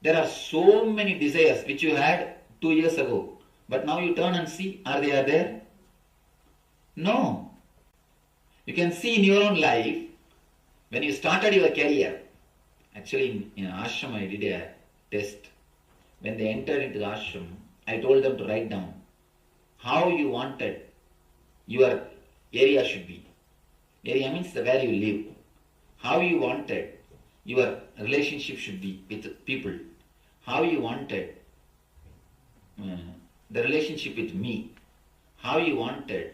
There are so many desires which you had 2 years ago, but now you turn and see, are they there? No. You can see in your own life, when you started your career, actually in ashram I did a test. When they entered into the ashram, I told them to write down how you wanted your area should be. Area means where you live. How you wanted your relationship should be with people. How you wanted the relationship with me. How you wanted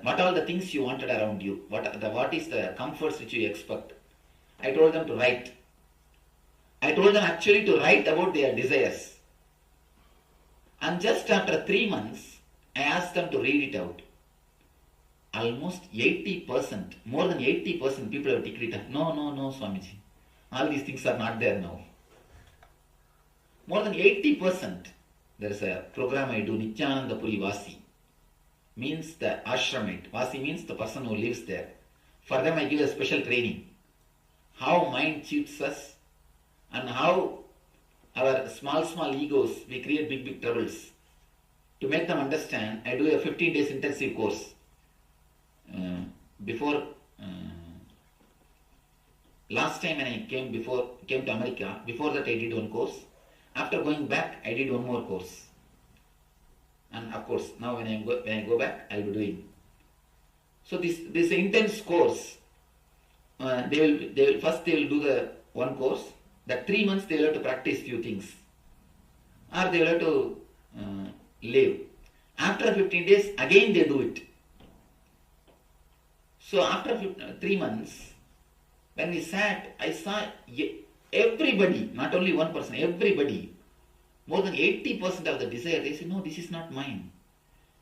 what all the things you wanted around you. What is the comforts which you expect. I told them to write. I told them actually to write about their desires. And just after 3 months, I asked them to read it out. Almost 80%, more than 80% people have ticked it up. No, Swamiji. All these things are not there now. More than 80%. There is a program I do, Nithyananda Vasi. Means the ashramite. Vasi means the person who lives there. For them I give a special training. How mind cheats us and how our small egos, we create big troubles. To make them understand, I do a 15 days intensive course. Last time when I came to America, before that I did one course. After going back, I did one more course. And of course, now when I go back, I will be doing. So this intense course, they will do the one course. That 3 months they will have to practice few things, or they will have to live. After 15 days, again they do it. So after 3 months, when we sat, I saw everybody, not only one person, everybody, more than 80% of the desire, they say, no, this is not mine.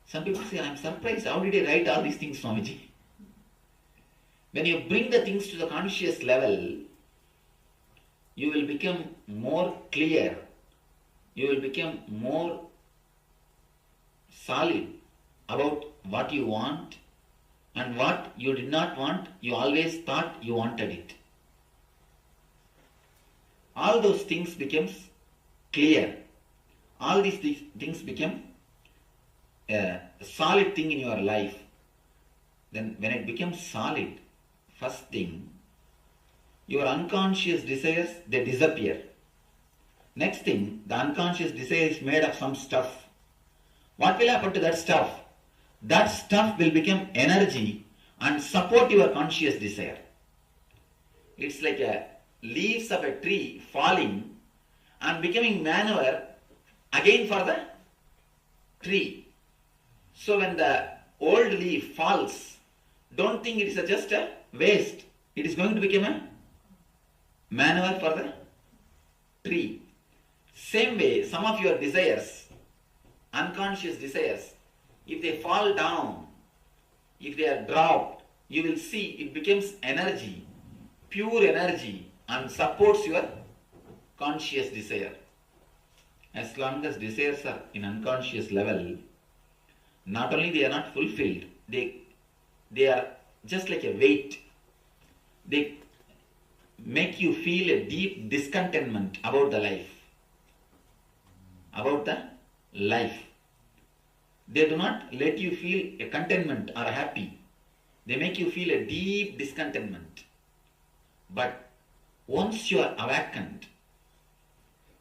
Some people say, I'm surprised, how did I write all these things, Swamiji? When you bring the things to the conscious level, you will become more clear. You will become more solid about what you want, and what you did not want, you always thought you wanted it. All those things becomes clear. All these things become a solid thing in your life. Then when it becomes solid, first thing, your unconscious desires, they disappear. Next thing, the unconscious desire is made of some stuff. What will happen to that stuff? That stuff will become energy and support your conscious desire. It's like leaves of a tree falling and becoming manure again for the tree. So when the old leaf falls, don't think it is just a waste. It is going to become a manure for the tree. Same way, some of your desires, unconscious desires, if they fall down, if they are dropped, you will see it becomes energy, pure energy, and supports your conscious desire. As long as desires are in unconscious level, not only they are not fulfilled, they are just like a weight. They make you feel a deep discontentment about the life. About the life. They do not let you feel a contentment or happy. They make you feel a deep discontentment. But once you are awakened,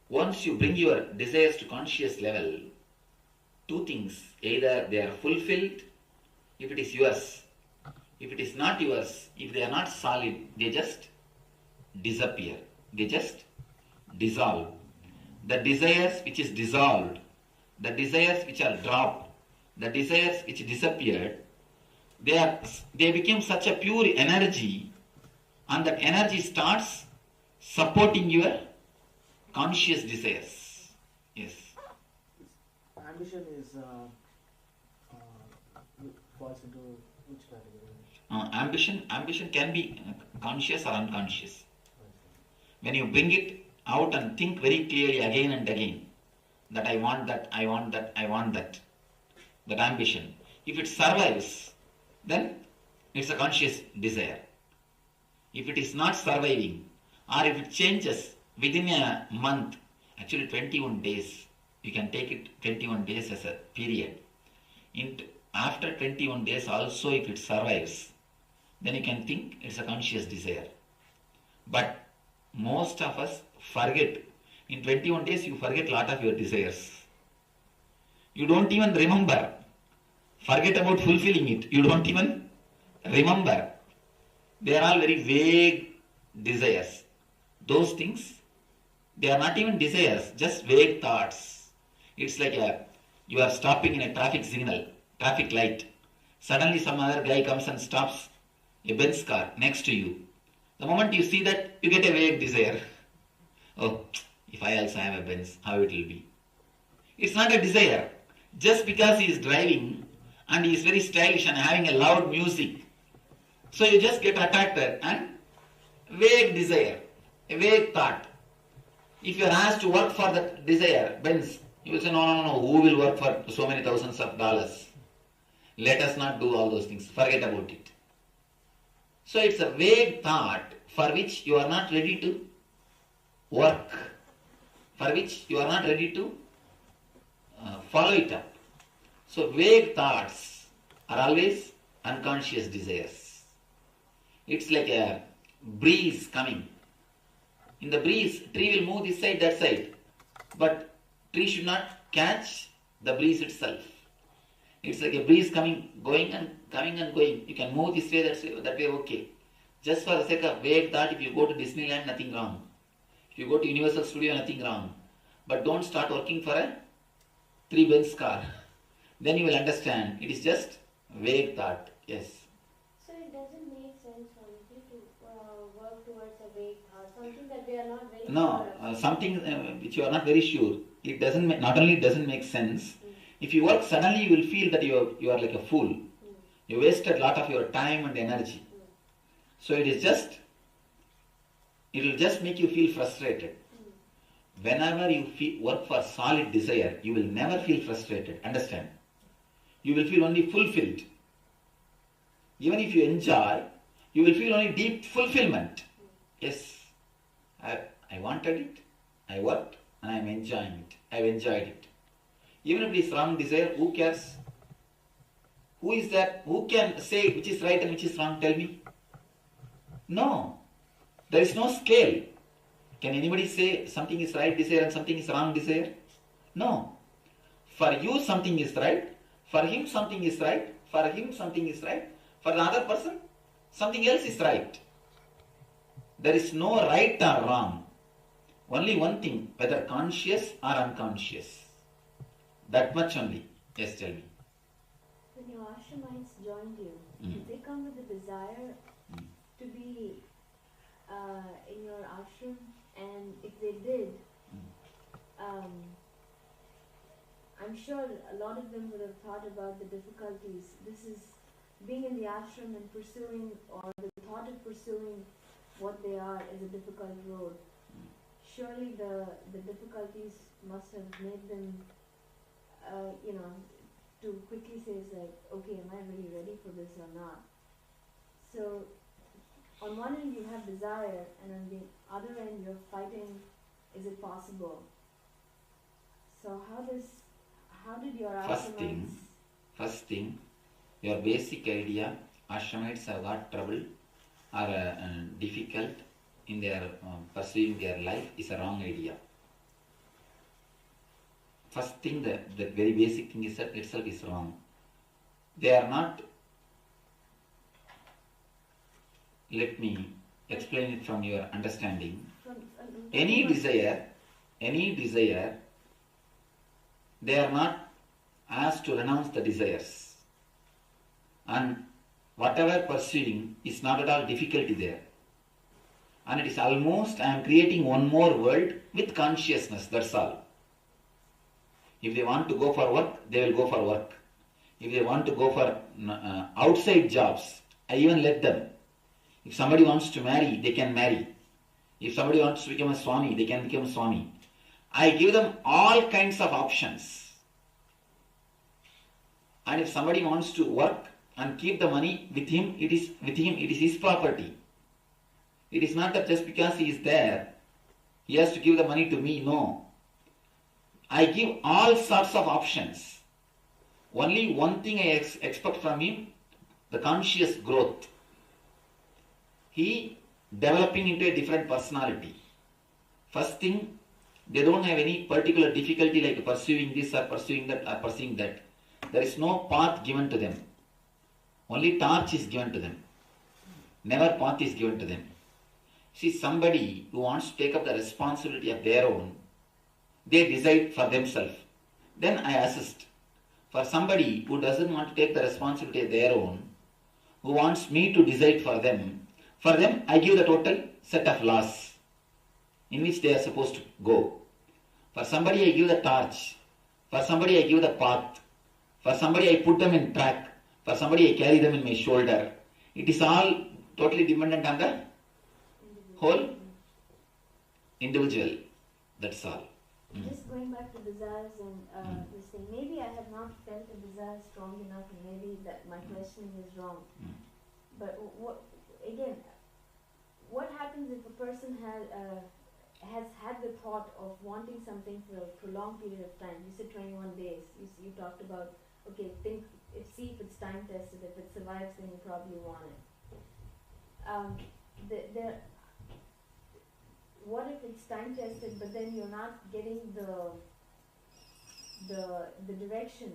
once you bring your desires to conscious level, two things. Either they are fulfilled, if it is yours. If it is not yours, if they are not solid, they just disappear. They just dissolve. The desires which is dissolved, the desires which are dropped, the desires which disappeared, they become such a pure energy, and that energy starts supporting your conscious desires. Yes. Ambition is falls into which category? Ambition can be conscious or unconscious. When you bring it out and think very clearly again and again, that I want that, I want that, I want that. That ambition. If it survives, then it's a conscious desire. If it is not surviving, or if it changes within a month, actually 21 days, you can take it 21 days as a period. After 21 days also, if it survives, then you can think it's a conscious desire. But most of us forget. In 21 days, you forget a lot of your desires. You don't even remember. Forget about fulfilling it. You don't even remember. They are all very vague desires. Those things, they are not even desires, just vague thoughts. It's like you are stopping in a traffic signal, traffic light. Suddenly some other guy comes and stops a Benz car next to you. The moment you see that, you get a vague desire. Oh, if I also have a Benz, how it will be? It's not a desire. Just because he is driving and he is very stylish and having a loud music, so you just get attracted and vague desire, a vague thought. If you are asked to work for that desire, Benz, you will say, no, who will work for so many thousands of dollars? Let us not do all those things. Forget about it. So it's a vague thought for which you are not ready to work, for which you are not ready to follow it up. So vague thoughts are always unconscious desires. It's like a breeze coming. In the breeze, tree will move this side, that side. But tree should not catch the breeze itself. It's like a breeze coming and going. You can move this way, that way, okay. Just for the sake of vague thought, if you go to Disneyland, nothing wrong. If you go to Universal Studio, nothing wrong. But don't start working for a 3 Benz car. Then you will understand it is just vague thought. Yes. So it doesn't make sense for you to work towards a vague thought, something that we are not very sure of. Something which you are not very sure. It doesn't. Not only it doesn't make sense. If you work, suddenly you will feel that you are like a fool. You wasted a lot of your time and energy. So it will just make you feel frustrated. Whenever you work for solid desire, you will never feel frustrated. Understand? You will feel only fulfilled. Even if you enjoy, you will feel only deep fulfillment. Yes, I wanted it, I worked, and I am enjoying it. I have enjoyed it. Even if it is wrong desire, who cares? Who is that? Who can say which is right and which is wrong? Tell me. No. There is no scale. Can anybody say something is right desire and something is wrong desire? No. For you something is right, for him something is right, for him something is right, for the other person something else is right. There is no right or wrong. Only one thing, whether conscious or unconscious. That much only. Yes, tell me. When your ashramites joined you, did they come with a desire to be in your ashram? And if they did, I'm sure a lot of them would have thought about the difficulties. This is being in the ashram and pursuing, or the thought of pursuing what they are is a difficult road. Surely the difficulties must have made them, to quickly say, it's like, okay, am I really ready for this or not? So, on one end you have desire, and on the other end you're fighting, is it possible? So how did your ashramites... First thing, your basic idea, ashramites have got trouble, are difficult in their pursuing their life, is a wrong idea. First thing, the very basic thing itself is wrong. They are not... Let me explain it from your understanding. Any desire, they are not asked to renounce the desires. And whatever pursuing is not at all difficulty there. And it is almost, I am creating one more world with consciousness, that's all. If they want to go for work, they will go for work. If they want to go for outside jobs, I even let them. If somebody wants to marry, they can marry. If somebody wants to become a Swami, they can become a Swami. I give them all kinds of options. And if somebody wants to work and keep the money with him, it is his property. It is not that just because he is there, He has to give the money to me. No. I give all sorts of options. Only one thing I expect from him, the conscious growth. He developing into a different personality. First thing, they don't have any particular difficulty like pursuing this or pursuing that or pursuing that. There is no path given to them. Only torch is given to them. Never path is given to them. See, somebody who wants to take up the responsibility of their own, they decide for themselves. Then I assist. For somebody who doesn't want to take the responsibility of their own, who wants me to decide for them I give the total set of laws in which they are supposed to go. For somebody I give the torch. For somebody I give the path. For somebody I put them in track. For somebody I carry them in my shoulder. It is all totally dependent on the whole individual. That's all. Just going back to desires and this thing, maybe I have not felt a desire strong enough, and maybe that my questioning is wrong. But what happens if a person has had the thought of wanting something for a prolonged period of time? You said 21 days. You talked about, okay, see if it's time tested. If it survives, then you probably want it. What if it's time tested, but then you're not getting the direction,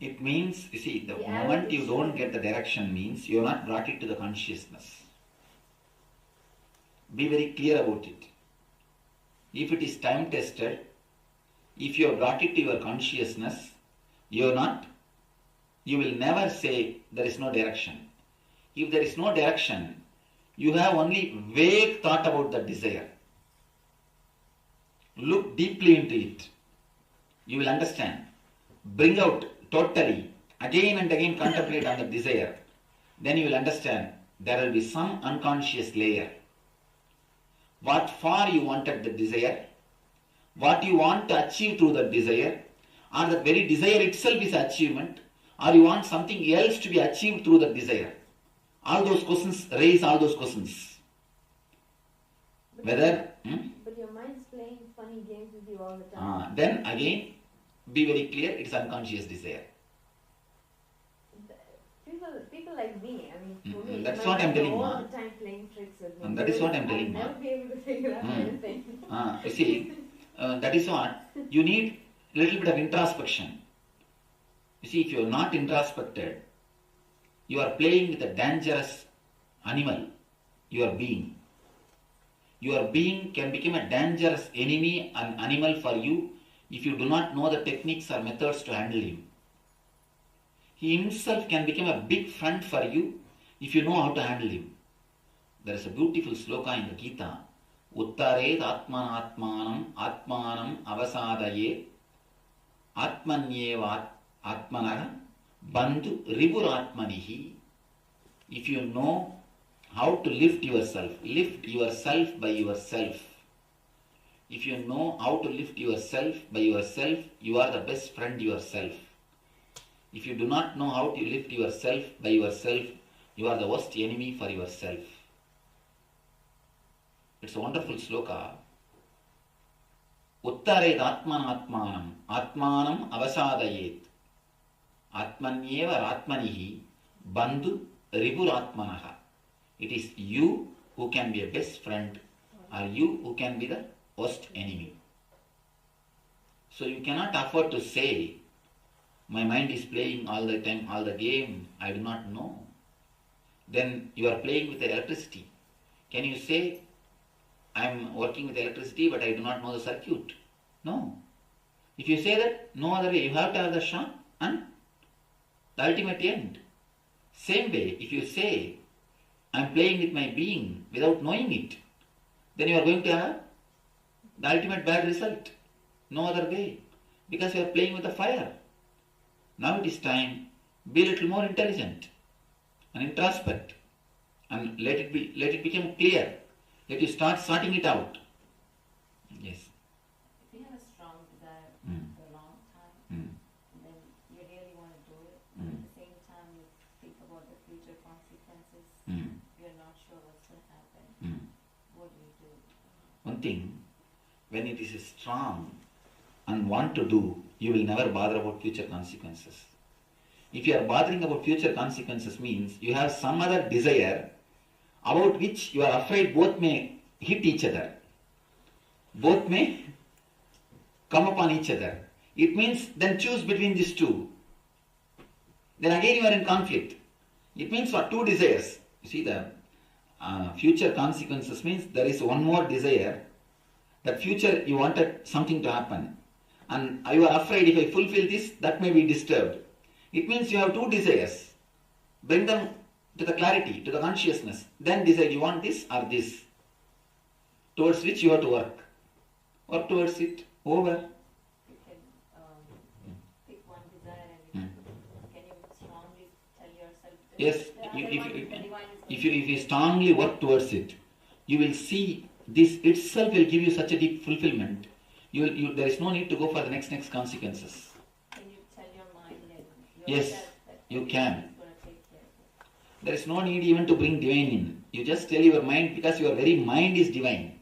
It means, you see, the moment you don't get the direction means you're not brought it to the consciousness. Be very clear about it. If it is time tested, if you have brought it to your consciousness, you will never say there is no direction. If there is no direction, you have only vague thought about the desire. Look deeply into it. You will understand. Bring out totally, again and again contemplate on the desire. Then you will understand there will be some unconscious layer. What for you wanted the desire, what you want to achieve through the desire, or the very desire itself is achievement, or you want something else to be achieved through the desire. All those questions, raise all those questions. But your mind's playing funny games with you all the time. Then again, be very clear, it's unconscious desire. People like me, I mean, for me, that's what I'm telling you. All the time playing tricks with me. And that is what I'm telling you. I'll never be able to figure out anything. You see, that is what you need. A little bit of introspection. You see, if you are not introspected, you are playing with a dangerous animal, your being. Your being can become a dangerous enemy, an animal for you, if you do not know the techniques or methods to handle him. He himself can become a big friend for you if you know how to handle him. There is a beautiful sloka in the Gita. Uttaret atmanatmanam atmanam avasadaye atmanyeva atmanaha bandhu ripuratmanihi. If you know how to lift yourself by yourself. If you know how to lift yourself by yourself, you are the best friend yourself. If you do not know how to lift yourself by yourself, you are the worst enemy for yourself. It's a wonderful sloka. Uttaret atmanatmanam atmanam avasadayet atmanyeva atmanihi bandhu ripuratmanaha. It is you who can be a best friend, or you who can be the worst enemy. So you cannot afford to say, my mind is playing all the time, all the game, I do not know. Then you are playing with the electricity. Can you say, I am working with electricity but I do not know the circuit? No. If you say that, no other way, you have to have the shock and the ultimate end. Same way, if you say, I am playing with my being without knowing it, then you are going to have the ultimate bad result. No other way. Because you are playing with the fire. Now it is time, be a little more intelligent and introspect and let it become clear. Let you start sorting it out. Yes. If you have a strong desire for a long time, and then you really want to do it, and at the same time you think about the future consequences, you're not sure what's going to happen, what do you do? one thing, when it is strong and want to do, you will never bother about future consequences. If you are bothering about future consequences means you have some other desire about which you are afraid both may hit each other. Both may come upon each other. It means then choose between these two. Then again you are in conflict. It means for two desires. You see the future consequences means there is one more desire. That future you wanted something to happen. And you are afraid if I fulfill this, that may be disturbed. It means you have two desires. Bring them to the clarity, to the consciousness. Then decide you want this or this. Towards which you have to work. Work towards it. Over. You can pick one desire and can you strongly tell yourself that Yes, the divine is if you strongly work towards it, you will see this itself will give you such a deep fulfillment. There is no need to go for the next consequences. Can you tell your mind and Yes, yourself that you okay, can. it's going to take care of it? There is no need even to bring divine in. You just tell your mind because your very mind is divine.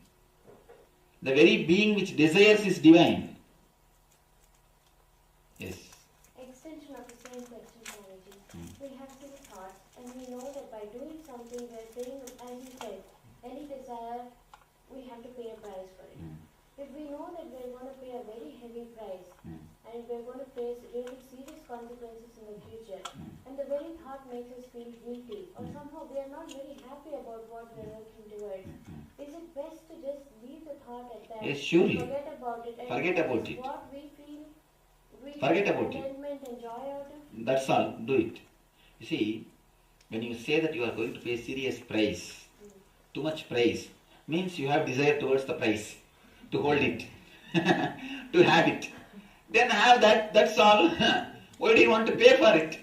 The very being which desires is divine. Yes. Extension of the same question, Swamiji. We have six thoughts, and we know that by doing something, we are saying, as you said, any desire, we have to pay a price for it. If we know that we are going to pay a very heavy price, and we are going to face really serious consequences in the future, and the very thought makes us feel guilty, or somehow we are not very happy about what we are working towards, is it best to just leave the thought at that? Yes, surely. Forget about it. And Forget about it. What we feel, we Forget get about it. contentment and joy out of. That's all. Do it. You see, when you say that you are going to pay serious price, too much price, means you have desire towards the price, to hold it, to have it. Then have that, that's all. Why do you want to pay for it?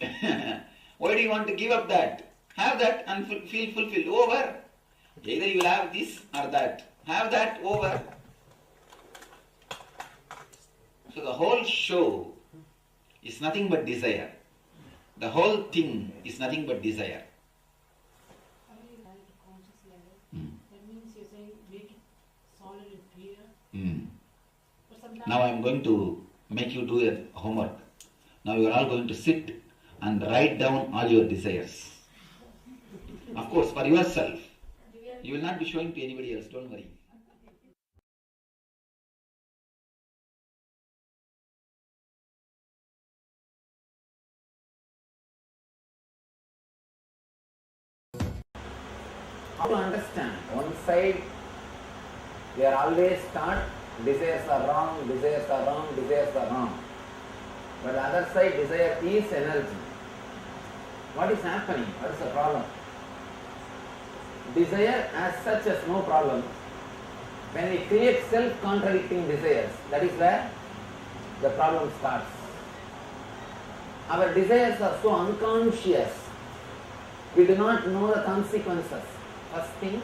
Why do you want to give up that? Have that and feel fulfilled. Over. Either you will have this or that. Have that, over. So the whole show is nothing but desire. The whole thing is nothing but desire. How do you have it conscious level? That means you're saying make it solid and clear. But sometimes Now I am going to make you do a homework. Now you are all going to sit and write down all your desires. Of course, for yourself. You will not be showing to anybody else, don't worry. How to understand? One side, we are always taught desires are wrong, desires are wrong, desires are wrong. But the other side, desire is energy. What is happening? What is the problem? Desire as such has no problem. When we create self-contradicting desires, that is where the problem starts. Our desires are so unconscious. We do not know the consequences. First thing,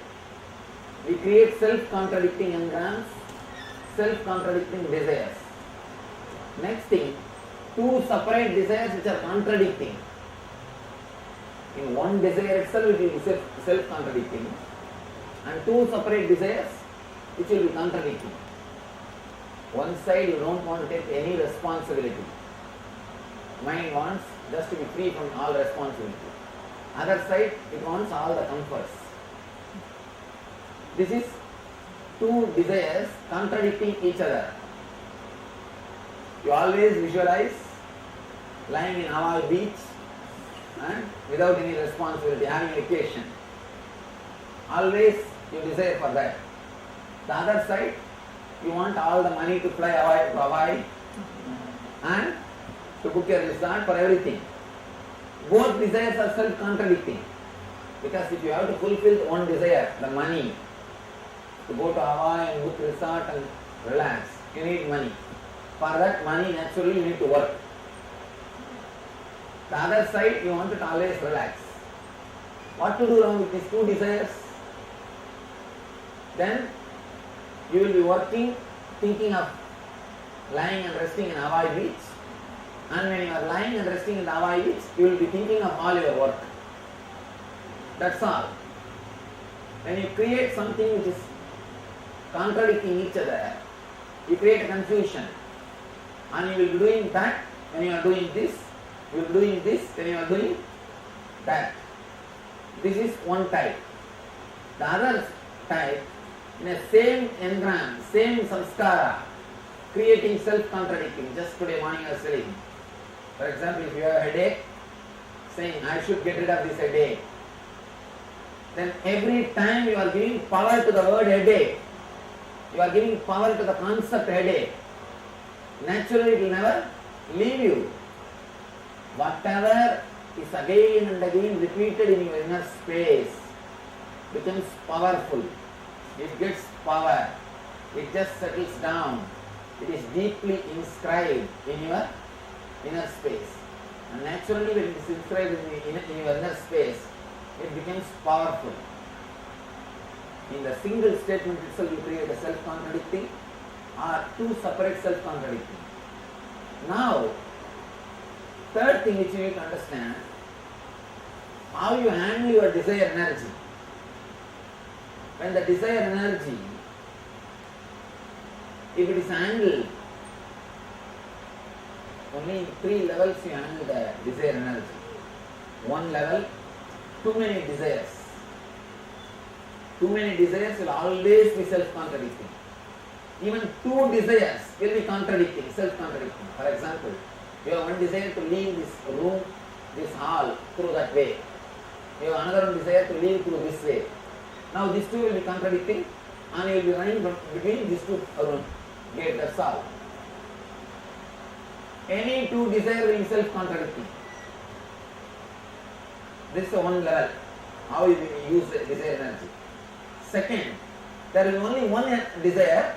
we create self-contradicting engrams, self-contradicting desires. Next thing, two separate desires which are contradicting. In one desire itself it will be self-contradicting, and two separate desires which will be contradicting. One side you don't want to take any responsibility. Mind wants just to be free from all responsibility. Other side it wants all the comforts. This is two desires contradicting each other. You always visualize lying in Hawaii beach and without any responsibility, having vacation. Always you desire for that. The other side, you want all the money to fly to Hawaii and to book your resort for everything. Both desires are self-contradicting. Because if you have to fulfill one desire, the money, to go to Hawaii and book resort and relax, you need money. For that money, naturally you need to work. The other side, you want to always relax. What to do wrong with these two desires? Then you will be working, thinking of lying and resting in Hawaii beach. And when you are lying and resting in the Hawaii beach, you will be thinking of all your work. That's all. When you create something which is contradicting each other, you create confusion. And you will be doing that when you are doing this, you will be doing this when you are doing that. This is one type. The other type, in a same engram, same samskara, creating self-contradicting. Just today morning I was telling. For example, if you have a headache, saying, I should get rid of this headache. Then every time you are giving power to the word headache, you are giving power to the concept headache. Naturally it will never leave you. Whatever is again and again repeated in your inner space becomes powerful. It gets power. It just settles down. It is deeply inscribed in your inner space. And naturally when it is inscribed in your inner space, it becomes powerful. In the single statement itself you create a self-contradicting or two separate self-contradicting. Now, third thing which you need to understand, how you handle your desire energy. When the desire energy, if it is handled, only in 3 levels you handle the desire energy. One level, too many desires. Too many desires will always be self-contradicting. Even 2 desires will be contradicting, self-contradicting. For example, you have one desire to leave this room, this hall, through that way. You have another desire to leave through this way. Now these two will be contradicting and you will be running between these two gates, that's all. Any 2 desires will be self-contradicting. This is one level, how you use the desire energy. Second, there is only one desire,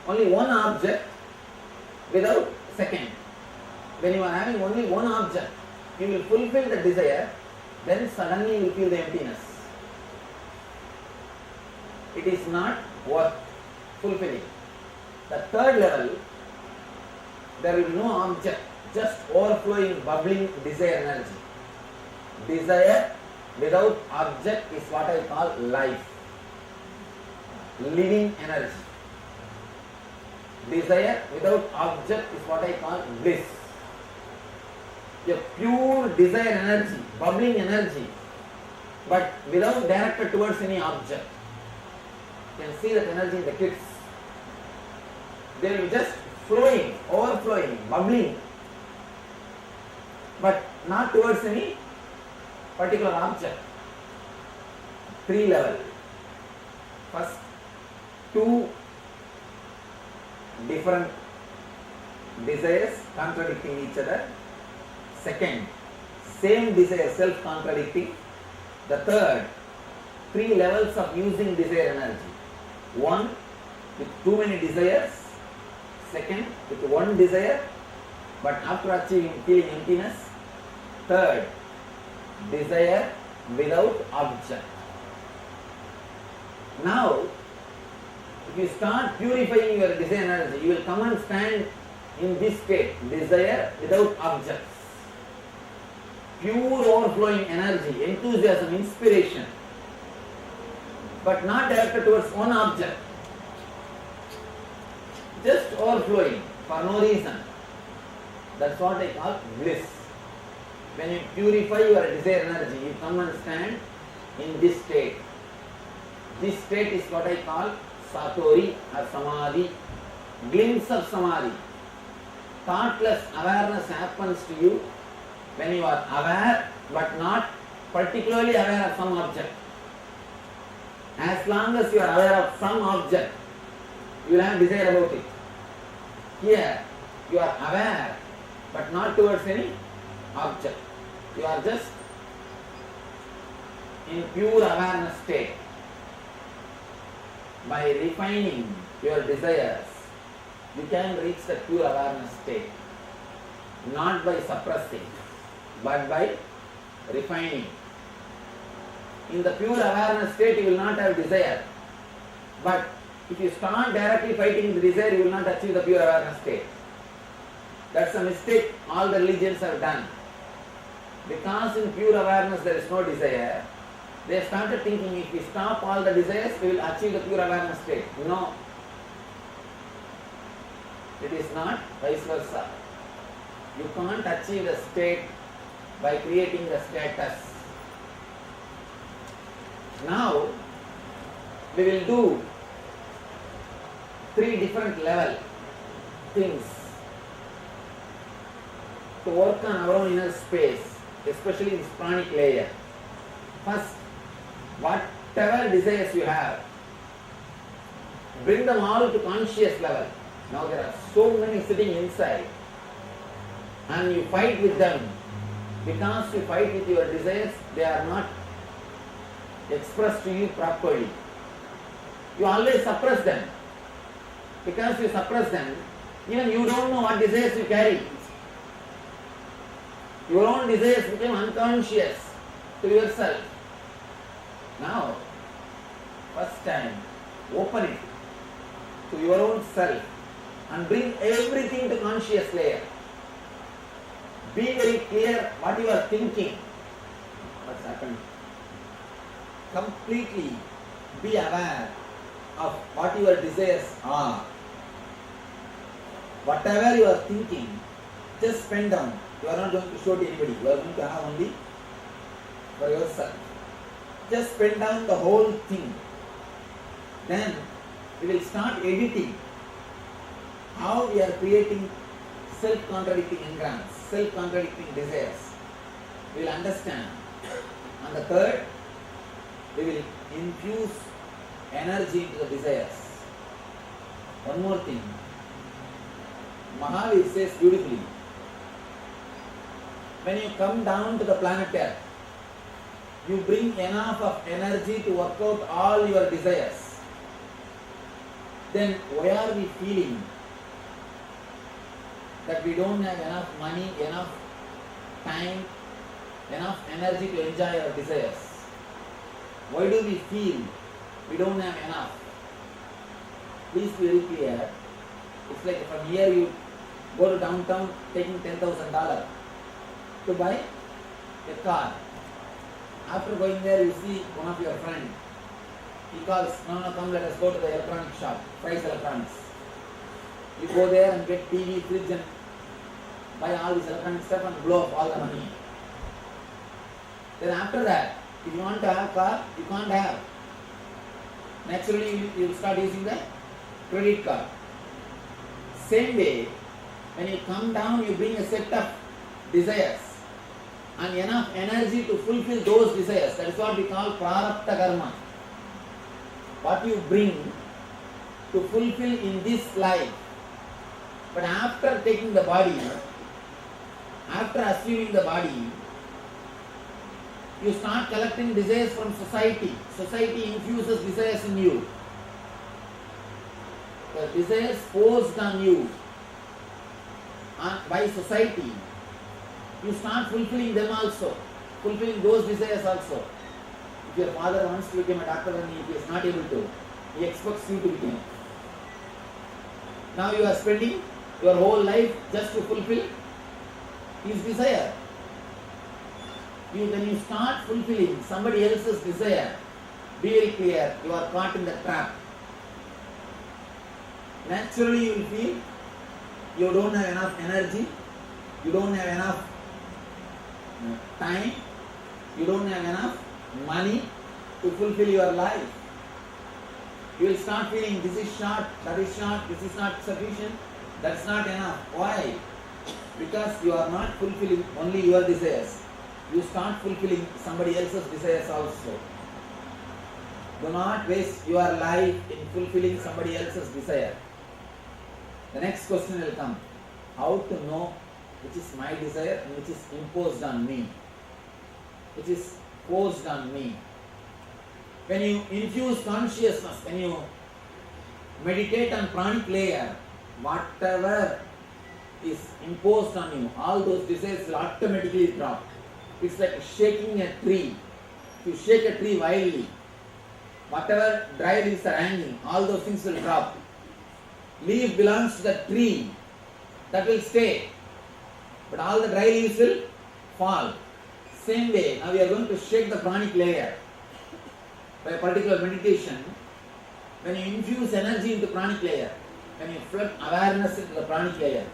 only one object without second. When you are having only one object, you will fulfill the desire, then suddenly you will feel the emptiness. It is not worth fulfilling. The third level, there will be no object, just overflowing, bubbling desire energy. Desire without object is what I call life. Living energy. Desire without object is what I call bliss. A pure desire energy, bubbling energy, but without directed towards any object. You can see that energy in the kids. They will be just flowing, overflowing, bubbling, but not towards any particular object. 3 levels. First, 2 different desires contradicting each other. Second, same desire self-contradicting. The third, 3 levels of using desire energy. 1 with too many desires. Second, with one desire, but after achieving feeling emptiness. Third, desire without object. Now, if you start purifying your desire energy, you will come and stand in this state, desire without objects. Pure overflowing energy, enthusiasm, inspiration, but not directed towards one object. Just overflowing for no reason. That's what I call bliss. When you purify your desire energy, you come and stand in this state. This state is what I call satori or samadhi, glimpse of samadhi. Thoughtless awareness happens to you when you are aware but not particularly aware of some object. As long as you are aware of some object, you will have desire about it. Here, you are aware but not towards any object. You are just in pure awareness state. By refining your desires, you can reach the pure awareness state. Not by suppressing, but by refining. In the pure awareness state, you will not have desire. But if you start directly fighting the desire, you will not achieve the pure awareness state. That's a mistake all the religions have done. Because in pure awareness there is no desire, They started thinking if we stop all the desires, we will achieve the pure awareness state. No. It is not vice versa. You can't achieve the state by creating the status. Now, we will do 3 different level things to work on our own inner space, especially this pranic layer. First, whatever desires you have, bring them all to conscious level. Now there are so many sitting inside and you fight with them. Because you fight with your desires, they are not expressed to you properly. You always suppress them. Because you suppress them, even you don't know what desires you carry. Your own desires become unconscious to yourself. Now, first time, open it to your own self and bring everything to conscious layer. Be very clear what you are thinking. What's happened? Completely be aware of what your desires are. Whatever you are thinking, just pen down. You are not going to show to anybody. You are going to have only for yourself. Just pen down the whole thing. Then we will start editing how we are creating self-contradicting engrams, self-contradicting desires. We will understand. And the third, we will infuse energy into the desires. One more thing. Mahavir says beautifully, when you come down to the planet Earth, you bring enough of energy to work out all your desires. Then why are we feeling that we don't have enough money, enough time, enough energy to enjoy our desires? Why do we feel we don't have enough? Please be very clear. It's like from here you go to downtown taking $10,000 to buy a car. After going there, you see one of your friends. He calls, no, come, let us go to the electronic shop, Price Electronics. You go there and get TV, fridge and buy all this electronic stuff and blow up all the money. Then after that, if you want to have a car, you can't have. Naturally, you will start using the credit card. Same way, when you come down, you bring a set of desires and enough energy to fulfill those desires. That is what we call prarabdha karma. What you bring to fulfill in this life. But after taking the body, after assuming the body, you start collecting desires from society. Society infuses desires in you. The desires forced on you by society, you start fulfilling them also, fulfilling those desires also. If your father wants to become a doctor and he is not able to, he expects you to become. Now you are spending your whole life just to fulfill his desire. When you start fulfilling somebody else's desire, be very clear, you are caught in the trap. Naturally you will feel you don't have enough energy, you don't have enough time, you don't have enough money to fulfill your life. You will start feeling this is short, this is not sufficient, that's not enough. Why? Because you are not fulfilling only your desires. You start fulfilling somebody else's desires also. Do not waste your life in fulfilling somebody else's desire. The next question will come. How to know which is my desire and which is imposed on me? Which is forced on me? When you infuse consciousness, when you meditate on pranic layer, whatever is imposed on you, all those desires will automatically drop. It's like shaking a tree. If you shake a tree wildly, whatever dry leaves are hanging, all those things will drop. Leaf belongs to the tree, that will stay. But all the dry leaves will fall. Same way, now we are going to shake the pranic layer. by a particular meditation, when you infuse energy into pranic layer, when you flood awareness into the pranic layer,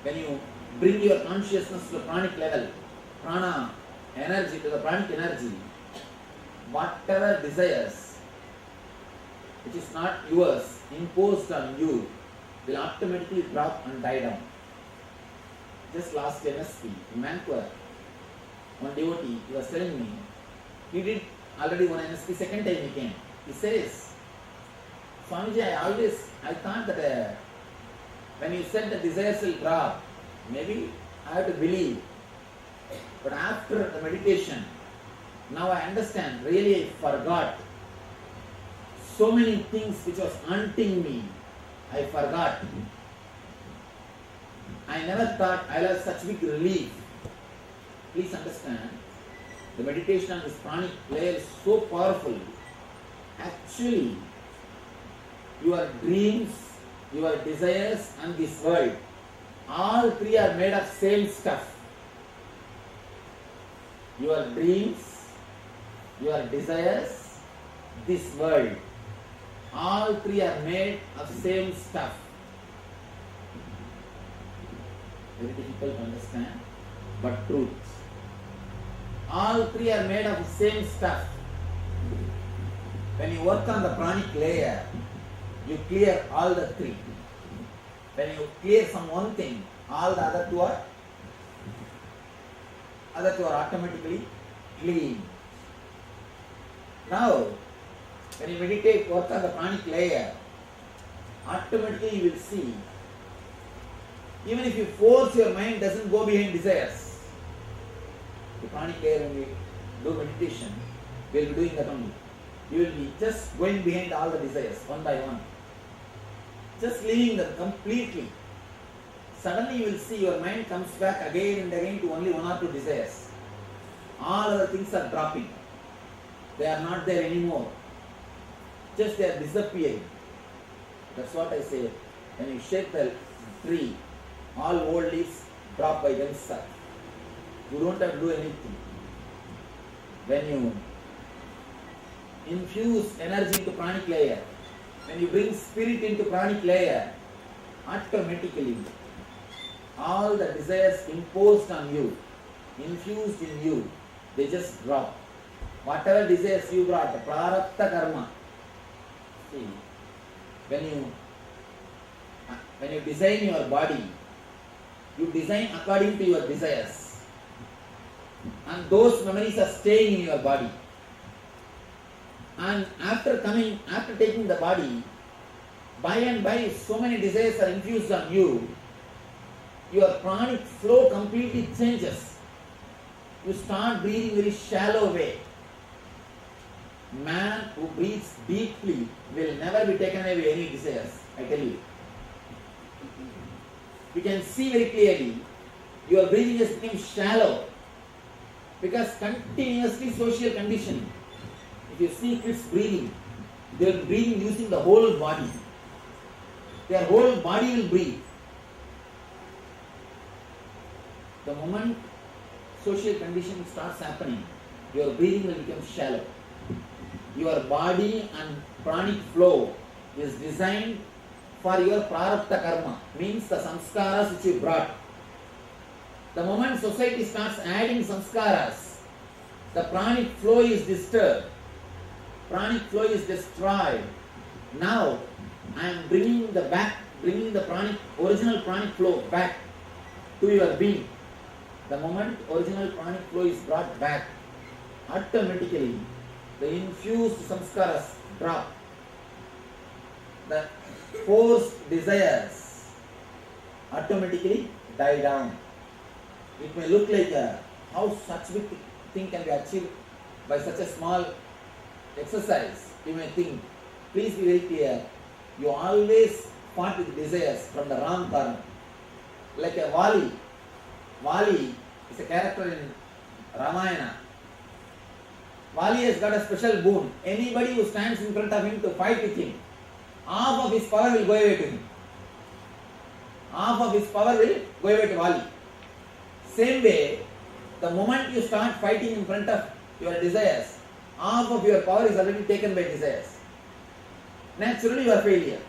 when you bring your consciousness to the pranic level, prana energy to the pranic energy, whatever desires which is not yours imposed on you will automatically drop and die down. Just last MSP in Vancouver, one devotee, he was telling me, he did already one MSP, second time he came. He says, Swamiji, I thought that when you said the desires will drop, maybe I have to believe. But after the meditation, now I understand, really I forgot. So many things which was haunting me, I forgot. I never thought I'll have such big relief. Please understand, the meditation on this pranic layer is so powerful. Actually, your dreams, your desires and this world, all three are made of same stuff. Your dreams, your desires, this world, all three are made of same stuff. Very difficult to understand, but truth. All three are made of the same stuff. When you work on the pranic layer, you clear all the three. When you clear some one thing, all the other two are automatically clean. Now, when you meditate, work on the pranic layer, automatically you will see, even if you force your mind, doesn't go behind desires. The pranic layer, when we do meditation, we will be doing that only. You will be just going behind all the desires, one by one. Just leaving them completely. Suddenly you will see your mind comes back again and again to only one or two desires. All other things are dropping. They are not there anymore. Just they are disappearing. That's what I say. When you shake the tree, all old leaves drop by themselves. You don't have to do anything. When you infuse energy into pranic layer, when you bring spirit into pranic layer, automatically all the desires imposed on you, infused in you, they just drop. Whatever desires you brought, the prarabdha karma. See, when you design your body, you design according to your desires. And those memories are staying in your body. And after taking the body, by and by so many desires are infused on you, your pranic flow completely changes. You start breathing very shallow way. Man who breathes deeply will never be taken away by any desires, I tell you. You can see very clearly, your breathing has become shallow because continuously social conditioning. If you see kids breathing, they are breathing using the whole body. Their whole body will breathe. The moment social conditioning starts happening, your breathing will become shallow. Your body and pranic flow is designed for your prarabdha karma, means the samskaras which you brought. The moment society starts adding samskaras, the pranic flow is disturbed. Pranic flow is destroyed. Now I am bringing the original pranic flow back to your being. The moment original pranic flow is brought back, automatically the infused samskaras drop. The forced desires automatically die down. It may look like how such big thing can be achieved by such a small exercise. You may think, please be very clear, you always fought with desires from the wrong karma. Like a Vali. Vali is a character in Ramayana. Vali has got a special boon. Anybody who stands in front of him to fight with him, half of his power will go away to him. Half of his power will go away to Vali. Same way, the moment you start fighting in front of your desires, Half of your power is already taken by desires. Naturally you are failure.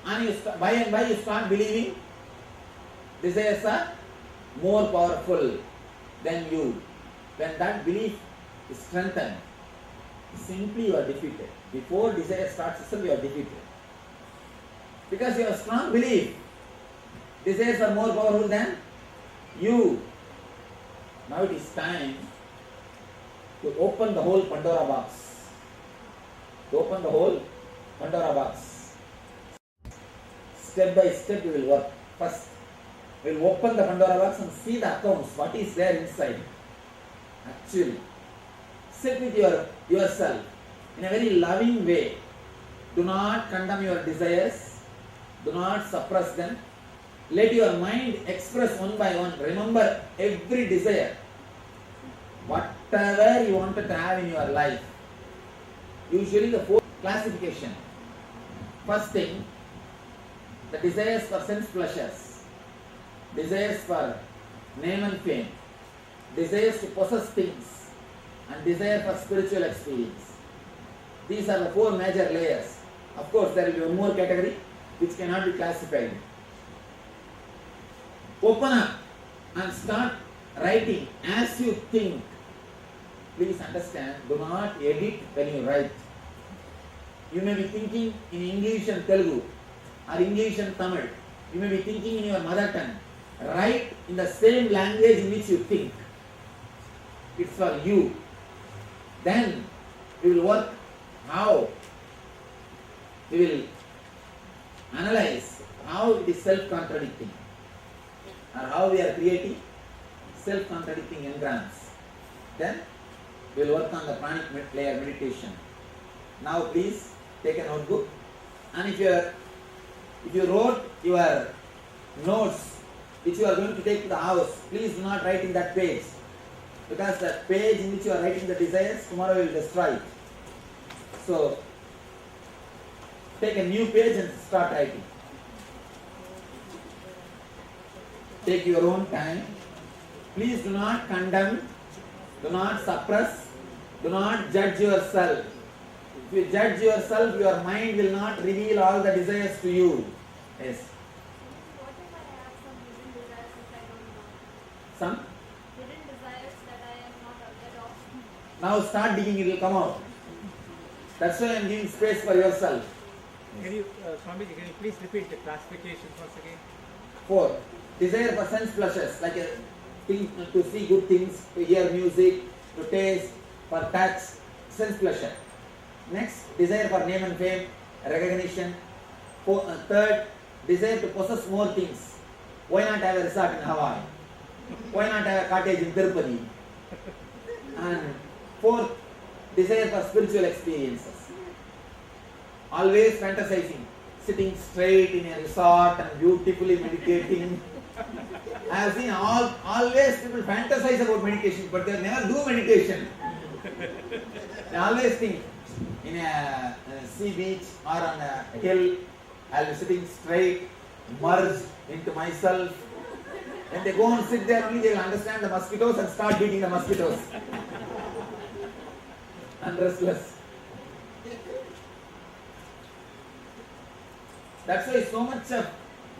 And you by and by you start believing desires are more powerful than you. When that belief is strengthened, simply you are defeated. Before desire starts itself, you are defeated. Because you have strong belief, desires are more powerful than you. Now it is time to open the whole Pandora box. To open the whole Pandora box. Step by step we will work. First, we will open the Pandora box and see the accounts, what is there inside. Actually, sit with yourself in a very loving way. Do not condemn your desires. Do not suppress them. Let your mind express one by one. Remember every desire. Whatever you wanted to have in your life. Usually the fourth classification. First thing, the desires for sense pleasures. Desires for name and fame. Desires to possess things. And desire for spiritual experience. These are the four major layers. Of course, there will be one more category which cannot be classified. Open up and start writing as you think. Please understand, do not edit when you write. You may be thinking in English and Telugu or English and Tamil. You may be thinking in your mother tongue. Write in the same language in which you think. It's for you. Then we will work how we will analyze how it is self-contradicting or how we are creating self-contradicting engrams. Then we will work on the pranic layer meditation. Now please take a notebook, and if you wrote your notes which you are going to take to the house, please do not write in that page, because the page in which you are writing the desires, tomorrow you will destroy it. So take a new page and start writing. Take your own time. Please do not condemn, do not suppress, do not judge yourself. If you judge yourself, your mind will not reveal all the desires to you. Yes. What if I have some hidden desires which I don't know? Some? Hidden desires that I am not aware of. Now start digging, it will come out. That's why I am giving space for yourself. Can you, Swamiji, can you please repeat the classification once again? 4. Desire for sense pleasures, like a thing to see good things, to hear music, to taste, for touch, sense pleasure. Next, desire for name and fame, recognition. 3rd, desire to possess more things. Why not have a resort in Hawaii? Why not have a cottage in Tirupati? And 4th, desire for spiritual experiences. Always fantasizing, sitting straight in a resort and beautifully meditating. I have seen always people fantasize about meditation, but they never do meditation. They always think in a sea beach or on a hill, I will be sitting straight, merged into myself. When they go and sit there, only they will understand the mosquitoes and start beating the mosquitoes. And restless. That's why so much of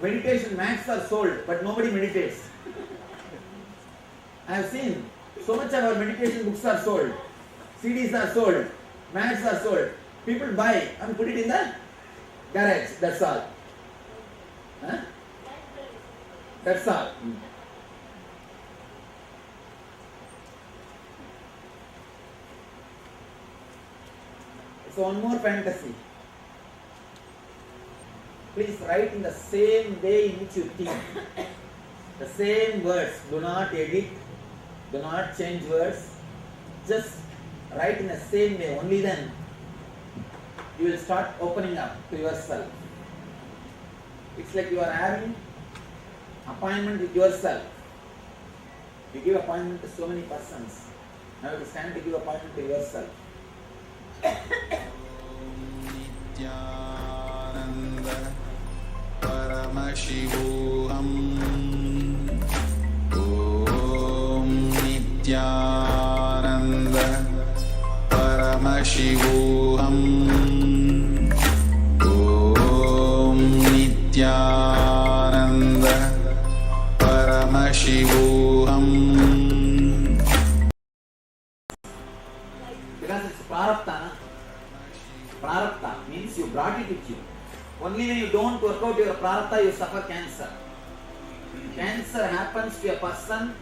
meditation mats are sold, but nobody meditates. I have seen so much of our meditation books are sold, CDs are sold, mats are sold. People buy and put it in the garage. That's all. Huh? That's all. So one more fantasy. Please write in the same way in which you think. The same words. Do not edit. Do not change words. Just write in the same way. Only then you will start opening up to yourself. It's like you are having appointment with yourself. You give appointment to so many persons. Now it is time to give appointment to yourself. Nithyananda Paramashivoham Om Nithyananda Paramashivoham. Om Nithyananda Paramashivoham. Because it's prarabdha. Prarabdha means you brought it with you. Only when you don't work out your prarabdha, you suffer cancer. Cancer happens to a person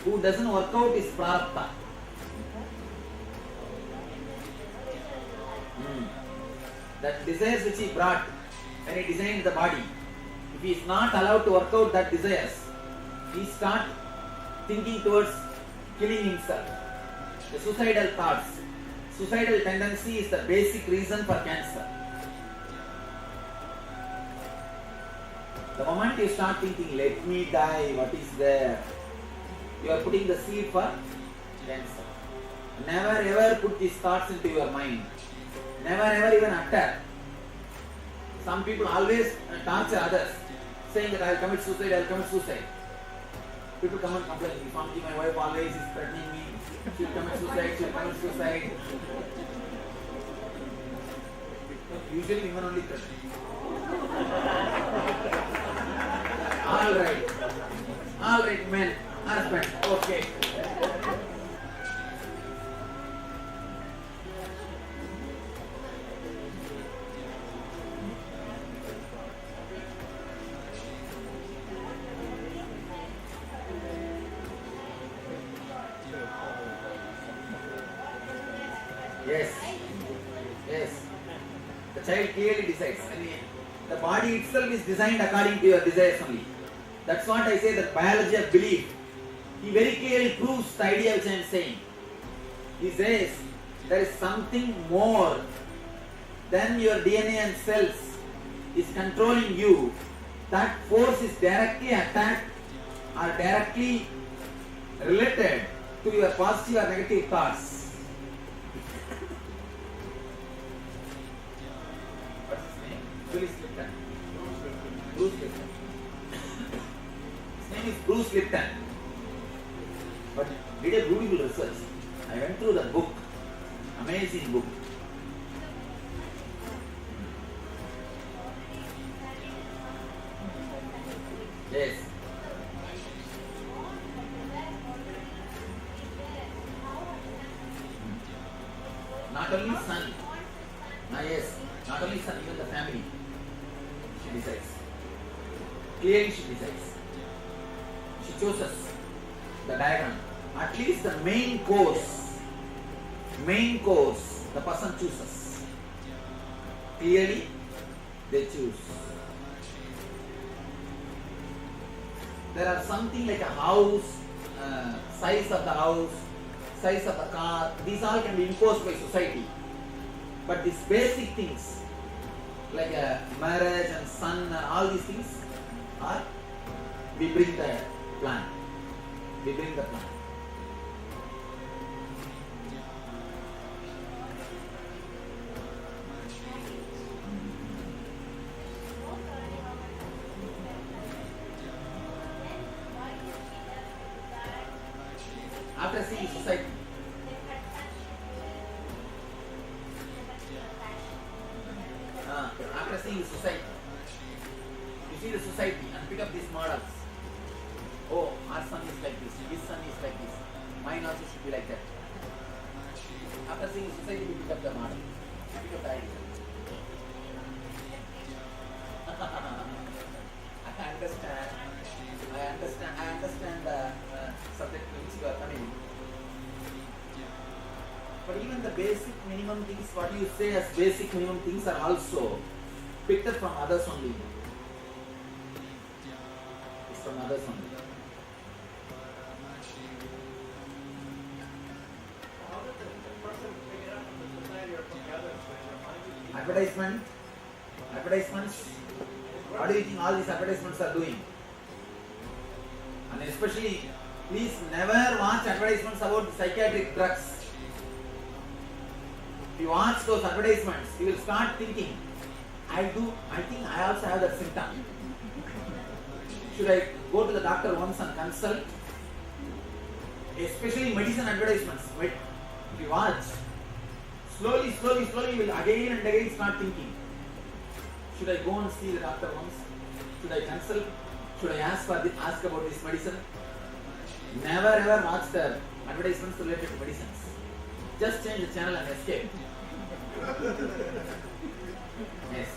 who doesn't work out his prarabdha. That desires which he brought when he designed the body, if he is not allowed to work out that desires, he starts thinking towards killing himself. The suicidal thoughts. Suicidal tendency is the basic reason for cancer. The moment you start thinking, let me die, what is there? You are putting the seed for cancer. Never ever put these thoughts into your mind. Never ever even utter. Some people always torture others, saying that I will commit suicide, I will commit suicide. People come and complain, Swamiji, my wife always is threatening me, she will commit suicide, she will commit suicide. Usually women only threaten. Alright men, husband, okay. Yes. The child clearly decides. The body itself is designed according to your desires only. That's what I say, the biology of belief. He very clearly proves the idea which I am saying. He says there is something more than your DNA and cells is controlling you. That force is directly attacked or directly related to your positive or negative thoughts. Bruce Lipton. His name is Bruce Lipton. But did a beautiful research. I went through the book. Amazing book. Yes. Not only son. Yes. Not only son, even the family. She decides. Clearly she decides. She chooses the diagram. At least the main course, the person chooses. Clearly they choose. There are something like a house, size of the house, size of the car, these all can be imposed by society. But these basic things, like a marriage and son and all these things, are we bring the plan. We bring the plan. After seeing society, after seeing society, you see the society and pick up these models. Oh, our son is like this, his son is like this, mine also should be like that. After seeing society, we pick up the model, pick up the idea. I understand the subject to which you are coming. But even the basic minimum things, what you say as basic minimum things are also picked up from others only. It's from others only. How does the person pick it up from the society or from the others? Advertisements. What do you think all these advertisements are doing? And especially, please never watch advertisements about psychiatric drugs. If you watch those advertisements, you will start thinking, I think I also have that symptom. Should I go to the doctor once and consult? Especially medicine advertisements. If you watch, Slowly you will again and again start thinking. Should I go and see the doctor once? Should I consult? Should I ask about this medicine? Never ever watch the advertisements related to medicines. Just change the channel and escape. Yes.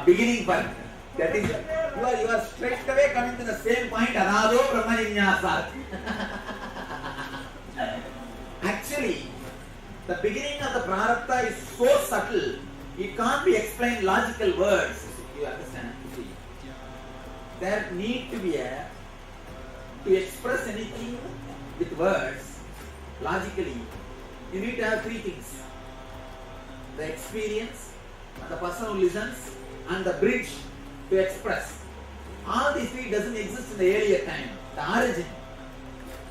Beginning point. That is, you are straight away coming to the same point. Anado Brahmaninyasat. Actually, the beginning of the prarabdha is so subtle, it can't be explained in logical words. You understand? See, there need to be to express anything with words logically, you need to have three things: the experience, and the person who listens, and the bridge to express. All these three doesn't exist in the earlier time, the origin.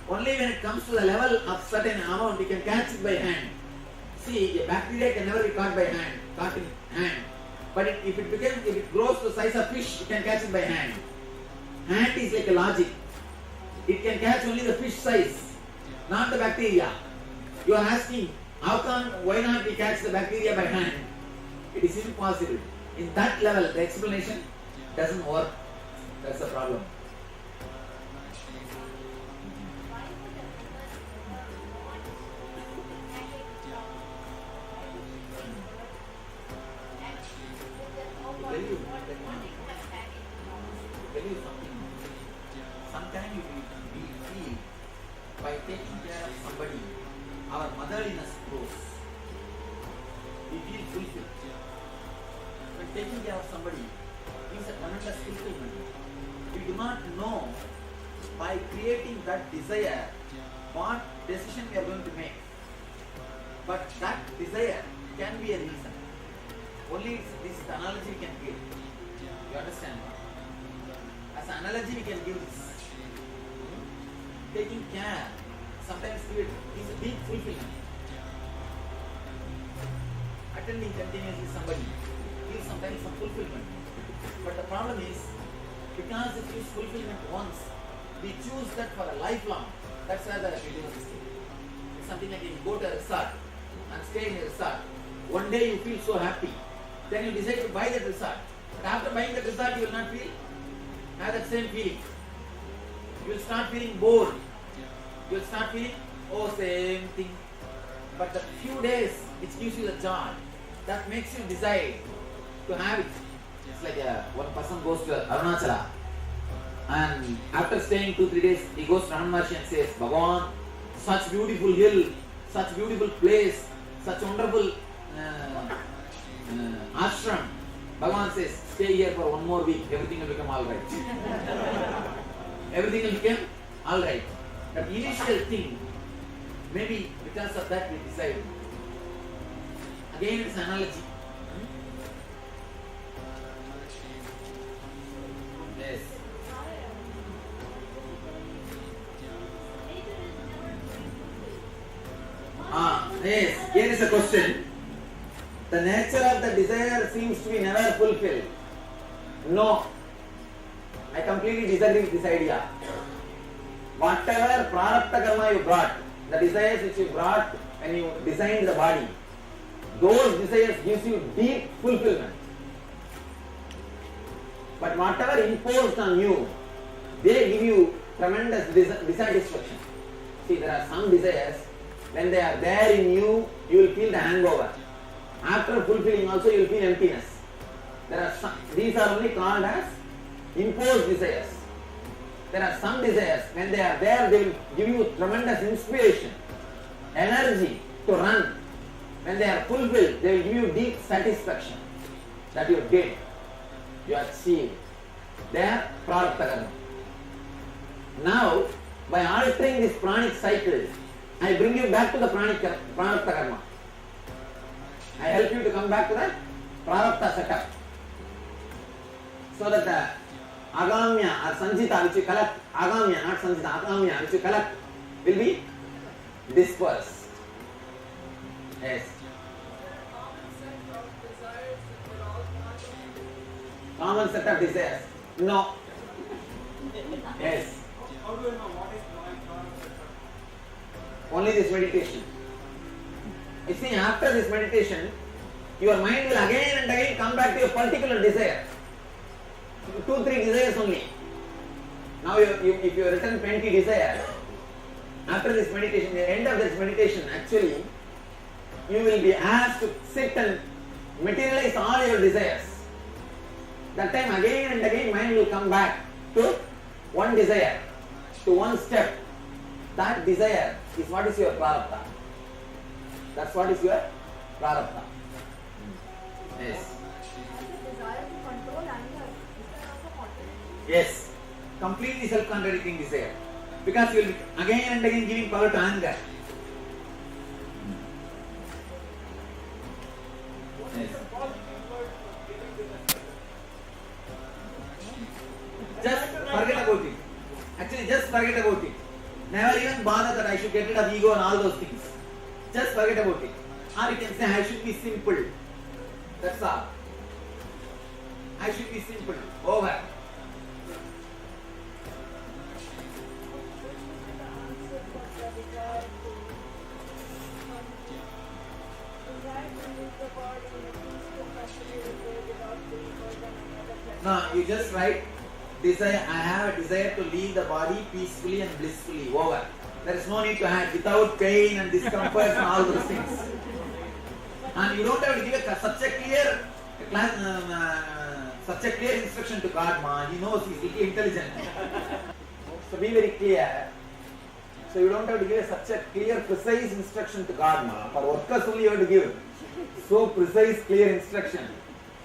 Only when it comes to the level of certain amount, you can catch it by hand. See, a bacteria can never be caught in hand. But if it grows to the size of fish, you can catch it by hand. Hand is like a logic. It can catch only the fish size, not the bacteria. You are asking, why not we catch the bacteria by hand? It is impossible. In that level, the explanation doesn't work. That's the problem. Tell you something. Sometimes we feel by taking care of somebody, our motherliness grows. We feel fulfilled. When taking care of somebody is a tremendous fulfillment. We do not know by creating that desire what decision we are going to make. But that desire can be a reason. Only this is the analogy we can give. You understand? As an analogy we can give this. Taking care sometimes is a big fulfillment. Attending continuously somebody is sometimes some fulfillment. But the problem is, because it is fulfillment once, we choose that for a lifelong. That's where the video is. It's something like you go to a resort and stay in a resort. One day you feel so happy. Then you decide to buy that resort. But after buying that resort, you will not have that same feeling. You will start feeling bored. You will start feeling, same thing. But the few days which gives you the joy, that makes you decide to have it. It's like one person goes to Arunachala, and after staying 2-3 days, he goes to Paramashiva and says, Bhagavan, such beautiful hill, such beautiful place, such wonderful ashram. Bhagavan says, stay here for 1 more week, everything will become alright. Everything will become alright. That initial thing, maybe because of that we decide. Again, it's an analogy. Yes. Yes, here is a question. The nature of the desire seems to be never fulfilled. No. I completely disagree with this idea. Whatever prarabdha karma you brought, the desires which you brought when you designed the body, those desires gives you deep fulfillment. But whatever imposed on you, they give you tremendous dissatisfaction. See, there are some desires, when they are there in you, you will feel the hangover. After fulfilling also, you will feel emptiness. These are only called as imposed desires. There are some desires, when they are there, they will give you tremendous inspiration, energy to run. When they are fulfilled, they will give you deep satisfaction that you did, you achieved. They are prarabdha karma. Now, by altering this pranic cycle, I bring you back to the prarabdha karma. I help you to come back to the prarabdha setup. So that the agamya or sanjita which you collect, agamya, not sanjita, agamya which you collect will be dispersed. Yes. Common set of desires? No. Yes. How do I know what is my thought? Only this meditation. You see, after this meditation, your mind will again and again come back to a particular desire. 2-3 desires only. Now, if you written 20 desires, after this meditation, the end of this meditation, actually, you will be asked to sit and materialize all your desires. That time, again and again, mind will come back to one desire, to one step. That desire is what is your prarabdha. That's what is your prarabdha. Yes. Desire to control anger. Is that also possible? Yes. Completely self-contradicting desire. Because you will be again and again giving power to anger. Yes. Just forget about it. Actually, just forget about it. Never even bother that I should get rid of ego and all those things. Just forget about it. Or you can say, I should be simple. That's all. I should be simple. Over. No, you just write, desire. I have a desire to leave the body peacefully and blissfully. Over. There is no need to add without pain and discomfort and all those things. And you don't have to give such a clear instruction to God, man. He knows, he's little intelligent. So be very clear. So you don't have to give such a clear, precise instruction to God, man. For workers only you have to give so precise, clear instruction.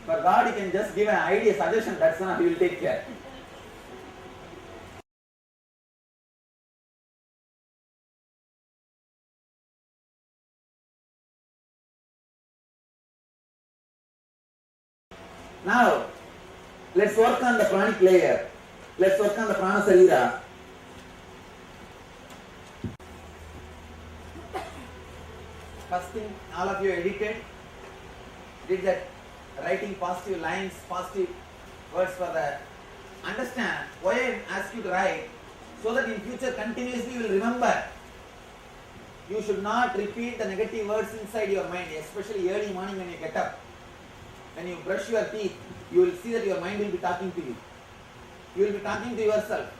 For God, you can just give an idea, suggestion. That's enough. He will take care. Now, let's work on the pranic layer. Let's work on the prana sarira. First thing, all of you edited, did that writing positive lines, positive words for that. Understand why I ask you to write, so that in future continuously you will remember. You should not repeat the negative words inside your mind, especially early morning when you get up. When you brush your teeth, you will see that your mind will be talking to you. You will be talking to yourself.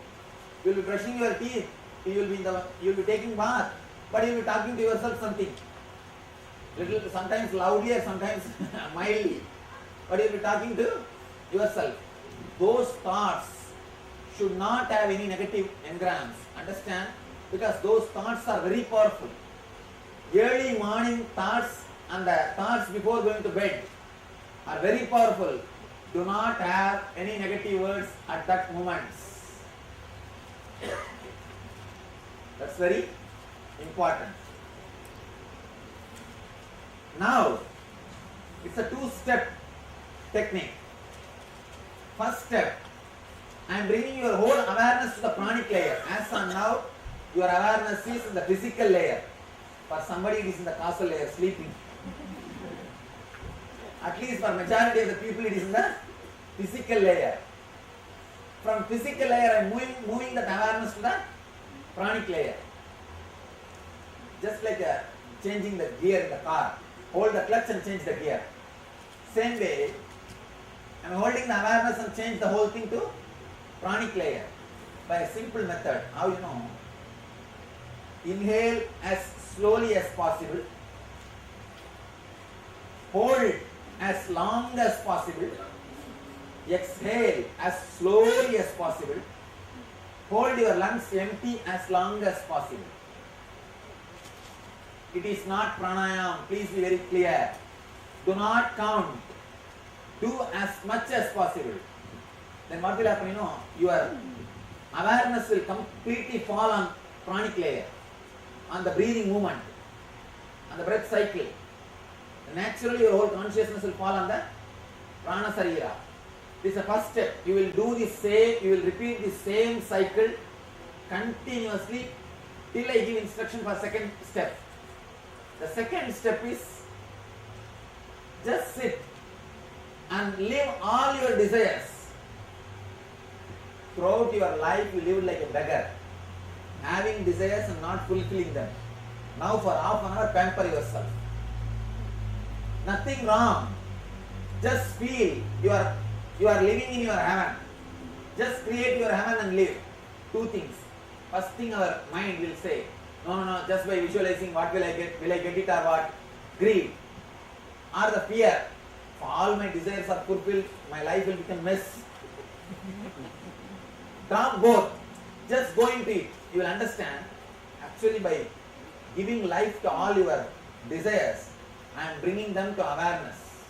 You will be brushing your teeth. You will be taking bath, but you will be talking to yourself something. Little, sometimes loudly or sometimes mildly, but you will be talking to yourself. Those thoughts should not have any negative engrams. Understand? Because those thoughts are very powerful. Early morning thoughts and the thoughts before going to bed are very powerful. Do not have any negative words at that moment. That's very important. Now, it's a two-step technique. First step, I am bringing your whole awareness to the pranic layer. As on now, your awareness is in the physical layer. For somebody it is in the causal layer, sleeping. At least for majority of the people it is in the physical layer. From physical layer I am moving that awareness to the pranic layer. Just like changing the gear in the car. Hold the clutch and change the gear. Same way, I am holding the awareness and change the whole thing to pranic layer by a simple method. How you know? Inhale as slowly as possible. Hold as long as possible. Exhale as slowly as possible. Hold your lungs empty as long as possible. It is not pranayam. Please be very clear. Do not count. Do as much as possible. Then what will happen? Your awareness will completely fall on pranic layer, on the breathing movement, on the breath cycle. Naturally, your whole consciousness will fall on the prana sarira. This is the first step. You will do the same. You will repeat the same cycle continuously till I give instruction for second step. The second step is just sit and live all your desires. Throughout your life, you live like a beggar. having desires and not fulfilling them. Now for half an hour pamper yourself. Nothing wrong. Just feel you are living in your heaven. Just create your heaven and live. Two things. First thing our mind will say, no, just by visualizing what will I get it or what? Greed. Or the fear. If all my desires are fulfilled, my life will become mess. Drop both. Just go into it. You will understand. Actually by giving life to all your desires, I am bringing them to awareness.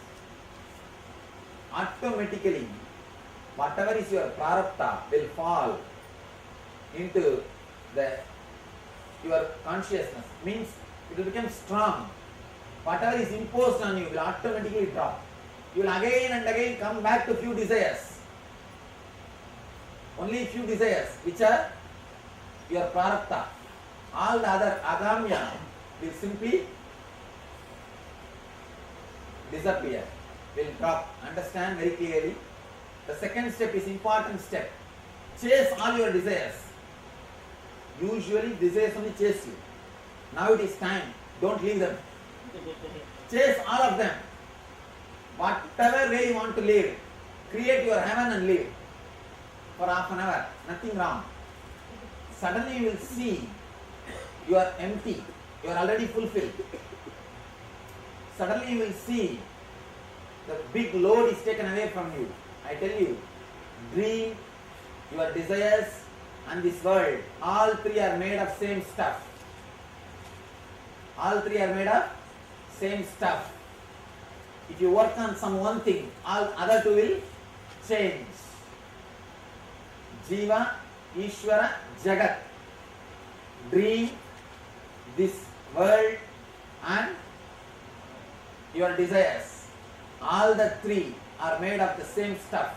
Automatically, whatever is your prarabdha will fall into your consciousness. Means it will become strong. Whatever is imposed on you will automatically drop. You will again and again come back to few desires. Only few desires which are your prarabdha. All the other agamya will simply disappear, will drop. Understand very clearly. The second step is important step. Chase all your desires. Usually desires only chase you. Now it is time. Don't leave them. Chase all of them. Whatever way you want to live, create your heaven and live. For half an hour, nothing wrong. Suddenly you will see you are empty, you are already fulfilled. Suddenly you will see the big load is taken away from you. I tell you, dream, your desires and this world, all three are made of same stuff. All three are made of same stuff. If you work on some one thing, all other two will change. Jiva, Ishvara, Jagat. Dream, this world and your desires. All the three are made of the same stuff.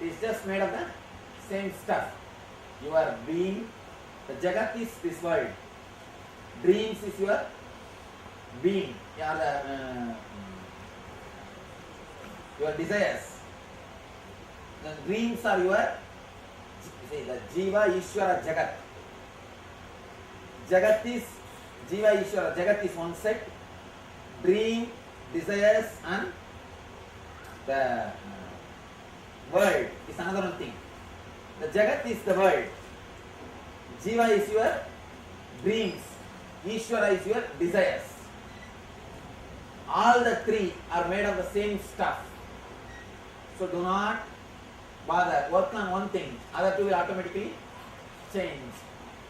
It is just made of the same stuff. Your being, the Jagat is this world. Dreams is your being, your desires. The dreams are your, the Jiva, Ishvara, Jagat. Jagat is, Jiva, Ishvara, Jagat is one set. Dream, desires and the world is another one thing. The Jagat is the world. Jiva is your dreams. Ishvara is your desires. All the three are made of the same stuff. So do not bother. Work on one thing. Other two will automatically change.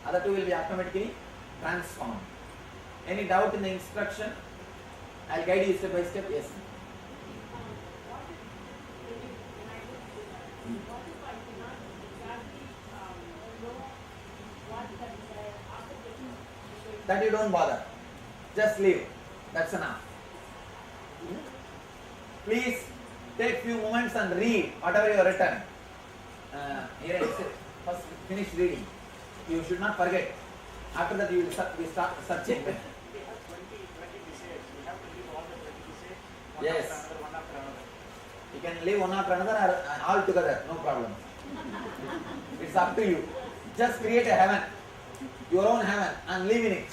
Other two will be automatically transformed. Any doubt in the instruction? I'll guide you step by step. Yes. That you don't bother. Just leave. That's enough. Please take few moments and read whatever you have written. Here I said, first finish reading. You should not forget. After that you will start searching. Yes. You can live one after another or all together, no problem. It's up to you. Just create a heaven, your own heaven, and live in it.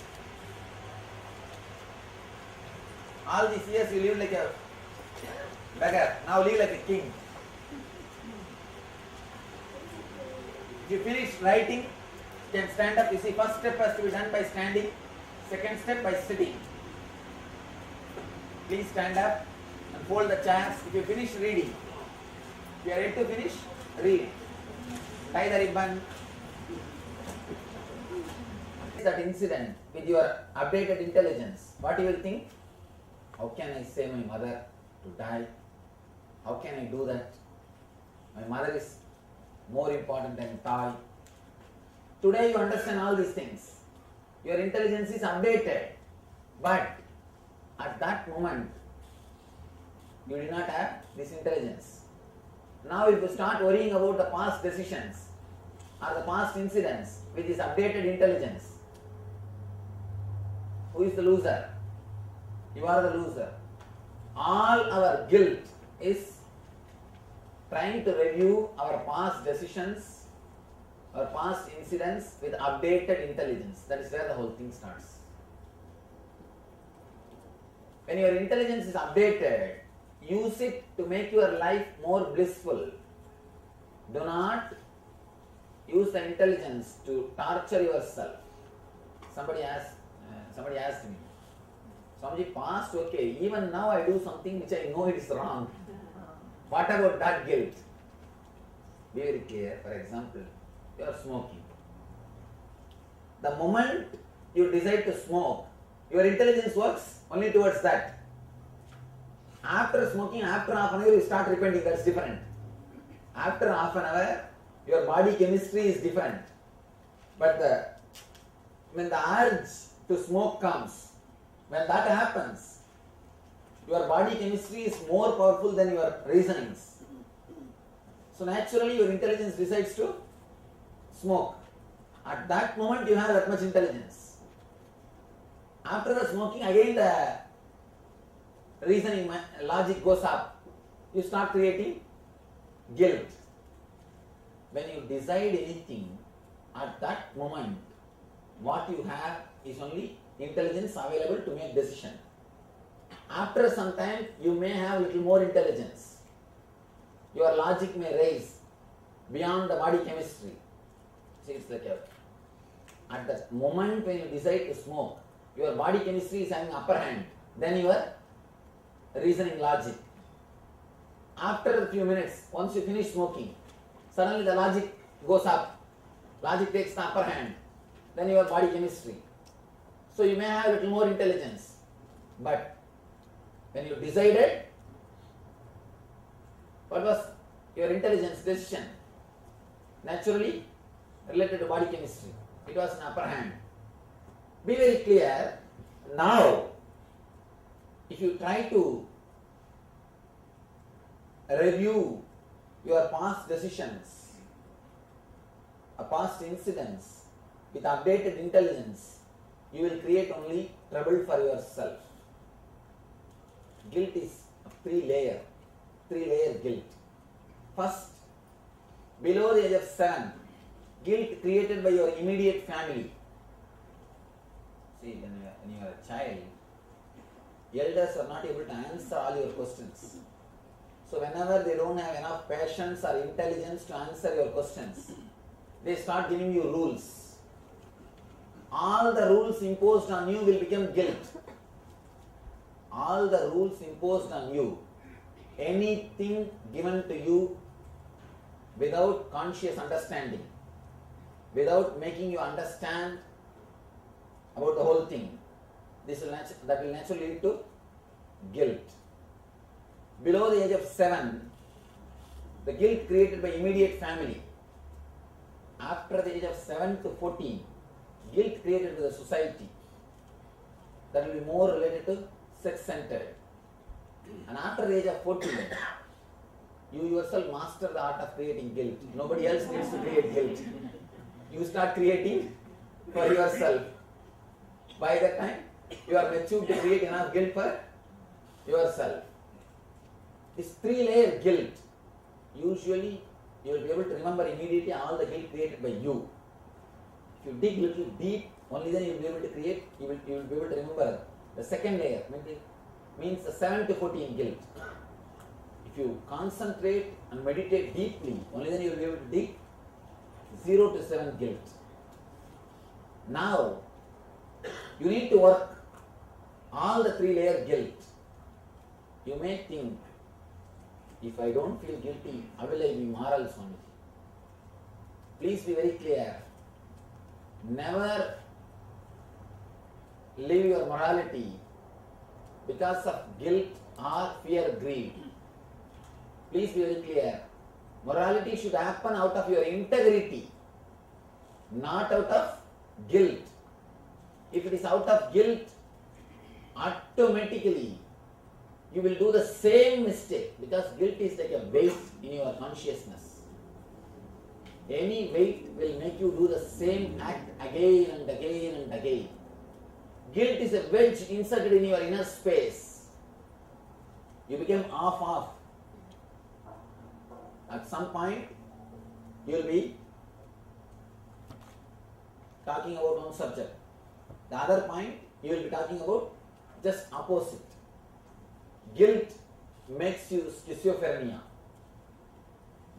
All these years you live like a beggar, now live like a king. If you finish writing, you can stand up. You see, first step has to be done by standing, second step by sitting. Please stand up and fold the chairs. If you finish reading, if you are ready to finish, read. Tie the ribbon. That incident with your updated intelligence, what you will think? How can I say my mother to die? How can I do that? My mother is more important than toy. Today you understand all these things. Your intelligence is updated. But at that moment, you did not have this intelligence. Now if you start worrying about the past decisions or the past incidents with this updated intelligence, who is the loser? You are the loser. All our guilt is trying to review our past decisions or past incidents with updated intelligence. That is where the whole thing starts. When your intelligence is updated, use it to make your life more blissful. Do not use the intelligence to torture yourself. Somebody asked me, Swamiji, past okay, even now I do something which I know it is wrong. What about that guilt? Be very clear. For example, you are smoking. The moment you decide to smoke, your intelligence works only towards that. After smoking, after half an hour, you start repenting. That's different. After half an hour, your body chemistry is different. But when the urge to smoke comes, when that happens, your body chemistry is more powerful than your reasonings. So naturally, your intelligence decides to smoke. At that moment, you have that much intelligence. After the smoking, again the reasoning logic goes up. You start creating guilt. When you decide anything, at that moment, what you have is only intelligence available to make decision. After some time, you may have little more intelligence. Your logic may rise beyond the body chemistry. See, it's like at the moment when you decide to smoke, your body chemistry is having upper hand than your reasoning logic. After a few minutes, once you finish smoking, suddenly the logic goes up. Logic takes the upper hand than your body chemistry. So you may have a little more intelligence. But when you decided, what was your intelligence decision? Naturally related to body chemistry. It was an upper hand. Be very clear. Now, if you try to review your past decisions, past incidents with updated intelligence, you will create only trouble for yourself. Guilt is a three-layer guilt. First, below the age of 7, guilt created by your immediate family. See, when you are a child, elders are not able to answer all your questions. So whenever they don't have enough patience or intelligence to answer your questions, they start giving you rules. All the rules imposed on you will become guilt. All the rules imposed on you, anything given to you without conscious understanding, without making you understand about the whole thing, that will naturally lead to guilt. Below the age of 7, the guilt created by immediate family. After the age of 7 to 14, guilt created by the society. That will be more related to sex-centered. And after the age of 14, you yourself master the art of creating guilt. Nobody else needs to create guilt. You start creating for yourself. By that time, you are matured to create enough guilt for yourself. This three-layer guilt, usually you will be able to remember immediately all the guilt created by you. If you dig little deep, only then you will be able to create, you will be able to remember the second layer, means the 7 to 14 guilt. If you concentrate and meditate deeply, only then you will be able to dig 0 to 7 guilt. Now, you need to work all the three-layer guilt. You may think, if I don't feel guilty, how will I be moral, Swamiji? Please be very clear. Never live your morality because of guilt or fear, greed. Please be very clear. Morality should happen out of your integrity, not out of guilt. If it is out of guilt, automatically you will do the same mistake, because guilt is like a weight in your consciousness. Any weight will make you do the same act again and again and again. Guilt is a wedge inserted in your inner space. You become off. At some point, you will be talking about one subject. The other point, you will be talking about just opposite. Guilt makes you schizophrenia.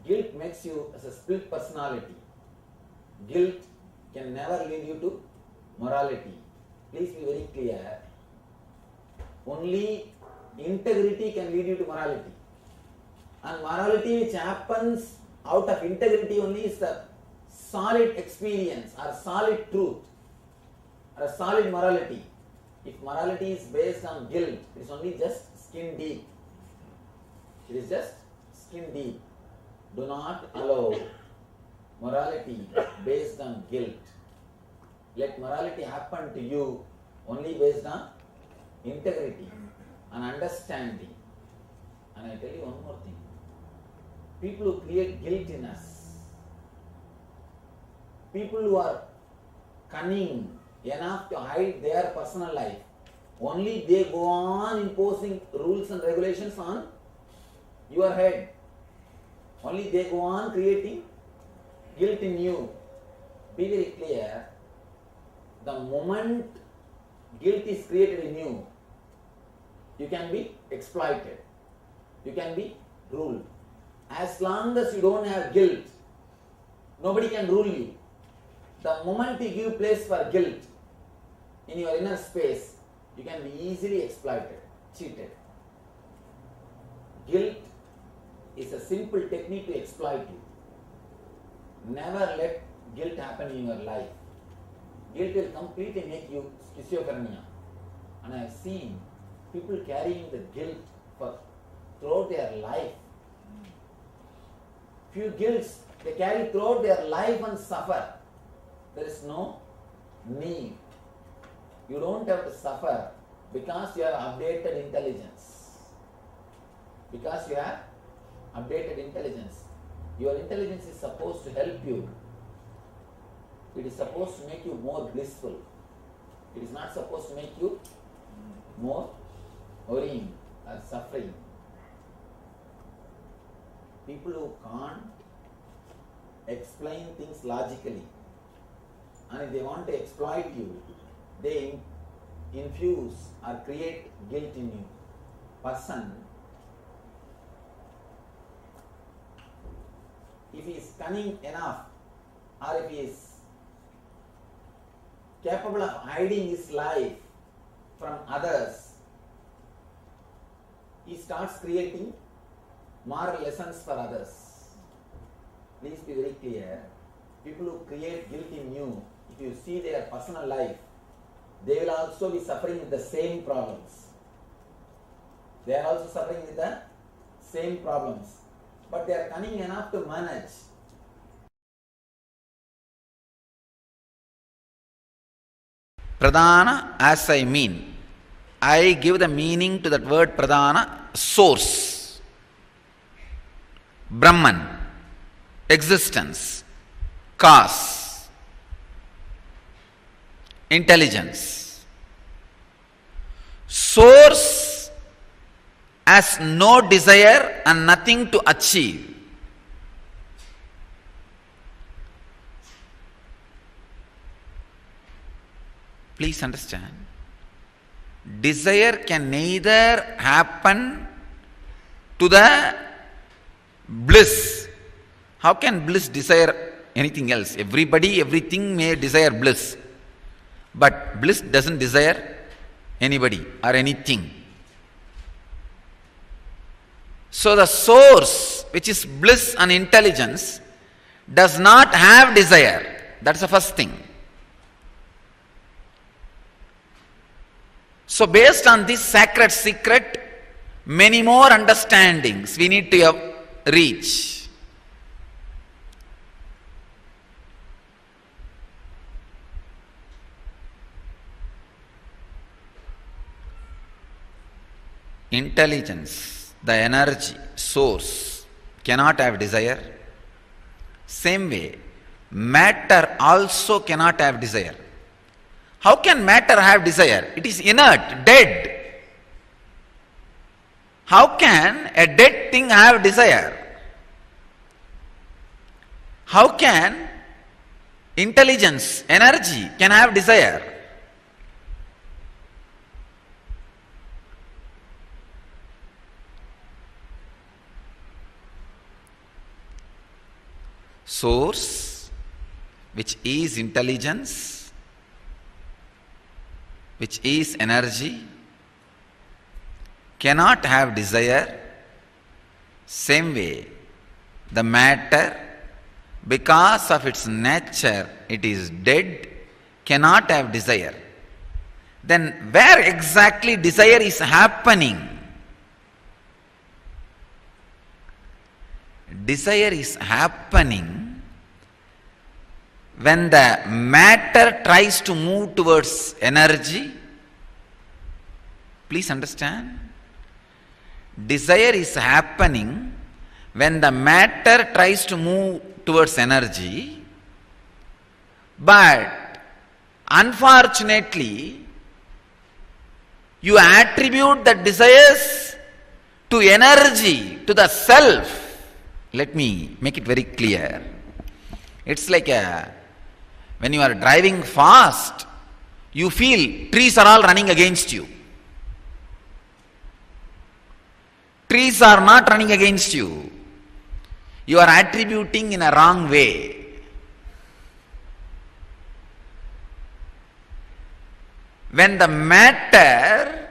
Guilt makes you as a split personality. Guilt can never lead you to morality. Please be very clear. Only integrity can lead you to morality. And morality which happens out of integrity only is the solid experience or solid truth or a solid morality. If morality is based on guilt, it is only just skin deep. It is just skin deep. Do not allow morality based on guilt. Let morality happen to you only based on integrity and understanding. And I tell you one more thing. People who create guilt in us, people who are cunning enough to hide their personal life, only they go on imposing rules and regulations on your head. Only they go on creating guilt in you. Be very clear. The moment guilt is created in you, you can be exploited. You can be ruled. As long as you don't have guilt, nobody can rule you. The moment you give place for guilt in your inner space, you can be easily exploited, cheated. Guilt is a simple technique to exploit you. Never let guilt happen in your life. Guilt will completely make you schizophrenia. And I have seen people carrying the guilt for throughout their life. Few guilts they carry throughout their life and suffer. There is no need. You don't have to suffer because you have updated intelligence. Because you have updated intelligence. Your intelligence is supposed to help you. It is supposed to make you more blissful. It is not supposed to make you more worrying or suffering. People who can't explain things logically, and if they want to exploit you, they infuse or create guilt in you. Person, if he is cunning enough, or if he is capable of hiding his life from others, he starts creating moral lessons for others. Please be very clear. People who create guilt in you, if you see their personal life, they will also be suffering with the same problems. They are also suffering with the same problems. But they are cunning enough to manage. Pradhana, as I mean, I give the meaning to that word Pradhana, source, Brahman, existence, cause, intelligence. Source has no desire and nothing to achieve. Please understand. Desire can neither happen to the bliss. How can bliss desire anything else? Everybody, everything may desire bliss. But bliss doesn't desire anybody or anything. So the source, which is bliss and intelligence, does not have desire. That's the first thing. So based on this sacred secret, many more understandings we need to reach. Intelligence, the energy, source, cannot have desire. Same way, matter also cannot have desire. How can matter have desire? It is inert, dead. How can a dead thing have desire? How can intelligence, energy can have desire. Source, which is intelligence, which is energy, cannot have desire. Same way, the matter, because of its nature, it is dead, cannot have desire. Then where exactly desire is happening? Desire is happening when the matter tries to move towards energy. Please understand. Desire is happening when the matter tries to move towards energy, but unfortunately, you attribute the desires to energy, to the self. Let me make it very clear. It's like when you are driving fast, you feel trees are all running against you. Trees are not running against you. You are attributing in a wrong way. When the matter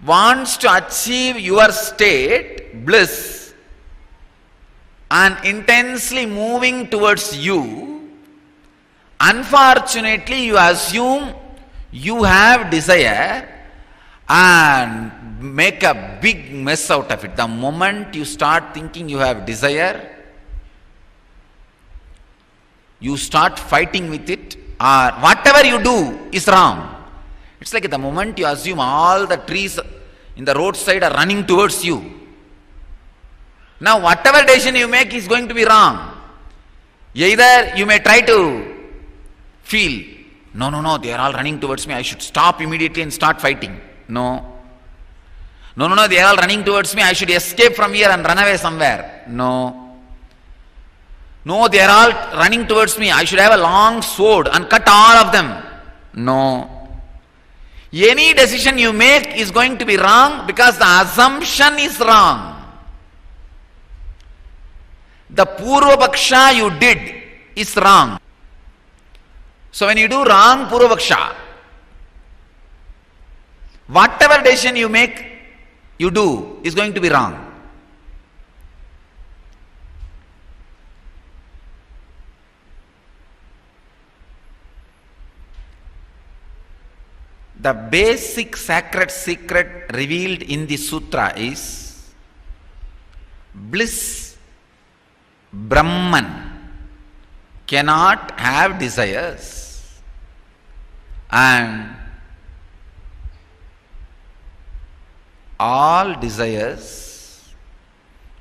wants to achieve your state, bliss, and intensely moving towards you, unfortunately you assume you have desire and make a big mess out of it. The moment you start thinking you have desire, you start fighting with it, or whatever you do is wrong. It's like the moment you assume all the trees in the roadside are running towards you. Now whatever decision you make is going to be wrong. Either you may try to feel, no, they are all running towards me, I should stop immediately and start fighting. No, they are all running towards me, I should escape from here and run away somewhere. No, they are all running towards me, I should have a long sword and cut all of them. No. Any decision you make is going to be wrong because the assumption is wrong. The Purva Paksha you did is wrong. So when you do wrong Purva Paksha, whatever decision you make, you do is going to be wrong. The basic sacred secret revealed in the sutra is bliss, Brahman, cannot have desires, and all desires,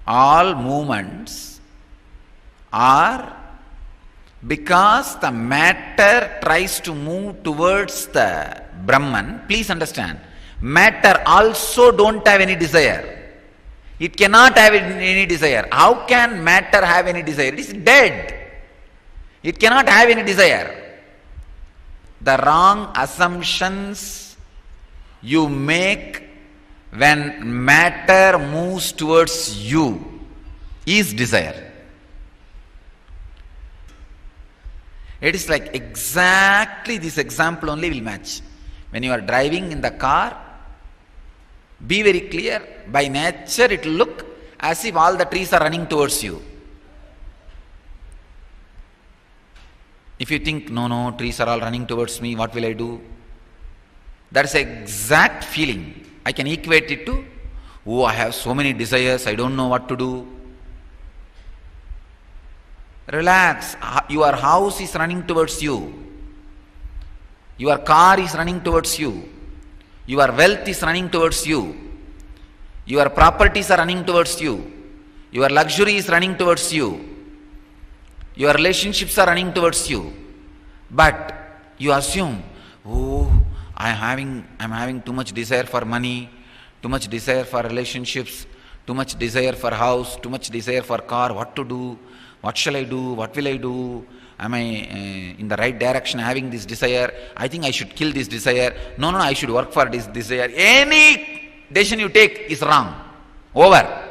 all movements are because the matter tries to move towards the Brahman. Please understand, matter also don't have any desire. It cannot have any desire. How can matter have any desire? It is dead. It cannot have any desire. The wrong assumptions you make when matter moves towards you is desire. It is like exactly this example only will match. When you are driving in the car, be very clear, by nature it will look as if all the trees are running towards you. If you think, no, trees are all running towards me, what will I do? That is exact feeling. I can equate it to, I have so many desires, I don't know what to do. Relax, your house is running towards you. Your car is running towards you. Your wealth is running towards you. Your properties are running towards you. Your luxury is running towards you. Your relationships are running towards you. But you assume, I'm having too much desire for money, too much desire for relationships, too much desire for house, too much desire for car, what to do, what shall I do, what will I do, Am I in the right direction having this desire? I think I should kill this desire. No, I should work for this desire. Any decision you take is wrong. Over.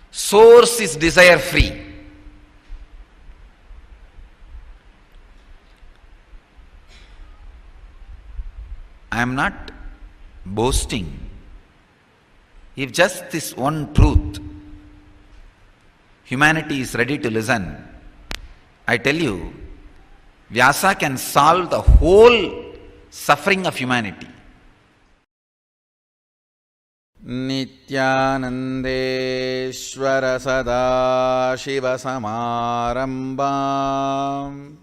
Source is desire free. I am not boasting. If just this one truth, humanity is ready to listen, I tell you, Vyasa can solve the whole suffering of humanity. Nithyanandeshwara Sadashiva Samarambam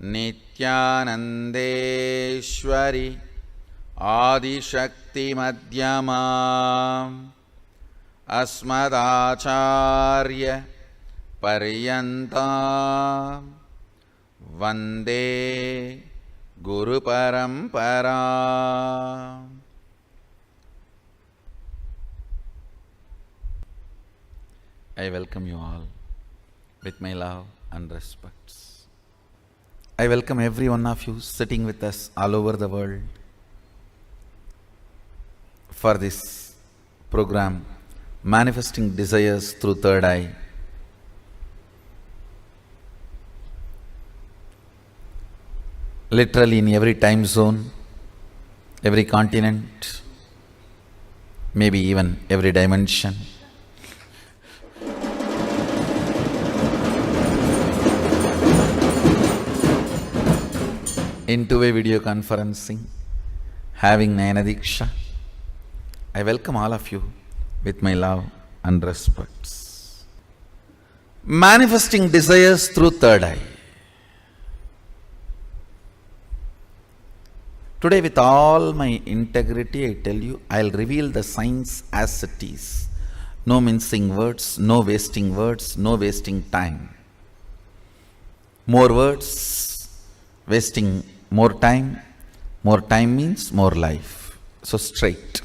Nithyanandeshwari Adishakti Madhyamam Asmadacharya Paryantam Vande Guru Parampara. I welcome you all with my love and respects. I welcome every one of you sitting with us all over the world for this program, Manifesting Desires Through Third Eye. Literally in every time zone, every continent, maybe even every dimension. In two-way video conferencing, having Nayana Diksha. I welcome all of you with my love and respects. Manifesting desires through third eye. Today, with all my integrity, I tell you, I'll reveal the science as it is. No mincing words, no wasting words, no wasting time. More words, wasting more time means more life. So straight.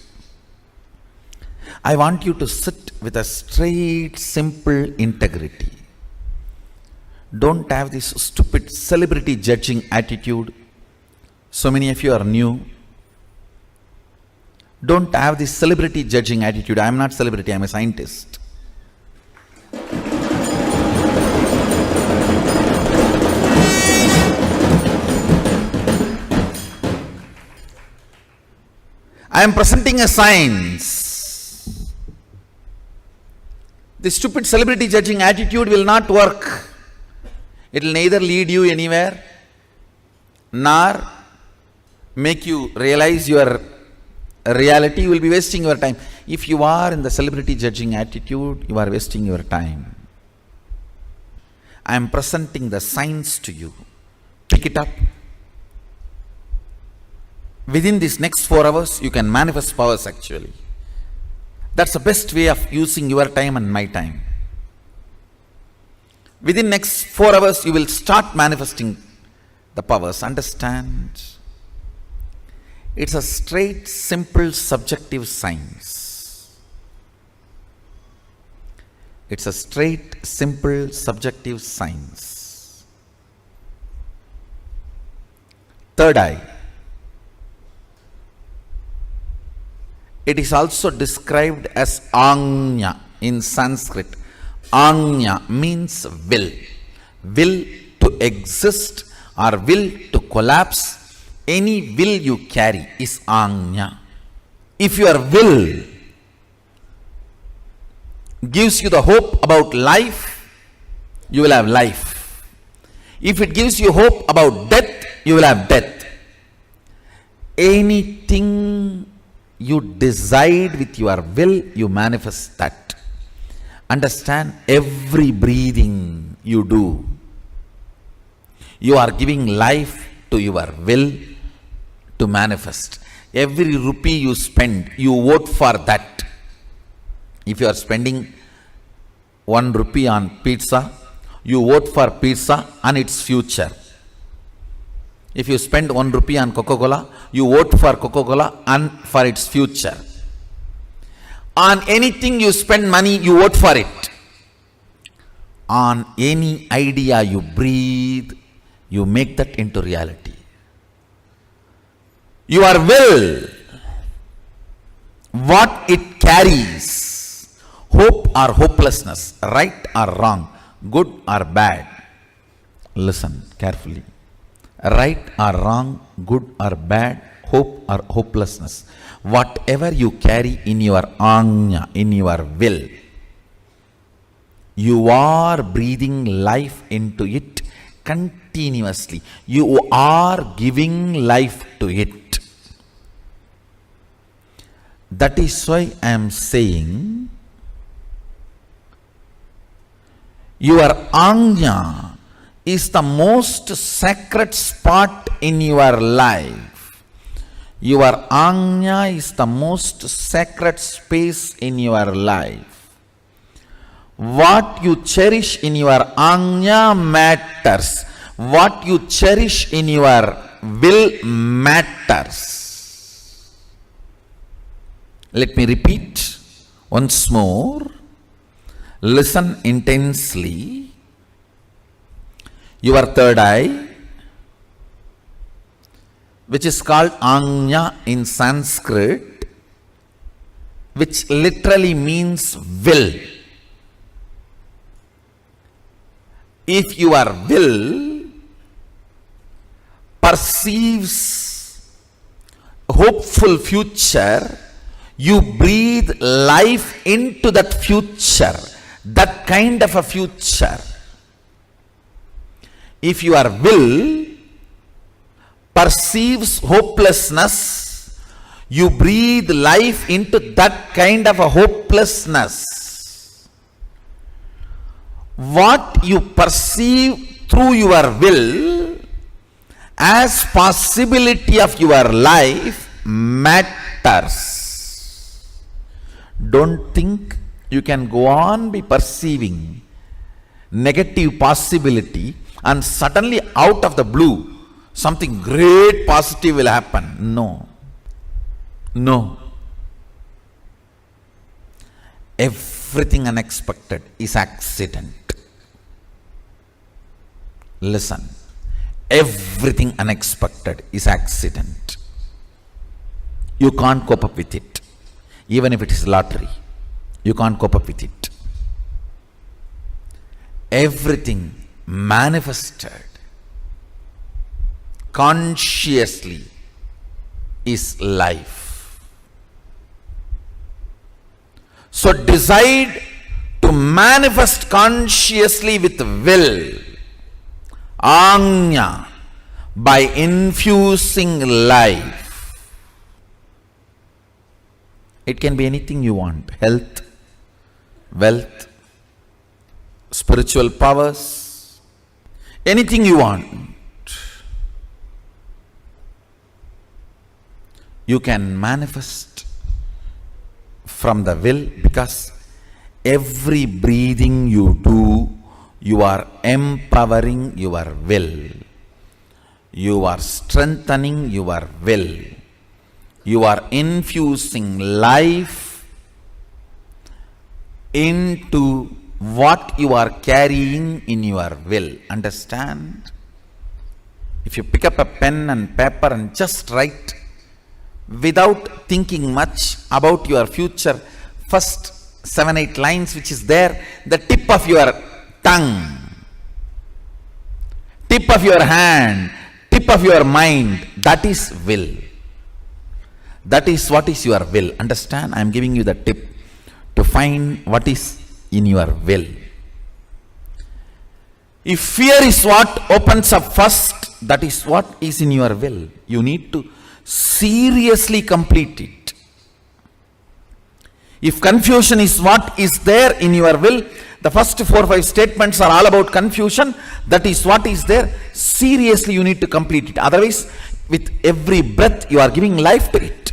I want you to sit with a straight, simple integrity. Don't have this stupid celebrity judging attitude. So many of you are new. Don't have this celebrity judging attitude. I am not celebrity, I am a scientist. I am presenting a science. The stupid celebrity judging attitude will not work. It will neither lead you anywhere nor make you realize your reality. You will be wasting your time. If you are in the celebrity judging attitude, you are wasting your time. I am presenting the science to you. Pick it up. Within these next 4 hours, you can manifest powers actually. That's the best way of using your time and my time. Within next 4 hours, you will start manifesting the powers. Understand? It's a straight, simple, subjective science. It's a straight, simple, subjective science. Third eye. It is also described as Anya in Sanskrit. Anya means will. Will to exist or will to collapse. Any will you carry is Anya. If your will gives you the hope about life, you will have life. If it gives you hope about death, you will have death. Anything you decide with your will, you manifest that. Understand, every breathing you do, you are giving life to your will to manifest. Every rupee you spend, you vote for that. If you are spending 1 rupee on pizza, you vote for pizza and its future. If you spend 1 rupee on Coca-Cola, you vote for Coca-Cola and for its future. On anything you spend money, you vote for it. on any idea you breathe, you make that into reality. Your will, what it carries, hope or hopelessness, right or wrong, good or bad. Listen carefully. Right or wrong, good or bad, hope or hopelessness. Whatever you carry in your anya, in your will, you are breathing life into it continuously. You are giving life to it. That is why I am saying your anya is the most sacred spot in your life. Your anya is the most sacred space in your life. What you cherish in your anya matters. What you cherish in your will matters. Let me repeat once more. Listen intensely. Your third eye, which is called anya in Sanskrit, which literally means will. If your will perceives hopeful future, you breathe life into that future, that kind of a future. If your will perceives hopelessness, you breathe life into that kind of a hopelessness. What you perceive through your will as possibility of your life matters. Don't think you can go on be perceiving negative possibility and suddenly out of the blue something great positive will happen. No. No. Everything unexpected is accident. Listen. Everything unexpected is accident. You can't cope up with it. Even if it is lottery, you can't cope up with it. Everything manifested consciously is life. So decide to manifest consciously with will, anya, by infusing life. It can be anything you want: health, wealth, spiritual powers, anything you want. You can manifest from the will, because every breathing you do, you are empowering your will. You are strengthening your will. You are infusing life into what you are carrying in your will. Understand? If you pick up a pen and paper and just write without thinking much about your future, first 7-8 lines which is there, the tip of your tongue, tip of your hand, tip of your mind, that is will. That is what is your will. Understand? I am giving you the tip to find what is in your will. If fear is what opens up first, that is what is in your will. You need to seriously complete it. If confusion is what is there in your will, the first 4 or 5 statements are all about confusion. That is what is there. Seriously you need to complete it. Otherwise, with every breath you are giving life to it.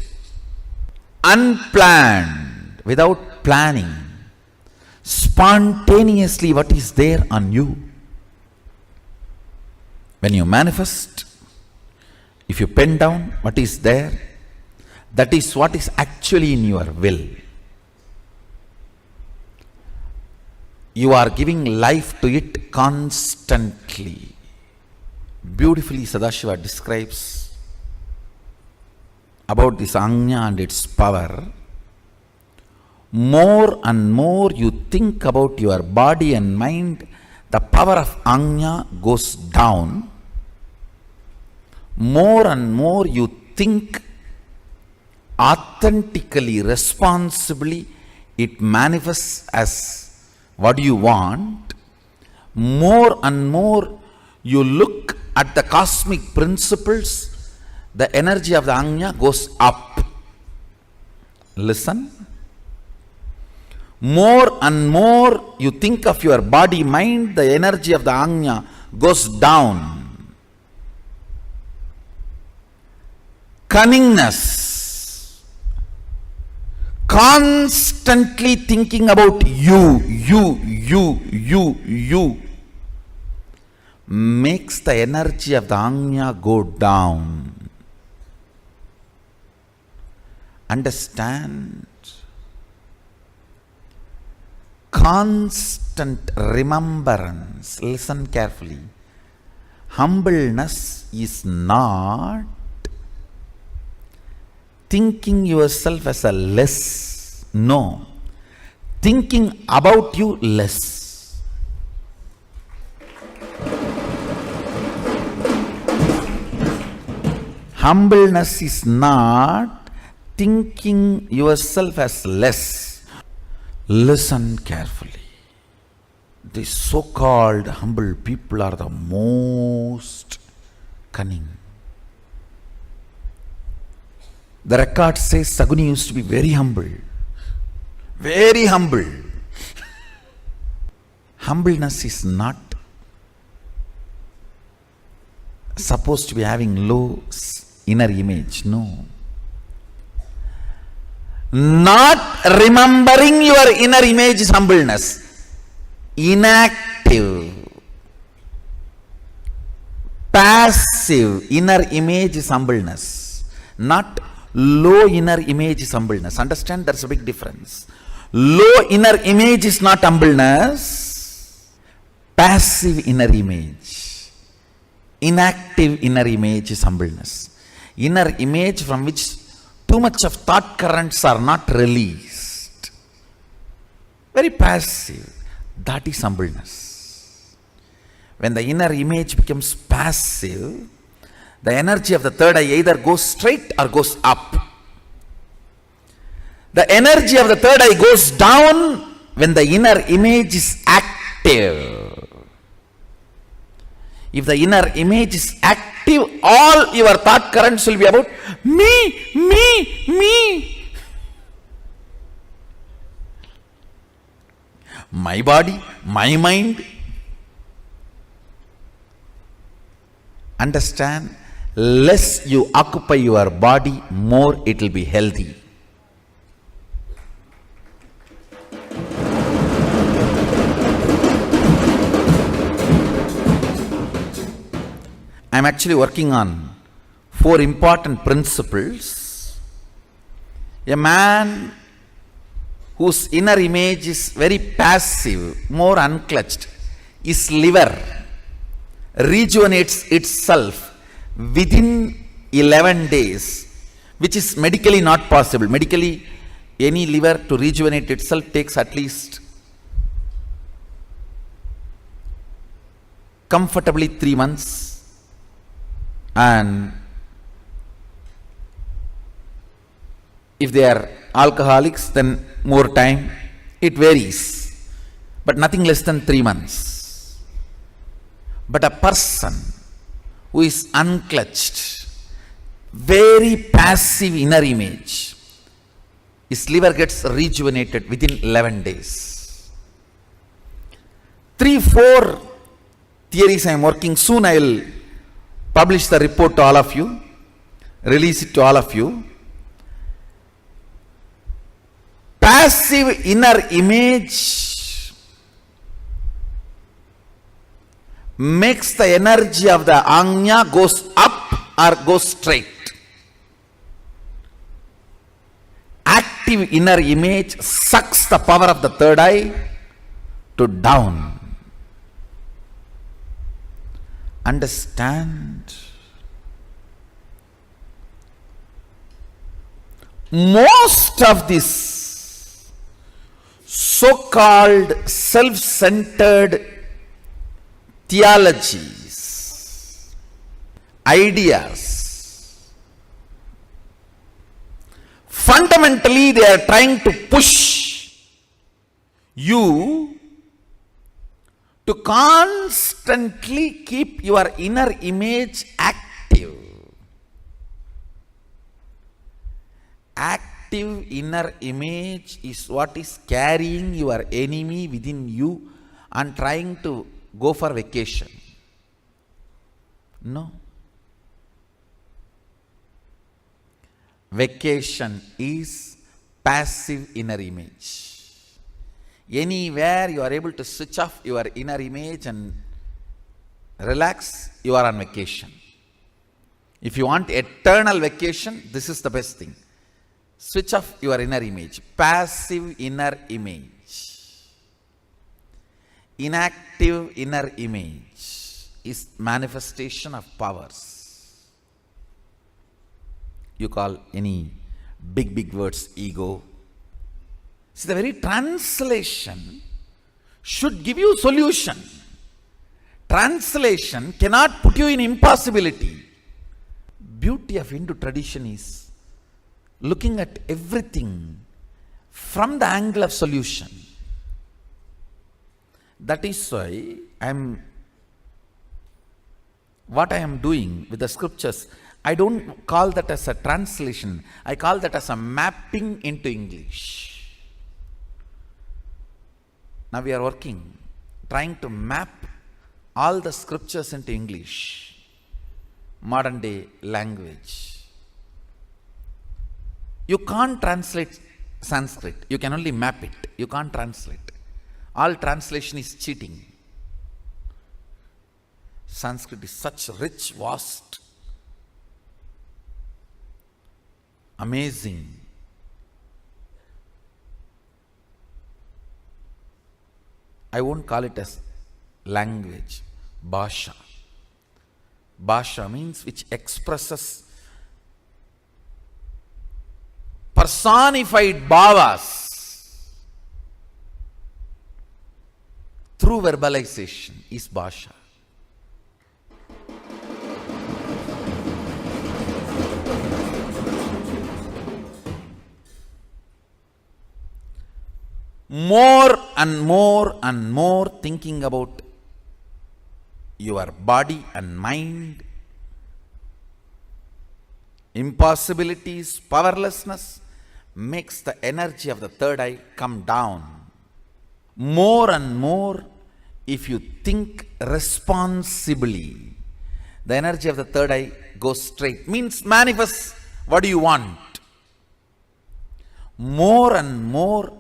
Unplanned, without planning, spontaneously what is there on you. When you manifest, if you pen down what is there, that is what is actually in your will. you are giving life to it constantly. Beautifully Sadashiva describes about this Ajna and its power. More and more you think about your body and mind, the power of Ajna goes down. More and more you think authentically, responsibly, it manifests as what you want. More and more you look at the cosmic principles, the energy of the Ajna goes up. Listen. More and more you think of your body, mind, the energy of the Ajna goes down. Cunningness, constantly thinking about you, makes the energy of the Ajna go down. Understand? Constant remembrance. Listen carefully. Humbleness is not thinking yourself as a less. No. Thinking about you less. Humbleness is not thinking yourself as less. Listen carefully. These so-called humble people are the most cunning. The record says Saguni used to be very humble. Very humble. Humbleness is not supposed to be having low inner image. No. Not remembering your inner image is humbleness. Inactive, passive inner image is humbleness. Not low inner image is humbleness. Understand? There's a big difference. Low inner image is not humbleness. Passive inner image, inactive inner image is humbleness. Inner image from which too much of thought currents are not released. Very passive. That is humbleness. When the inner image becomes passive, the energy of the third eye either goes straight or goes up. The energy of the third eye goes down when the inner image is active. If the inner image is active, all your thought currents will be about me. My body, my mind. Understand? Less you occupy your body, more it will be healthy. I am actually working on 4 important principles. A man whose inner image is very passive, more unclutched, his liver rejuvenates itself within 11 days, which is medically not possible. Medically, any liver to rejuvenate itself takes at least comfortably 3 months. And if they are alcoholics, then more time. It varies, but nothing less than 3 months. But a person who is unclutched, very passive inner image, his liver gets rejuvenated within 11 days. 3-4 theories I am working. Soon I will publish the report to all of you, release it to all of you. Passive inner image makes the energy of the Ajna goes up or goes straight. Active inner image sucks the power of the third eye to down. Understand? Most of this so-called self-centered theologies, ideas, fundamentally they are trying to push you to constantly keep your inner image active. Active inner image is what is carrying your enemy within you and trying to go for vacation. No. Vacation is passive inner image. Anywhere you are able to switch off your inner image and relax, you are on vacation. If you want eternal vacation, this is the best thing. Switch off your inner image. Passive inner image. Inactive inner image is manifestation of powers. You call any big words ego. See, the very translation should give you solution. Translation cannot put you in impossibility. Beauty of Hindu tradition is looking at everything from the angle of solution. That is why what I am doing with the scriptures, I don't call that as a translation. I call that as a mapping into English. Now we are working, trying to map all the scriptures into English, modern day language. You can't translate Sanskrit. You can only map it. You can't translate. All translation is cheating. Sanskrit is such rich, vast, amazing. I won't call it as language, bhasha. Bhasha means which expresses personified bhavas through verbalization is bhasha. More and more thinking about your body and mind, impossibilities, powerlessness, makes the energy of the third eye come down. More and more, if you think responsibly, the energy of the third eye goes straight. Means manifest what do you want. More and more,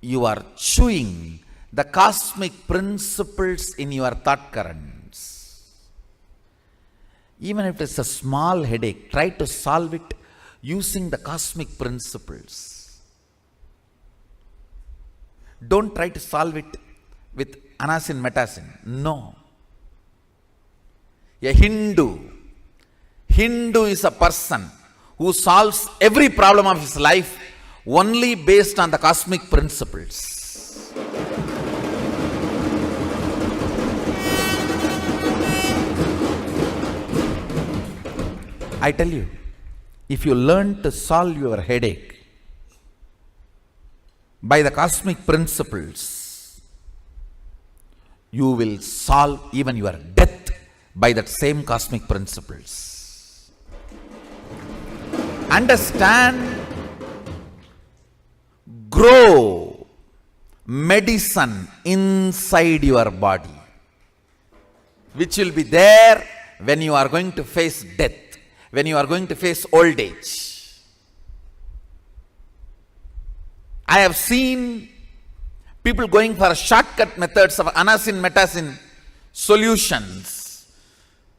you are chewing the cosmic principles in your thought currents. Even if it's a small headache, try to solve it using the cosmic principles. Don't try to solve it with anasin, metasin. No. A Hindu is a person who solves every problem of his life only based on the cosmic principles. I tell you, if you learn to solve your headache by the cosmic principles, you will solve even your death by that same cosmic principles. Understand, grow medicine inside your body, which will be there when you are going to face death, when you are going to face old age. I have seen people going for shortcut methods of anasin, metasin solutions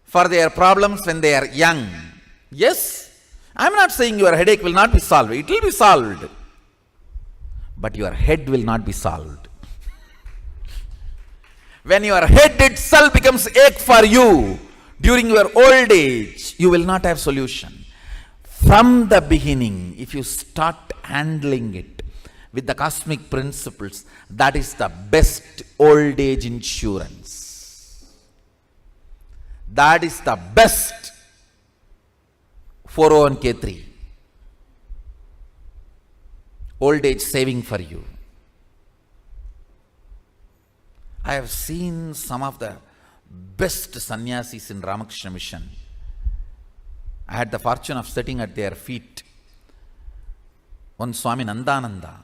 for their problems when they are young. Yes, I am not saying your headache will not be solved. It will be solved. But your head will not be solved. When your head itself becomes ache for you during your old age, you will not have solution. From the beginning, if you start handling it with the cosmic principles, that is the best old age insurance. That is the best 401k3. Old age saving for you. I have seen some of the best sannyasis in Ramakrishna Mission. I had the fortune of sitting at their feet. One Swami Nandananda.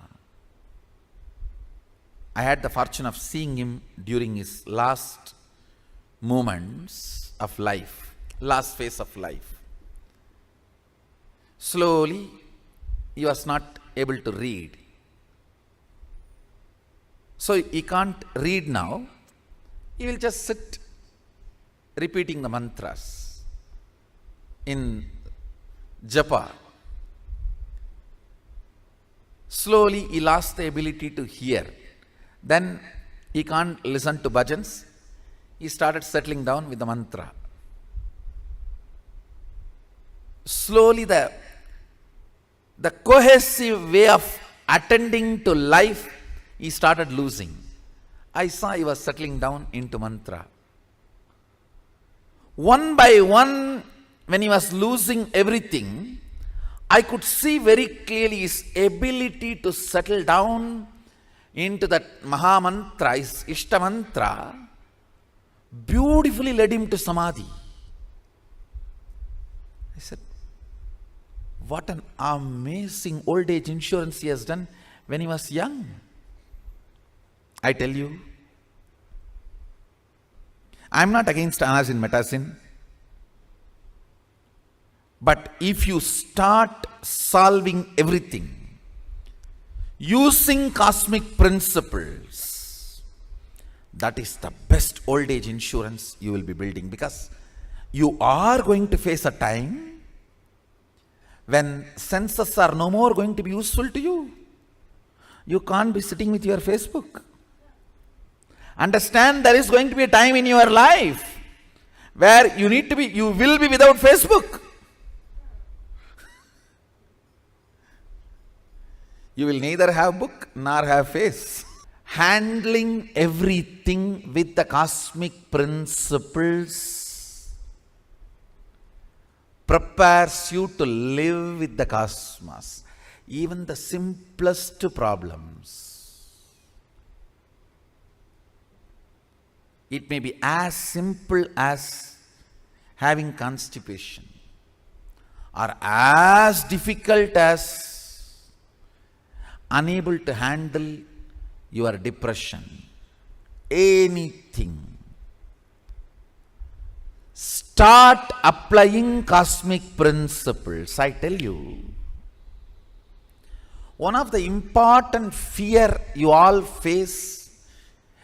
I had the fortune of seeing him during his last moments of life, last phase of life. Slowly, he was not able to read. So he can't read now. He will just sit repeating the mantras in japa. Slowly he lost the ability to hear. Then he can't listen to bhajans. He started settling down with the mantra. Slowly the cohesive way of attending to life he started losing. I saw he was settling down into mantra. One by one, when he was losing everything, I could see very clearly his ability to settle down into that Maha Mantra, his Ishta Mantra, beautifully led him to Samadhi. I said, what an amazing old age insurance he has done when he was young. I tell you, I am not against anasin metasin, but if you start solving everything using cosmic principles, that is the best old age insurance you will be building, because you are going to face a time when senses are no more going to be useful to you. You can't be sitting with your Facebook. Understand, there is going to be a time in your life where you will be without Facebook. You will neither have book nor have face. Handling everything with the cosmic principles prepares you to live with the cosmos. Even the simplest problems. It may be as simple as having constipation, or as difficult as unable to handle your depression. Anything. Start applying cosmic principles. I tell you, one of the important fear you all face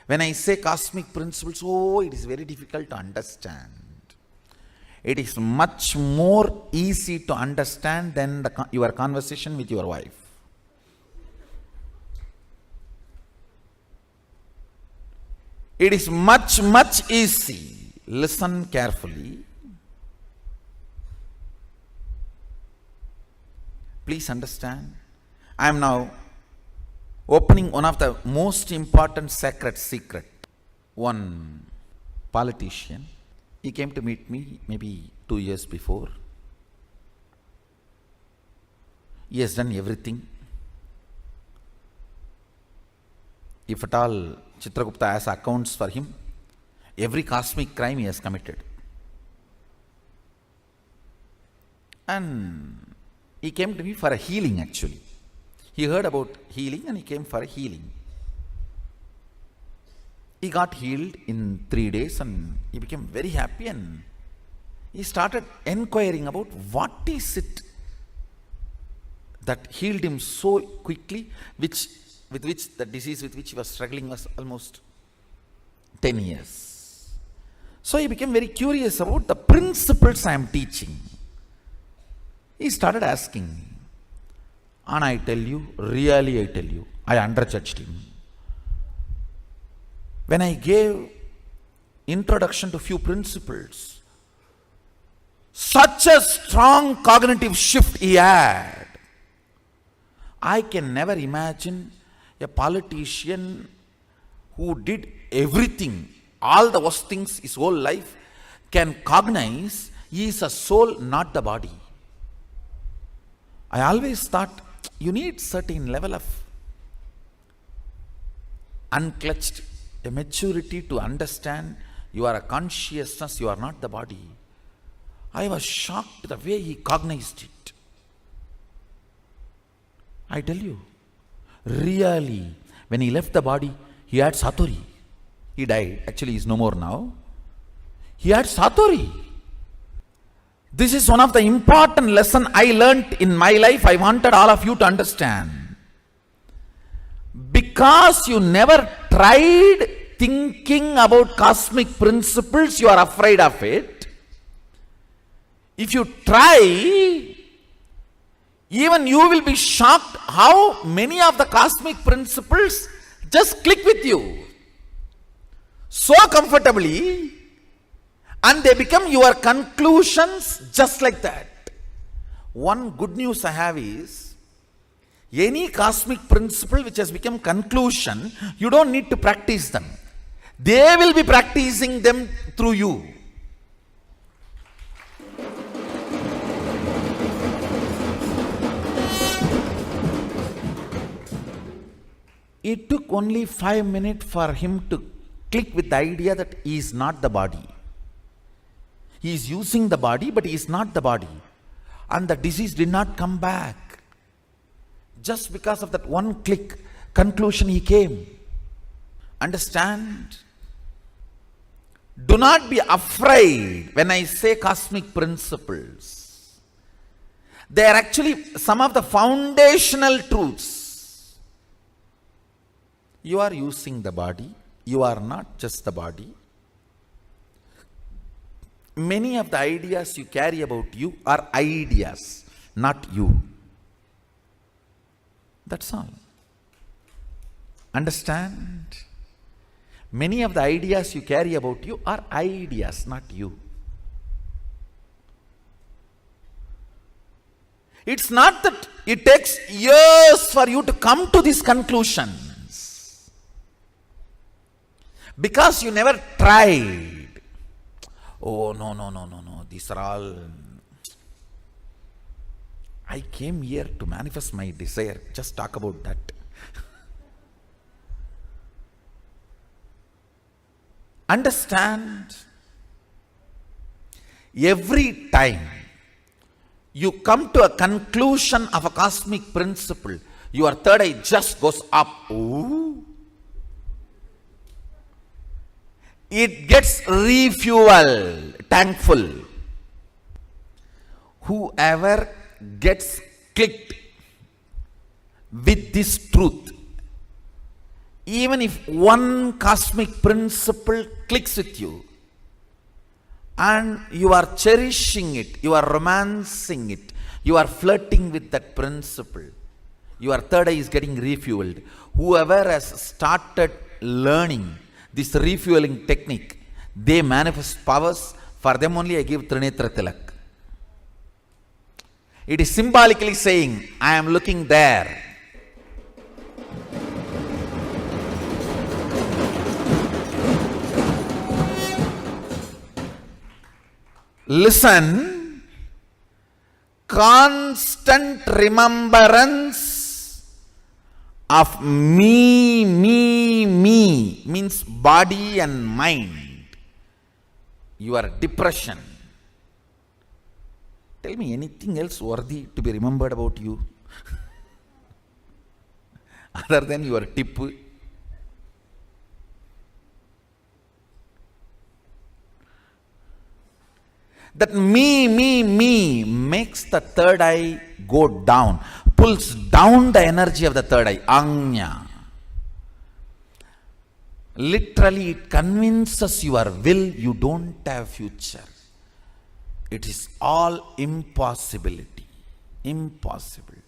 when I say cosmic principles, it is very difficult to understand. It is much more easy to understand than your conversation with your wife. It is much, much easy. Listen carefully. Please understand. I am now opening one of the most important sacred secret. One politician, he came to meet me maybe 2 years before. He has done everything. If at all Chitragupta has accounts for him, every cosmic crime he has committed. And he came to me for a healing actually. He heard about healing and he came for a healing. He got healed in 3 days and he became very happy, and he started inquiring about what is it that healed him so quickly, with which the disease with which he was struggling was almost 10 years. So he became very curious about the principles I am teaching. He started asking, and I tell you, really I tell you, I underjudged him. When I gave introduction to few principles. Such a strong cognitive shift he had. I can never imagine a politician who did everything, all the worst things his whole life, can cognize he is a soul, not the body. I always thought you need certain level of unclutched, a maturity to understand you are a consciousness, you are not the body. I was shocked the way he cognized it. I tell you, really, when he left the body, he had Satori. He died. Actually, he is no more now. He had Satori. This is one of the important lessons I learnt in my life. I wanted all of you to understand. Because you never tried thinking about cosmic principles, you are afraid of it. If you try, even you will be shocked how many of the cosmic principles just click with you so comfortably, and they become your conclusions just like that. One good news I have is, any cosmic principle which has become conclusion, you don't need to practice them. They will be practicing them through you. It took only 5 minutes for him to click with the idea that he is not the body. He is using the body, but he is not the body. And the disease did not come back. Just because of that one click, conclusion he came. Understand? Do not be afraid when I say cosmic principles. They are actually some of the foundational truths. You are using the body. You are not just the body. Many of the ideas you carry about you are ideas, not you. That's all. Understand? Many of the ideas you carry about you are ideas, not you. It's not that it takes years for you to come to these conclusions. Because you never tried. Oh, no. These are all. I came here to manifest my desire. Just talk about that. Understand? Every time you come to a conclusion of a cosmic principle, your third eye just goes up. Ooh. It gets refueled, tank full. Whoever gets clicked with this truth, even if one cosmic principle clicks with you, and you are cherishing it, you are romancing it, you are flirting with that principle, your third eye is getting refueled. Whoever has started learning this refueling technique, they manifest powers. For them only I give Trinetra Tilak. It is symbolically saying, I am looking there. Listen, constant remembrance of me means body and mind. Your depression. Tell me anything else worthy to be remembered about you other than your tip. That me makes the third eye go down, pulls down the energy of the third eye, Anya. Literally, it convinces your will you don't have future. It is all impossibility. Impossible.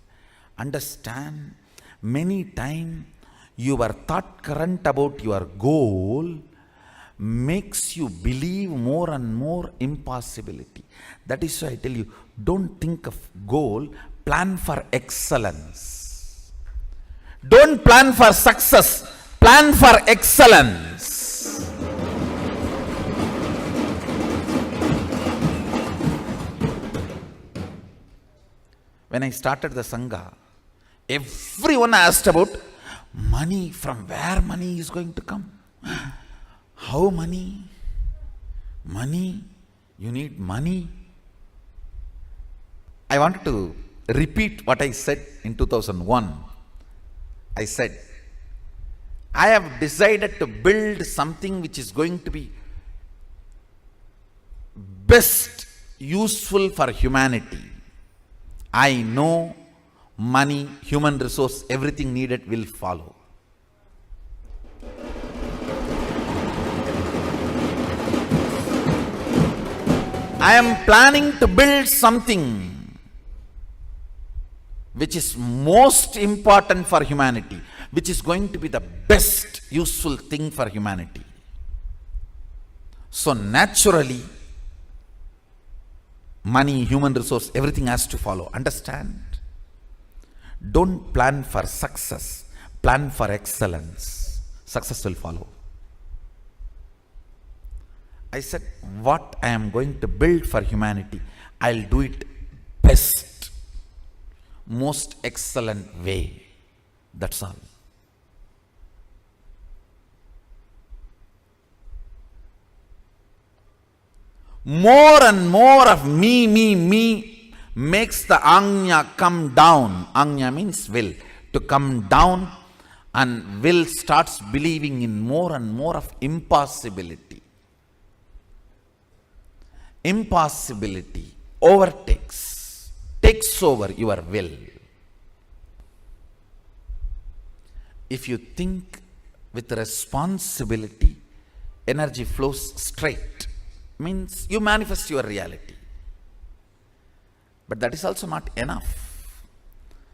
Understand? Many times your thought current about your goal makes you believe more and more impossibility. That is why I tell you, don't think of goal, plan for excellence. Don't plan for success, plan for excellence. When I started the Sangha, everyone asked about money, from where money is going to come. How money? Money? You need money? I wanted to repeat what I said in 2001. I said, I have decided to build something which is going to be best useful for humanity. I know money, human resource, everything needed will follow. I am planning to build something which is most important for humanity, which is going to be the best useful thing for humanity. So naturally, money, human resource, everything has to follow. Understand? Don't plan for success, plan for excellence. Success will follow. I said, what I am going to build for humanity, I'll do it best, most excellent way. That's all. More and more of me makes the Anya come down. Anya means will. To come down, and will starts believing in more and more of impossibility. Impossibility overtakes, takes over your will. If you think with responsibility, energy flows straight. Means you manifest your reality. But that is also not enough.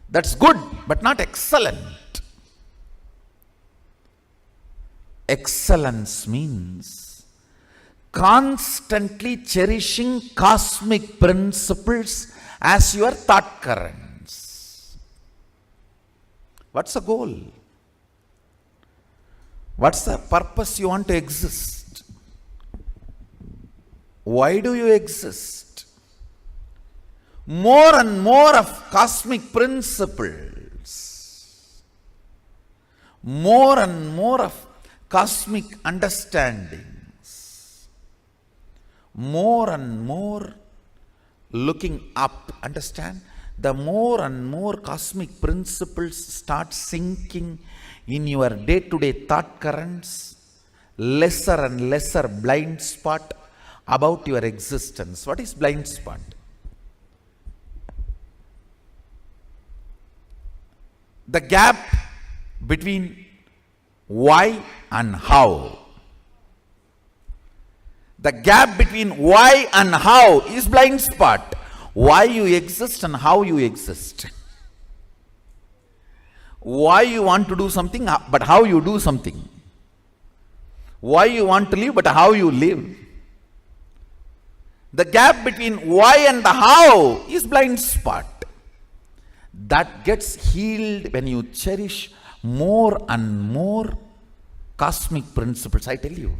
That's good, but not excellent. Excellence means constantly cherishing cosmic principles as your thought currents. What's the goal? What's the purpose you want to exist? Why do you exist? More and more of cosmic principles. More and more of cosmic understandings. More and more looking up. Understand? The more and more cosmic principles start sinking in your day-to-day thought currents, lesser and lesser blind spot about your existence. What is blind spot? The gap between why and how. The gap between why and how is blind spot. Why you exist and how you exist. Why you want to do something, but how you do something. Why you want to live, but how you live. The gap between why and the how is blind spot. That gets healed when you cherish more and more cosmic principles. I tell you.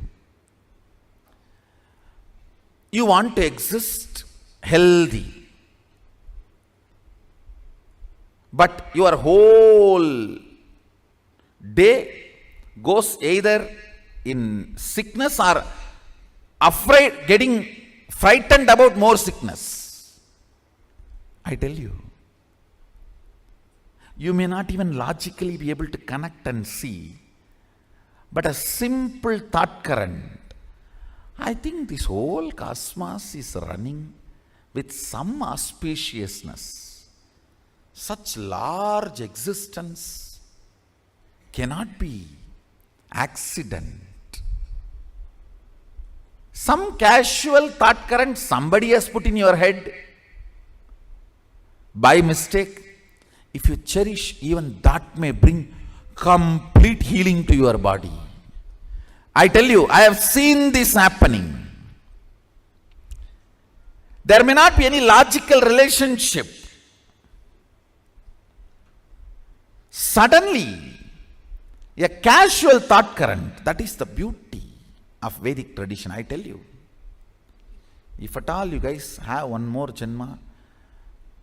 You want to exist healthy. But your whole day goes either in sickness or afraid, getting frightened about more sickness. I tell you. You may not even logically be able to connect and see, but a simple thought current. I think this whole cosmos is running with some auspiciousness. Such large existence cannot be accident. Some casual thought current somebody has put in your head by mistake. If you cherish, even that may bring complete healing to your body. I tell you, I have seen this happening. There may not be any logical relationship. Suddenly, a casual thought current, that is the beauty of Vedic tradition, I tell you. If at all you guys have one more Janma,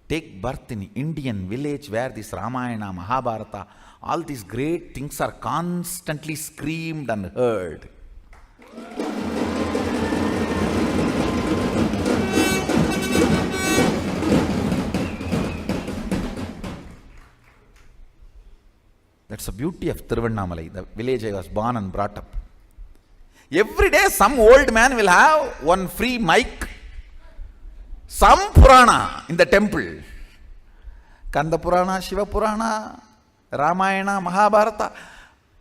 take birth in Indian village where this Ramayana, Mahabharata, all these great things are constantly screamed and heard. That's the beauty of Tiruvannamalai, the village I was born and brought up. Every day some old man will have one free mic, some Purana in the temple. Kanda Purana, Shiva Purana, Ramayana, Mahabharata.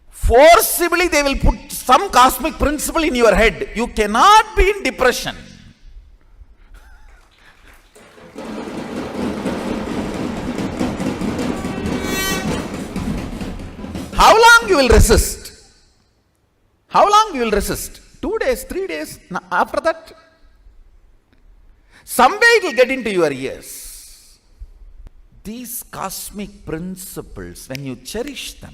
Forcibly they will put some cosmic principle in your head. You cannot be in depression. How long you will resist? How long you will resist? 2 days, 3 days, after that? Some way it will get into your ears. These cosmic principles, when you cherish them,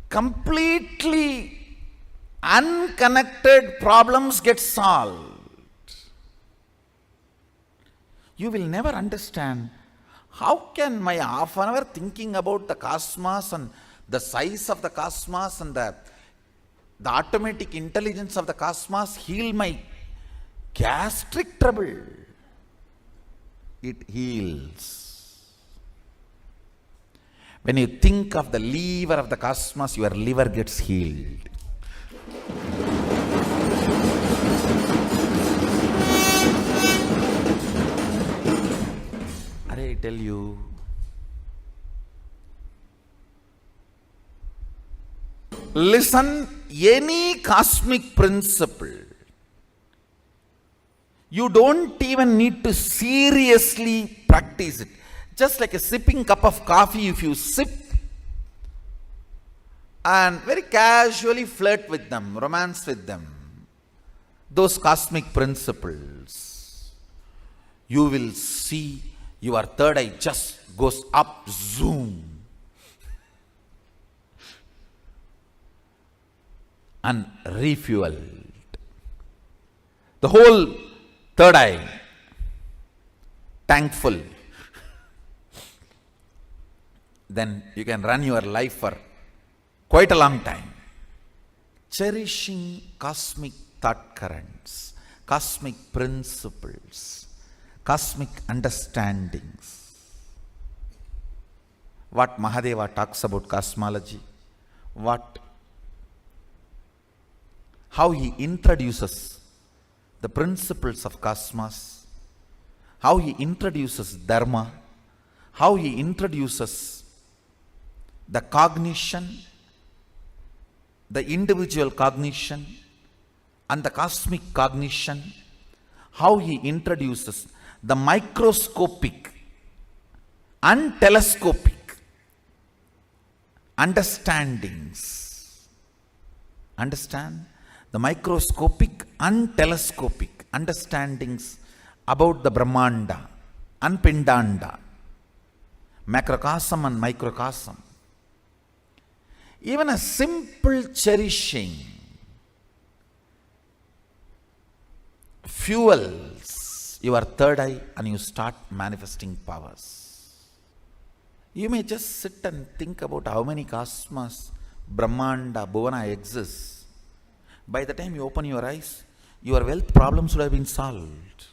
completely unconnected problems get solved. You will never understand how can my half an hour thinking about the cosmos and the size of the cosmos and the automatic intelligence of the cosmos heal my gastric trouble. It heals. When you think of the lever of the cosmos, your liver gets healed. I tell you, listen, any cosmic principle, you don't even need to seriously practice it. Just like a sipping cup of coffee, if you sip and very casually flirt with them, romance with them, those cosmic principles, you will see your third eye just goes up, zoom, and refueled. The whole third eye, thankful. Then you can run your life for quite a long time. Cherishing cosmic thought currents, cosmic principles, cosmic understandings. What Mahadeva talks about cosmology, how he introduces the principles of cosmos, how he introduces dharma, how he introduces the cognition, the individual cognition and the cosmic cognition, how he introduces the microscopic and telescopic understandings. Understand? The microscopic and telescopic understandings about the Brahmanda and Pindanda, macrocosm and microcosm. Even a simple cherishing fuels your third eye and you start manifesting powers. You may just sit and think about how many cosmos, Brahmanda, Bhuvana exists. By the time you open your eyes, your wealth problems would have been solved.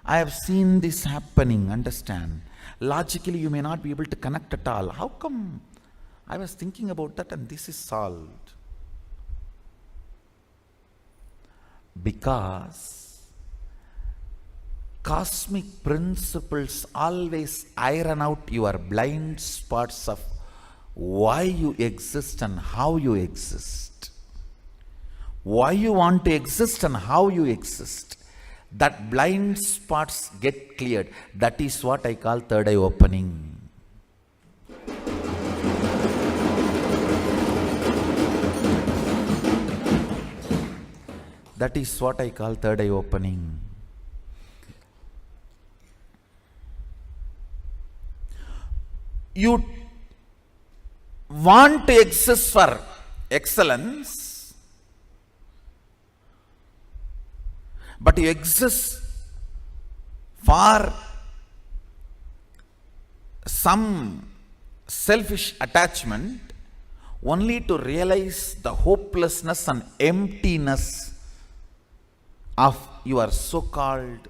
I have seen this happening, understand. Logically, you may not be able to connect at all. How come? I was thinking about that and this is solved. Because cosmic principles always iron out your blind spots of why you exist and how you exist. Why you want to exist and how you exist. That blind spots get cleared. That is what I call third eye opening. That is what I call third eye opening. You want to exist for excellence, but you exist for some selfish attachment only to realize the hopelessness and emptiness of your so-called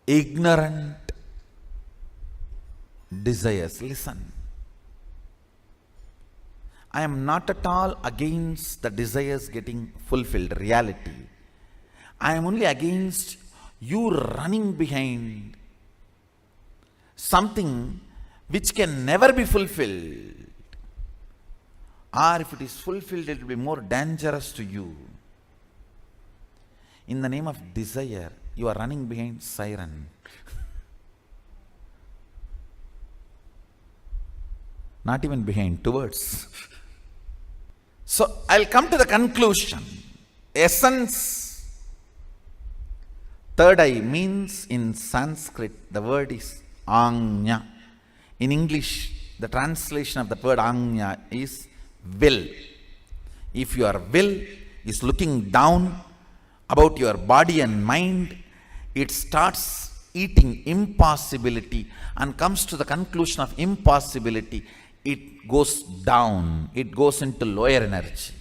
ignorant desires. Listen, I am not at all against the desires getting fulfilled, reality. I am only against you running behind something which can never be fulfilled. Or if it is fulfilled, it will be more dangerous to you. In the name of desire, you are running behind siren. Not even behind, towards. So I'll come to the conclusion. Essence, third eye means in Sanskrit, the word is Anya. In English, the translation of the word Anya is will. If your will is looking down about your body and mind, it starts eating impossibility and comes to the conclusion of impossibility. It goes down, it goes into lower energy.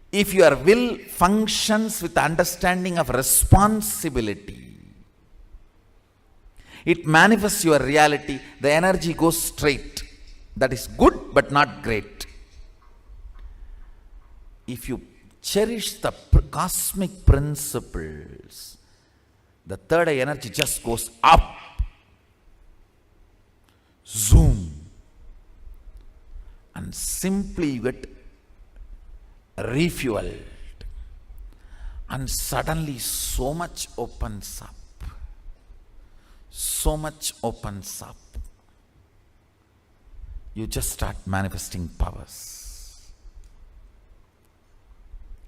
If your will functions with understanding of responsibility, it manifests your reality, the energy goes straight. That is good but not great. If you cherish the cosmic principles, the third eye energy just goes up. Zoom. And simply you get refueled. And suddenly so much opens up. So much opens up. You just start manifesting powers.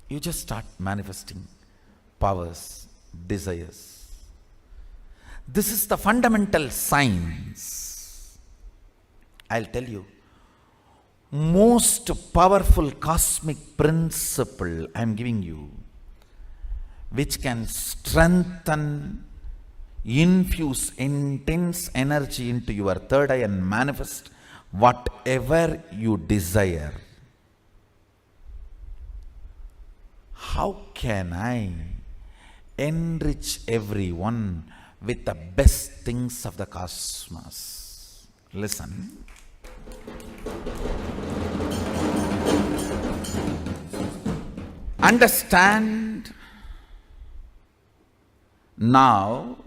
You just start manifesting powers, desires. This is the fundamental science. I'll tell you, most powerful cosmic principle I am giving you, which can strengthen, infuse intense energy into your third eye and manifest whatever you desire. How can I enrich everyone with the best things of the cosmos? Listen. Understand now.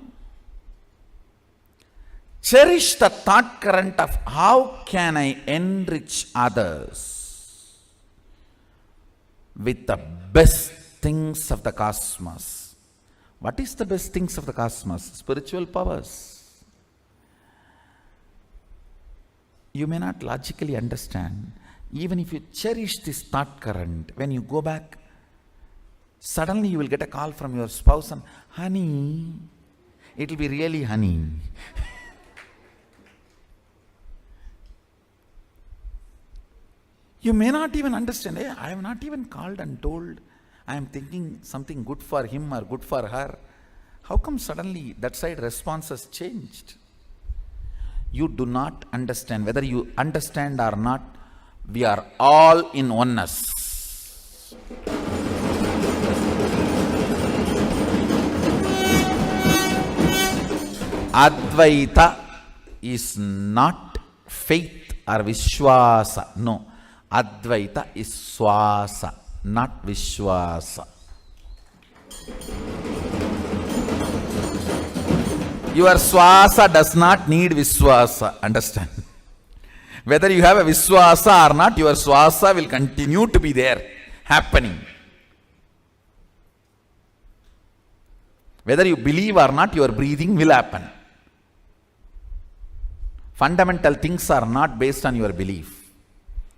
Cherish the thought current of how can I enrich others with the best things of the cosmos. What is the best things of the cosmos? Spiritual powers. You may not logically understand. Even if you cherish this thought current, when you go back, suddenly you will get a call from your spouse and, honey, it will be really honey. You may not even understand. Hey, I have not even called and told I am thinking something good for him or good for her. How come suddenly that side response has changed? You do not understand. Whether you understand or not, we are all in oneness. Advaita is not faith or Vishwasa. No. Advaita is Swasa, not Vishwasa. Your Swasa does not need Vishwasa. Understand? Whether you have a Vishwasa or not, your Swasa will continue to be there, happening. Whether you believe or not, your breathing will happen. Fundamental things are not based on your belief.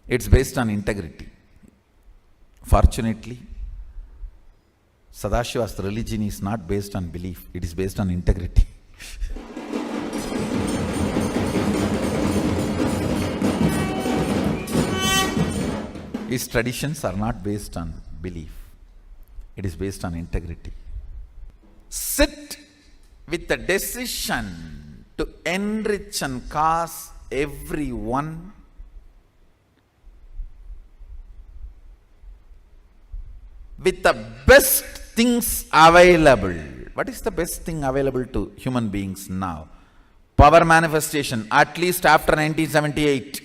It's based on integrity. Fortunately, Sadashiva's religion is not based on belief, it is based on integrity. His traditions are not based on belief, it is based on integrity. Sit with the decision to enrich and cause everyone with the best things available. What is the best thing available to human beings now? Power manifestation, at least after 1978.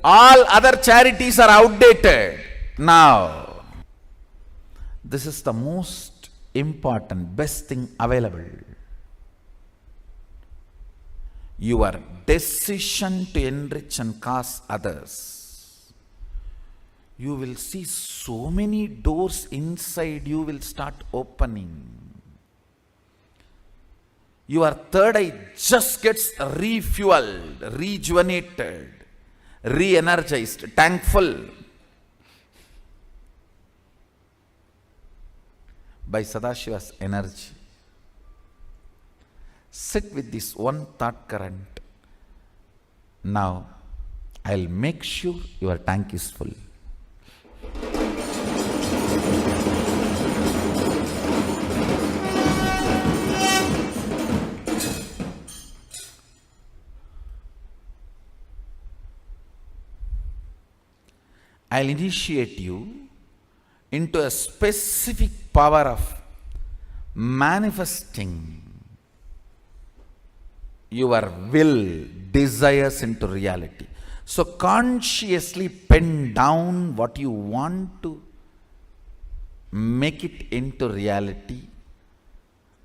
All other charities are outdated now. This is the most important, best thing available. Your decision to enrich and cause others. You will see so many doors inside you will start opening. Your third eye just gets refueled, rejuvenated, re-energized, thankful by Sadashiva's energy. Sit with this one thought current. Now, I'll make sure your tank is full. I'll initiate you into a specific power of manifesting your will, desires into reality. So consciously pen down what you want to make it into reality,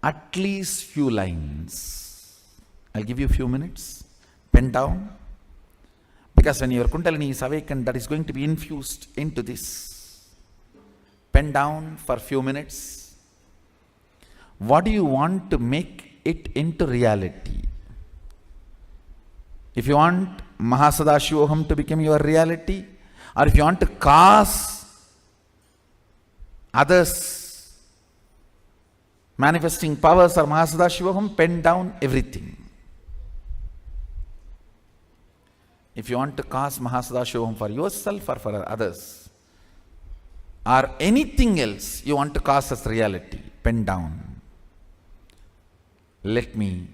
at least few lines. I'll give you a few minutes. Pen down. Because when your Kundalini is awakened, that is going to be infused into this. Pen down for a few minutes. What do you want to make it into reality? If you want Mahasadashivoham to become your reality, or if you want to cause others manifesting powers or Mahasadashivoham, pen down everything. If you want to cause Mahasadashivoham for yourself or for others, or anything else you want to cause as reality, pen down. Let me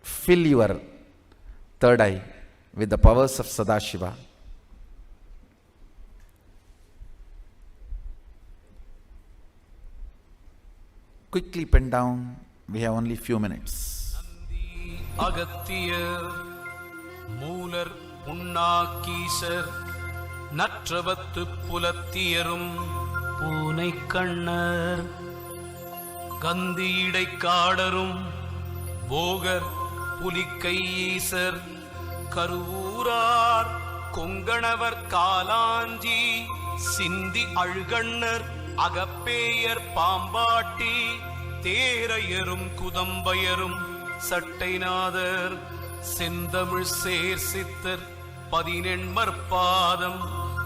fill your third eye with the powers of Sadashiva. Quickly pen down, we have only few minutes. Agatiyar, Moolar, Unnakisar, Natravattu Pulattiyarum, Poonai Kannar, Gandhidai Kadarum, Bogar, Pulikkaiyesar, Karuvurar, Konganavar Kalanji, Sindhi Algannar, Agapeyar Pambatti, Therayarum Kudambayarum, Sattainadar, Sindamil Ser Sittar, Padinenmar Padam,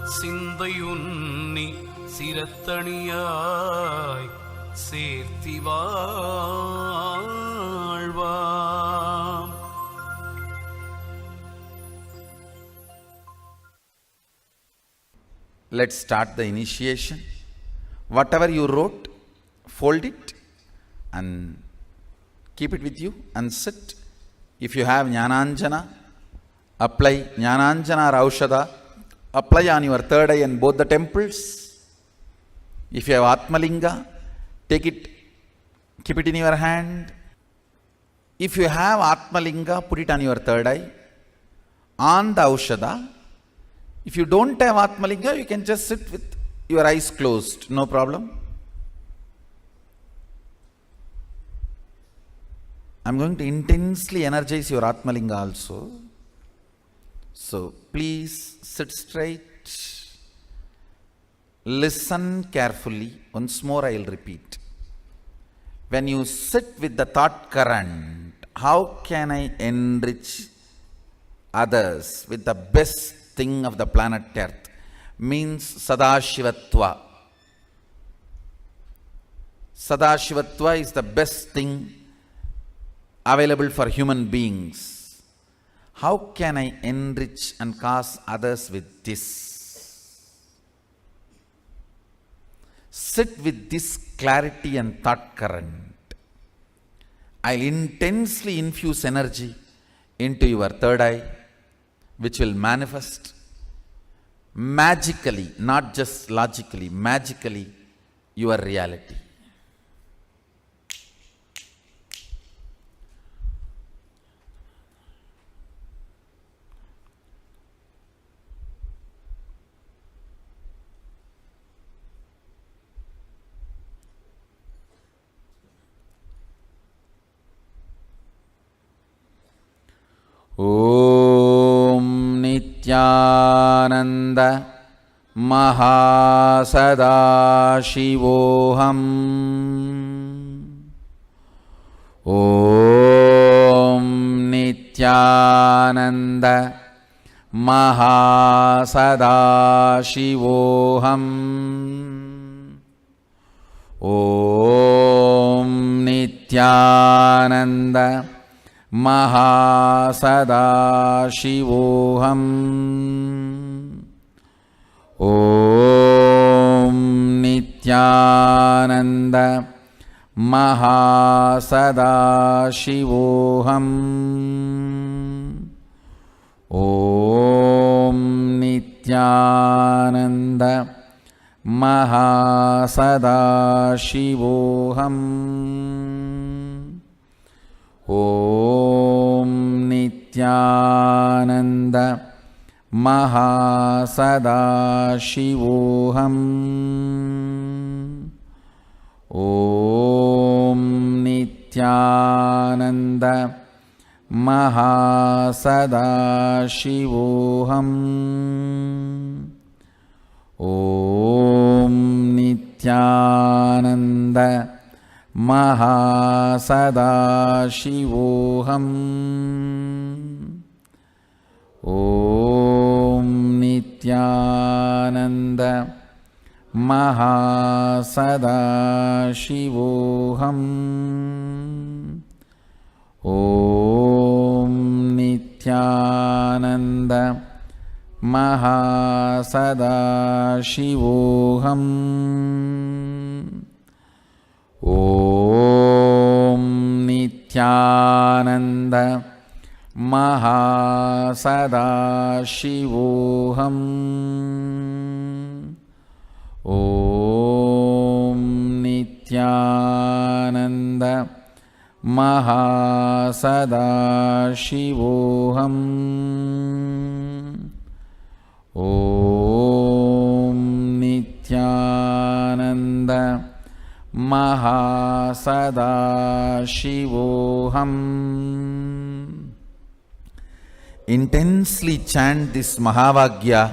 Sindayunni, Sirattaniyai, Sertivalvam. Let's start the initiation. Whatever you wrote, fold it and keep it with you and sit. If you have Jnananjana, apply Jnananjana or Aushadha, apply on your third eye and both the temples. If you have Atmalinga, take it, keep it in your hand. If you have Atmalinga, put it on your third eye, on the Aushadha. If you don't have Atmalinga, you can just sit with your eyes closed, no problem. I'm going to intensely energize your Atmalinga also. So please sit straight. Listen carefully. Once more I will repeat. When you sit with the thought current, how can I enrich others with the best thing of the planet Earth? Means Sadashivatva. Sadashivatva is the best thing available for human beings. How can I enrich and cause others with this? Sit with this clarity and thought current. I'll intensely infuse energy into your third eye, which will manifest magically, not just logically, magically, your reality. Om Nithyananda Mahasadaशिवोऽहम् Om Nithyananda Mahasadaशिवोऽहम् Om Nithyananda Mahasadaशिवोऽहम् Om Nithyananda Mahasadaशिवोऽहम् Om Nithyananda Mahasadaशिवोऽहम् Om Nithyananda Mahasadaशिवोऽहम् Om Nithyananda Mahasadaशिवोऽहम् Om Nithyananda Mahasadaशिवोऽहम् Om Nithyananda Mahasadaशिवोऽहम् Om Nithyananda Mahasadaशिवोऽहम् Om Nithyananda Mahasadaशिवोऽहम् Om Nithyananda Mahasadaशिवोऽहम् Om Nithyananda Mahasadaशिवोऽहम्. Intensely chant this Mahavagya.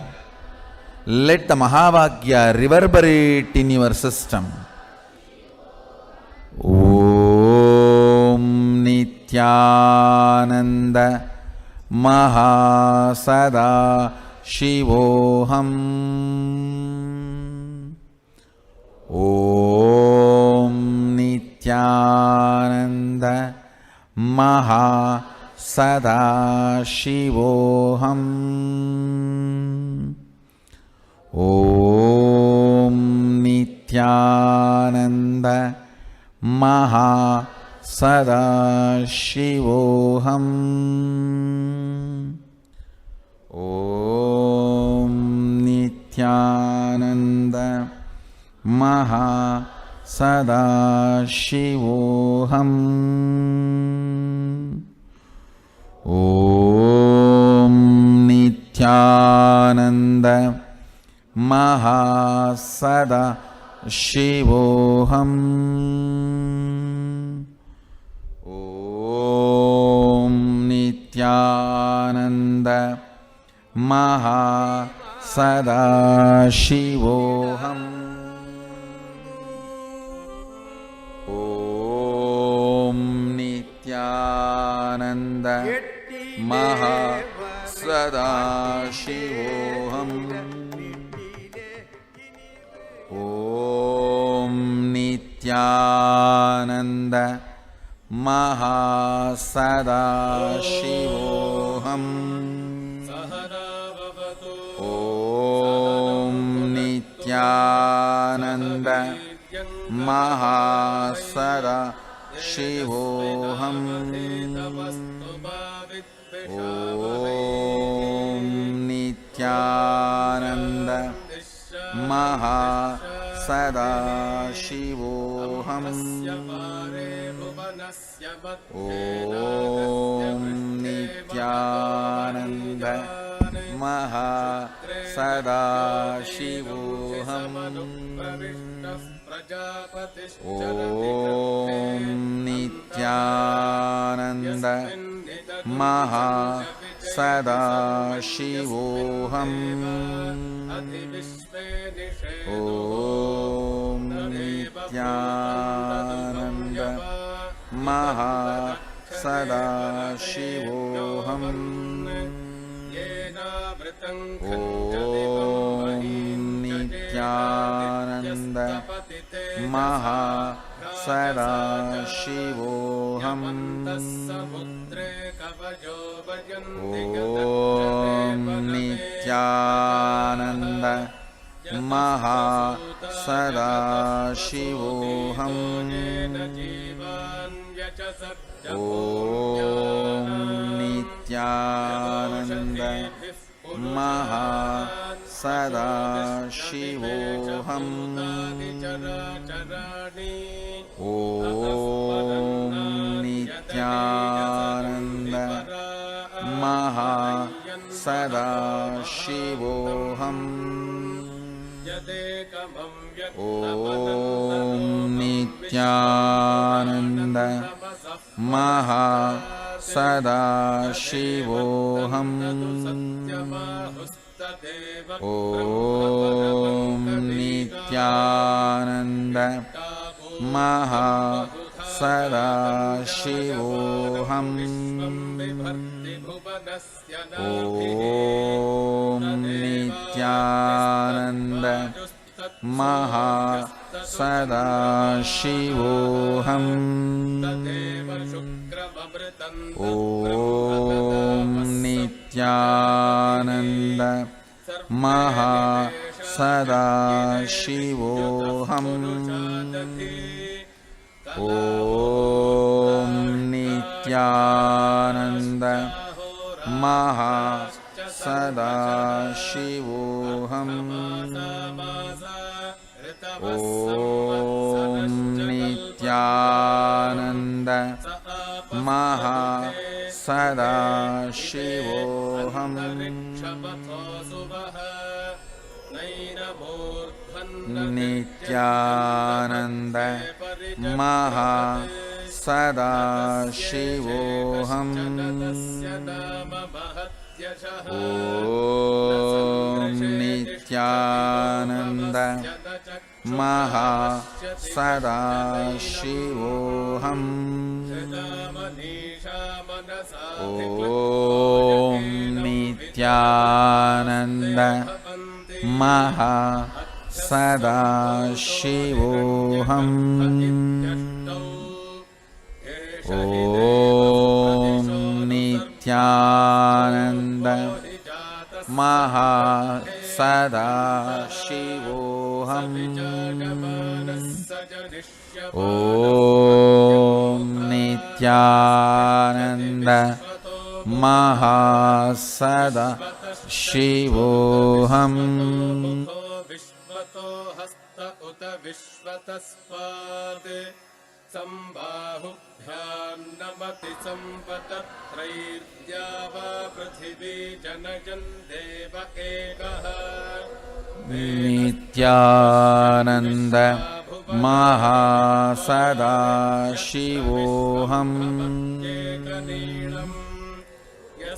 Let the Mahavagya reverberate in your system. Om Nithyananda Mahasadaशिवोऽhम्. Om Nithyananda Mahasadaशिवोऽhम्. Om Nithyananda Mahasadaशिवोऽhम्. Om Nithyananda Mahasadaशिवोऽhम्. Om Nithyananda Mahasadaशिवोऽhम्. Om Nithyananda Mahasadaशिवोऽhम्. Om Sadashivoham. Om Nithyananda Mahasadashivoham. Om Nithyananda Mahasadashivoham. Om Nithyananda Mahasadashivoham. Om Nithyananda Mahasadashivoham. Om Nithyananda Mahasadashivoham. Om Nithyananda Mahasadashivoham. Om Nithyananda Mahasadashivoham. Om Nithyananda Mahasadashivoham. Om Nithyananda Mahasadashivoham. Om Nithyananda Mahasadashivoham. Om Nithyananda Mahasadashivoham. Om Nithyananda Mahasadashivoham. Om Nithyananda Mahasadashivoham. Om Nithyananda Mahasadashivoham. Om Nithyananda Mahasadashivoham. Om Nithyananda Mahasadashivoham. Nithyananda Mahasadashivoham. Om Nithyananda Mahasadashivoham. Om Nithyananda Mahasadashivoham. Om Nithyananda Mahasadashivoham. Om Nithyananda Mahasadashivoham. Sambahubhyam namati sampatatrairdyava prithvi janajan deva ekaha. Nithyananda Mahasadashivoham.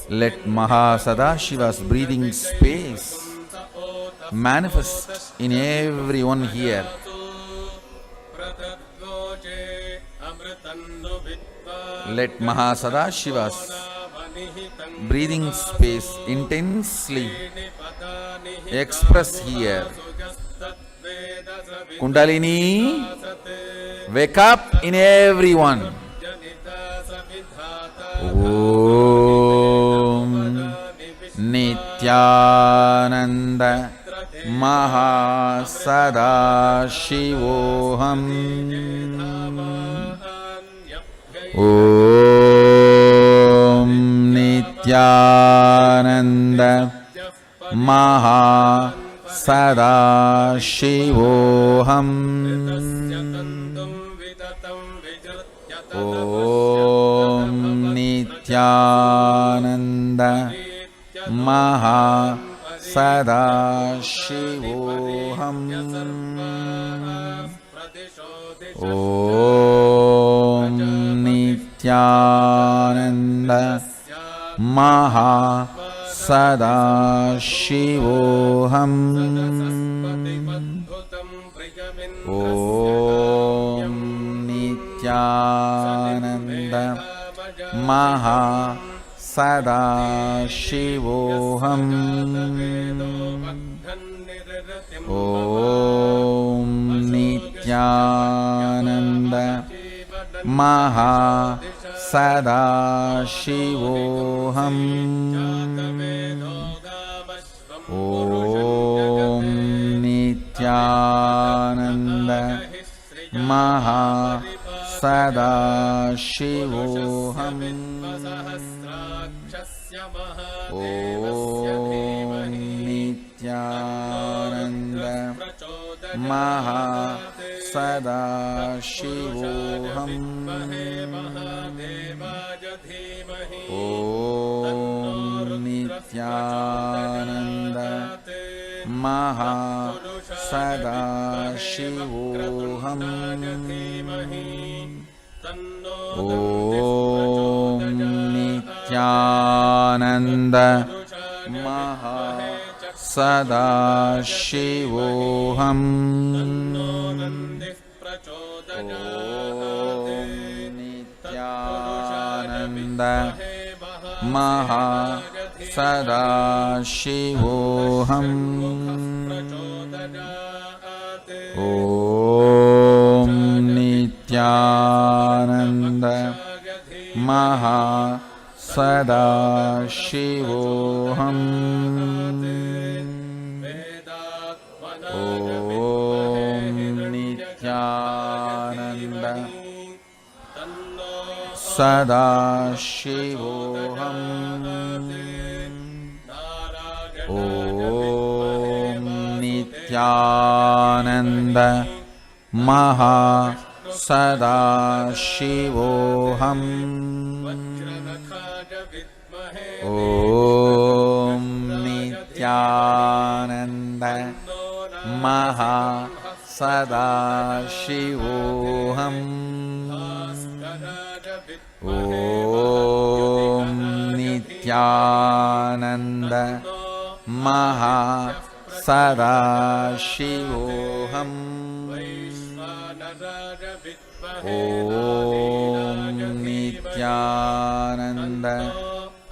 Let Mahasadashiva's breathing space manifest in everyone here. Let Mahasadashiva's breathing space intensely express here. Kundalini, wake up in everyone. Om Nithyananda Mahasada Shivoham. Om Nithyananda Mahasada Shivoham. Om Nithyananda Mahasada Shivoham. Om Nithyananda Mahasada Shivoham. Om Nithyananda Mahasada Shivoham. Om Nithyananda Mahasada Shivoham. Om Nithyananda Mahasada Shivoham. Om Nithyananda Mahasada Shivoham. Om Nithyananda Mahasada Shivoham. Om Nithyananda Mahasada Shivoham. Om Nithyananda Mahasada Shivoham. Om Nithyananda Mahasada Shivoham. Om Nithyananda Sada Shivoham. Om Nithyananda Mahasada Shivoham. Om Nithyananda Mahasada Shivoham. Om Nithyananda Mahasada Shivoham. Om Nithyananda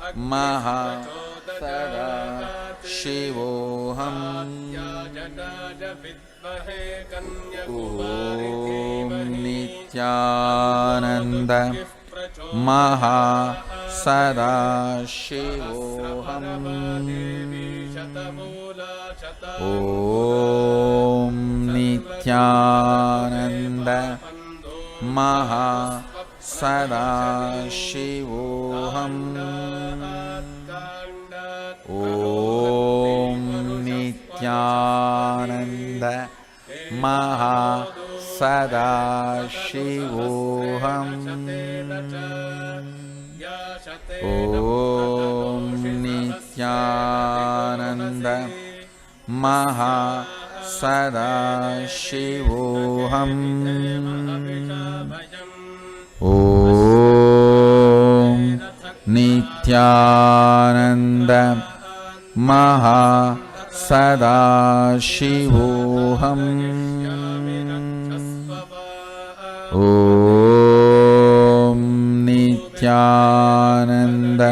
Mahasada Shivoham. Om Nithyananda Mahasada Shivoham. Om Nithyananda Mahasada Shivoham. Om Nithyananda Mahasada Shivoham. Om Nithyananda Mahasada Shivoham. Om Nithyananda Mahasada Shivoham. Om Nithyananda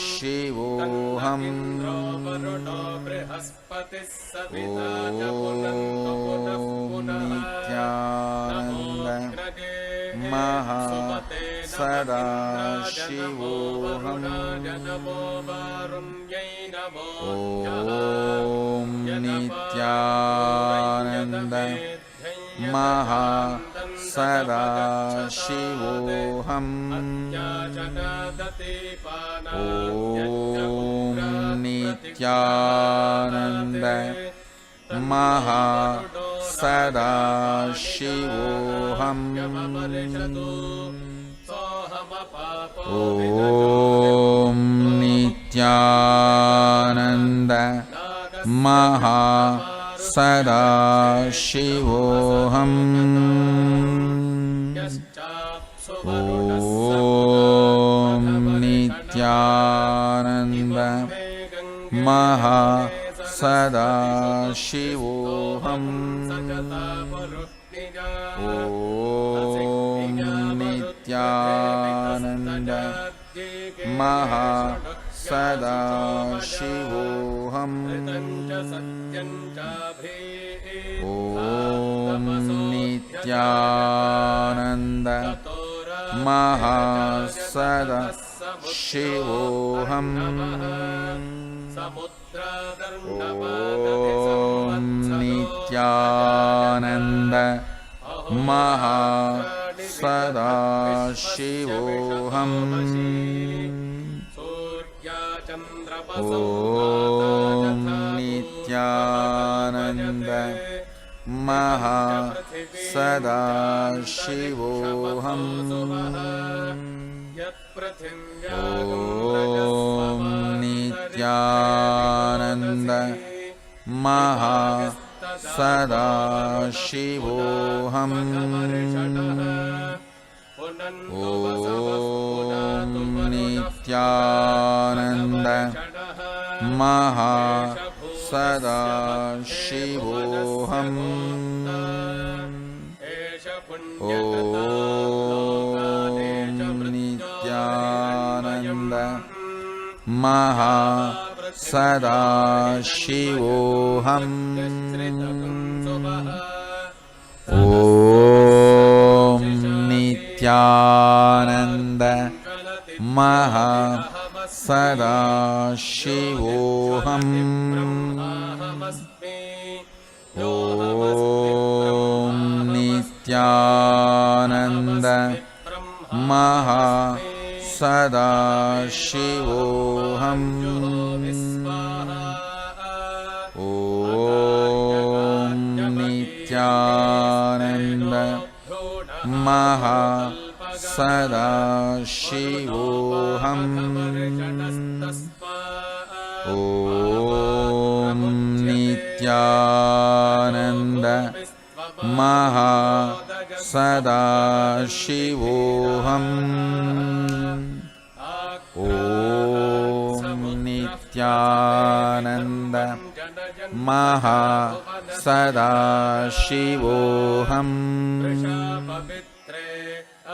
शिवोऽहम् इन्द्रो वरुणो बृहस्पतिः सविता च पुनन्तो पुनः पुनः नित्यानन्द महा सदा शिवोऽहम् ॐ नित्यानन्द महा सदा शिवोऽहम् ॐ नित्यानन्द महा सदा शिवोऽहम् ॐ नित्यानन्द महा सदा शिवोऽहम् ॐ नित्यानन्द महा सदा शिवोऽहम् ॐ नित्यानन्द महा सदा शिवोऽहम् ॐ नित्यानन्द महा सदा शिवोऽहम् ॐ नित्यानन्द महा सदा शिवोऽहम् ॐ नित्यानन्द महा सदा शिवोऽहम् ॐ नित्यानन्द महा सदा शिवोऽहम् ॐ नित्यानन्द महा सदा शिवोऽहम् ॐ नित्यानन्द महा सदा शिवोऽहम् ॐ नित्यानन्द महा सदा शिवोऽहम् ॐ नित्यानन्द महा सदा शिवोऽहम् ॐ नित्यानन्द महा सदा शिवोऽहम् ॐ नित्यानन्द महा सदा शिवोऽहम् ॐ नित्यानन्द महा सदा शिवोऽहम्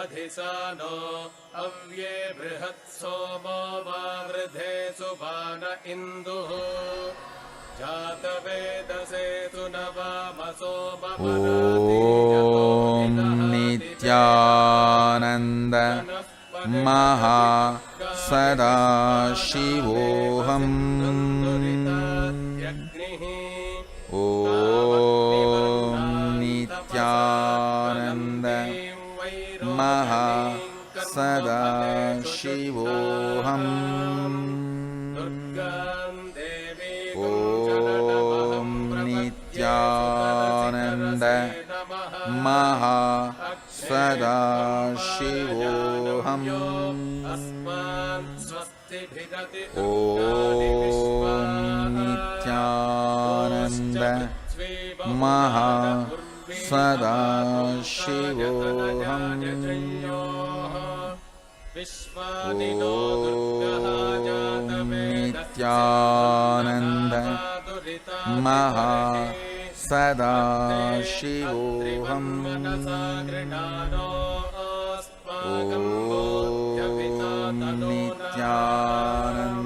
अधिसानो अव्ये बृहत्सोमो वावृधे सुबान इन्दुः जातवेदसे ॐ नित्यानन्द महा सदा शिवोऽहम् ॐ नित्यानन्द महा सदा शिवोऽहम् ॐ नित्यानन्द महा सदा शिवोऽहम् ॐ नित्यानन्द महा सदा शिवोऽहम् ॐ नित्यानन्द महा सदा शिवोऽहम् ॐ Nityanand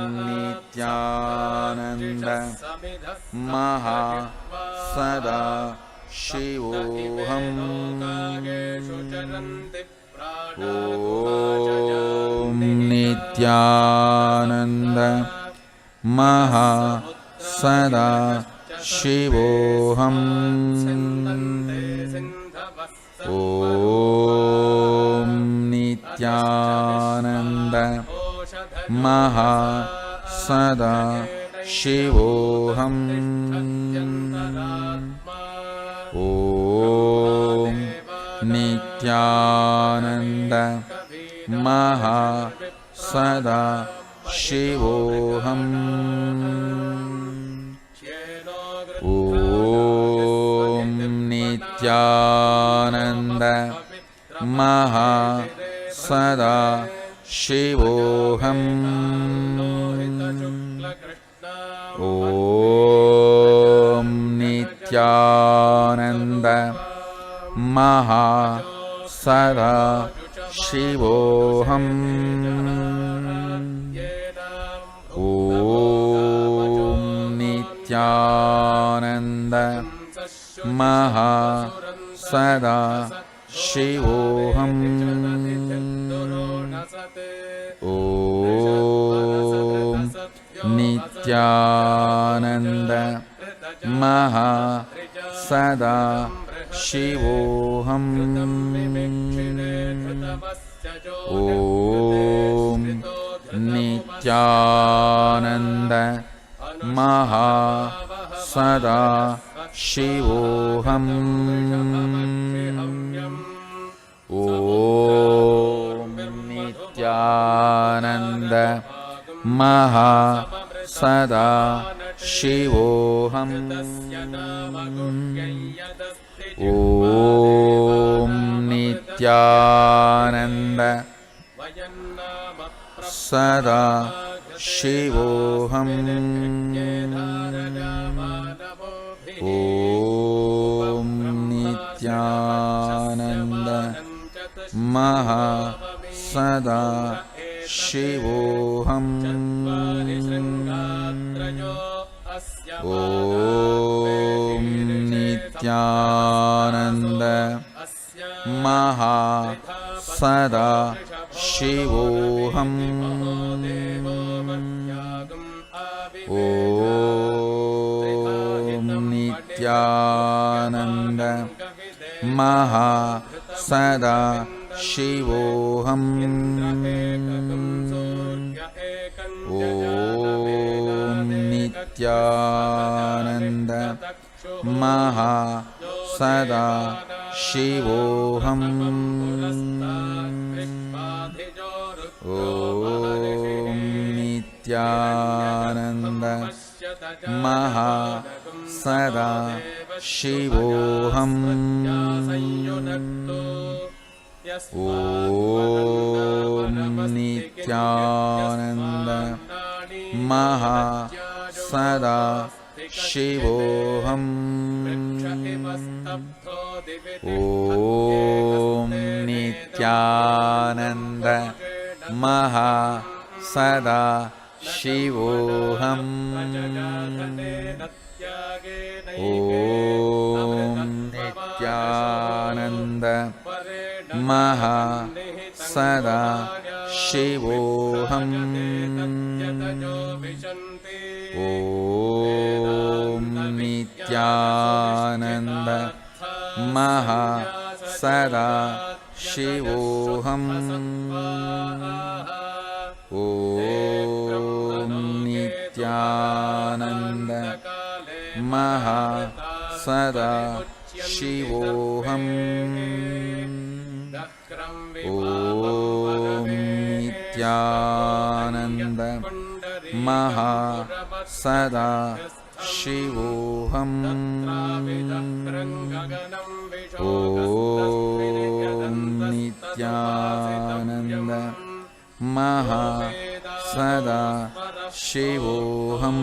Nithyananda Maha Sada Shivoham. Om Nithyananda Maha Sada Shivoham. Om Nithyananda Maha Sada Shivoham. Om Nithyananda Maha Sada Shivoham. Om Nithyananda Maha Sada Shivoham. Om Nithyananda Maha Sada Shivoham. Om Nithyananda Maha Sada Shivoham. Om Nithyananda Maha Sada Shivoham. Om Nithyananda Maha Sada Shivoham. Om Nithyananda Maha Sada Shivoham. Om Nithyananda Sada Shivoham. Om Nithyananda Maha Sada Shivoham. Om Nithyananda Maha Sada Shivoham. Om Nithyananda Maha Sada Shivoham. Om Nithyananda Maha Sada Shivoham. Om Nithyananda Maha Sada Shivoham. Om Nithyananda Maha Sada Shivoham. Om Nithyananda Maha Sada Shivoham. Om Nithyananda Maha Sada Shivoham. Om Nithyananda Maha Sada Shivoham. Om Nithyananda Maha Sada Shivoham. Om Nithyananda Maha Sada Shivoham. Om Nithyananda Maha Sada Shivoham.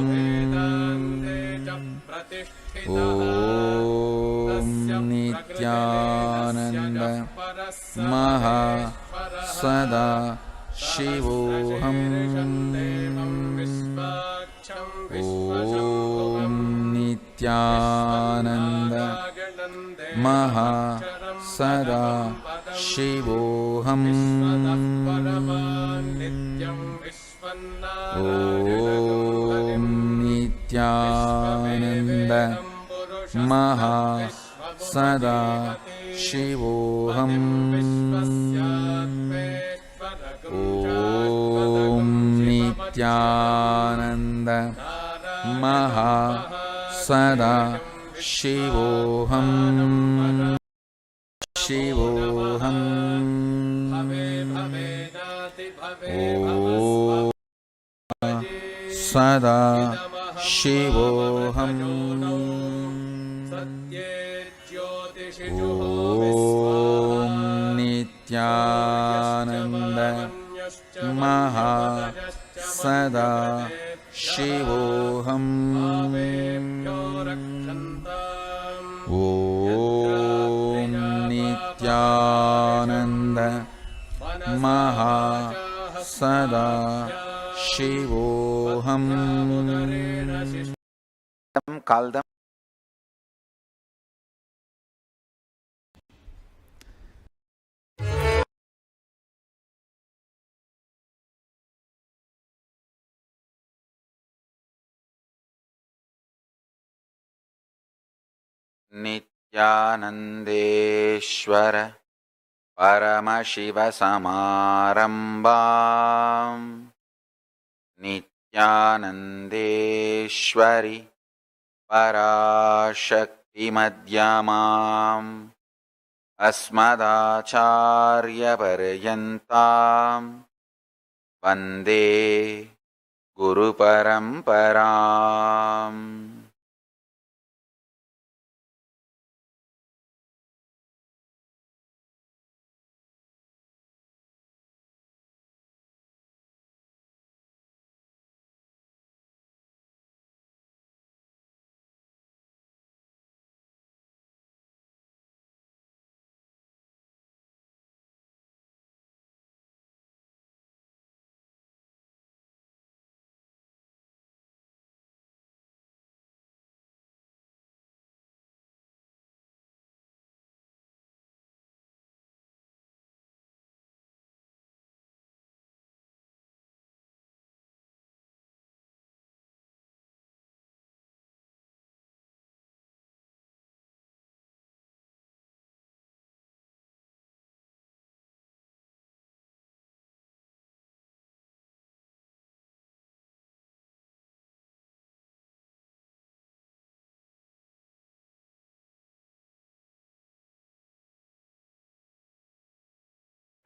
Om Nithyananda Maha Sada Shivoham. Om Nithyananda Maha Sada Shivoham. Om Nithyananda Maha Sada Shivoham. Om Nithyananda Maha Sada Shivoham. Shivoham. Om Sada Shivoham. Om Nithyananda Maha Sada Shivoham. Om Nithyananda Maha Sada Shivoham. Call them. Nithyanandeshwara Paramashiva Samarambam Nithyanandeshwari Parashakti Madhyamam Asmadacharya Paryantam Vande Guru Paramparam.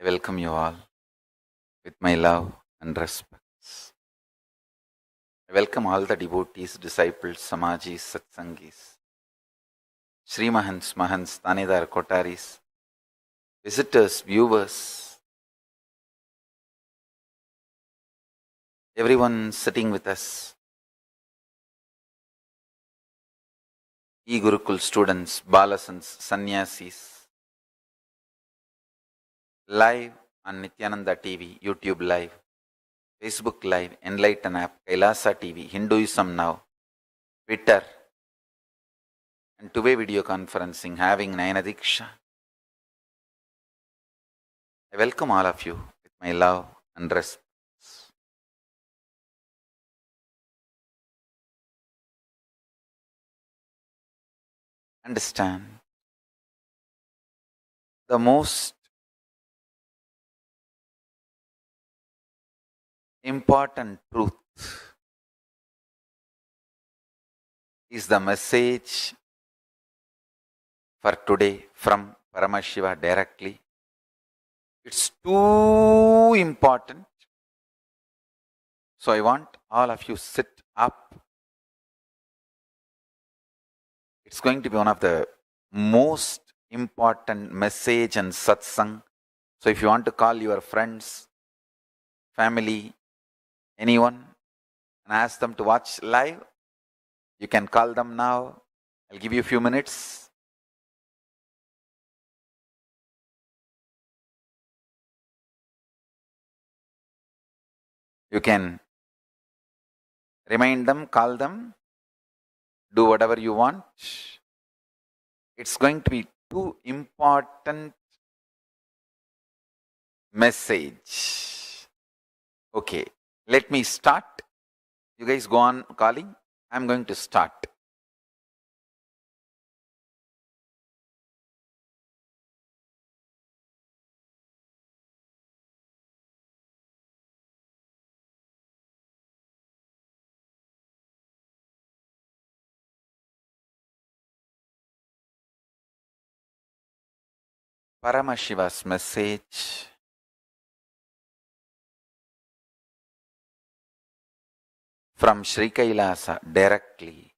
I welcome you all with my love and respects. I welcome all the devotees, disciples, samajis, satsangis, Sri Mahants, Mahants, Tanidar, Kotaris, visitors, viewers, everyone sitting with us, e-Gurukul students, balasans, sannyasis, live on Nithyananda TV, YouTube Live, Facebook Live, Enlighten App, Kailasa TV, Hinduism Now, Twitter, and two-way video conferencing, having Nayana Diksha. I welcome all of you with my love and respect. Understand, the most important truth is the message for today from Paramashiva directly. It's too important. So I want all of you sit up. It's going to be one of the most important message and satsang. So if you want to call your friends, family, anyone, and ask them to watch live, you can call them now. I'll give you a few minutes. You can Remind them, call them, do whatever you want. It's going to be too important message. Okay, let me start. You guys go on calling. I'm going to start. Paramashiva's message from Sri Kailasa directly.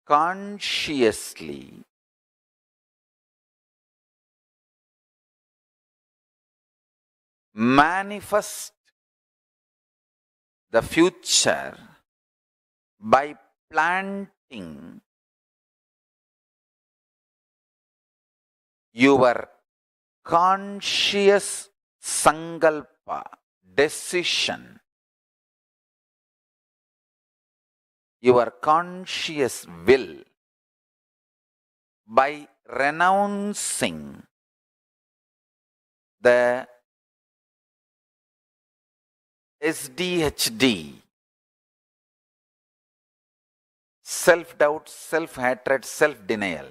Consciously manifest the future by planting your conscious sankalpa, decision, your conscious will, by renouncing the SDHD, self-doubt, self-hatred, self-denial.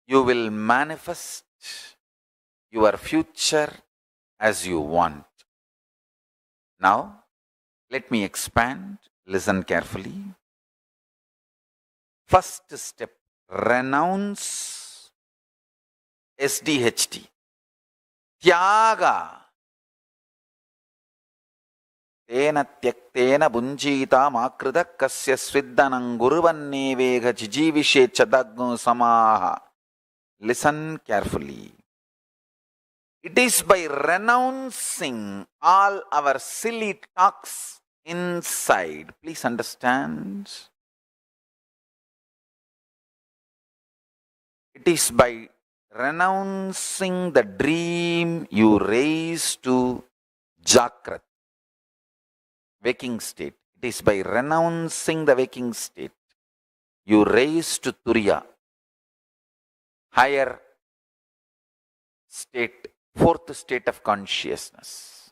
You will manifest your future as you want. Now, let me expand. Listen carefully. First step, renounce SDHD. Tyaga. Tena tyaktena bunjita makrita kasya sviddanam guruvannevega jijivishe chadagno samaha. Listen carefully. It is by renouncing all our silly talks inside. Please understand. It is by renouncing the dream you raise to Jakrat, waking state. It is by renouncing the waking state you raise to Turiya, higher state, fourth state of consciousness.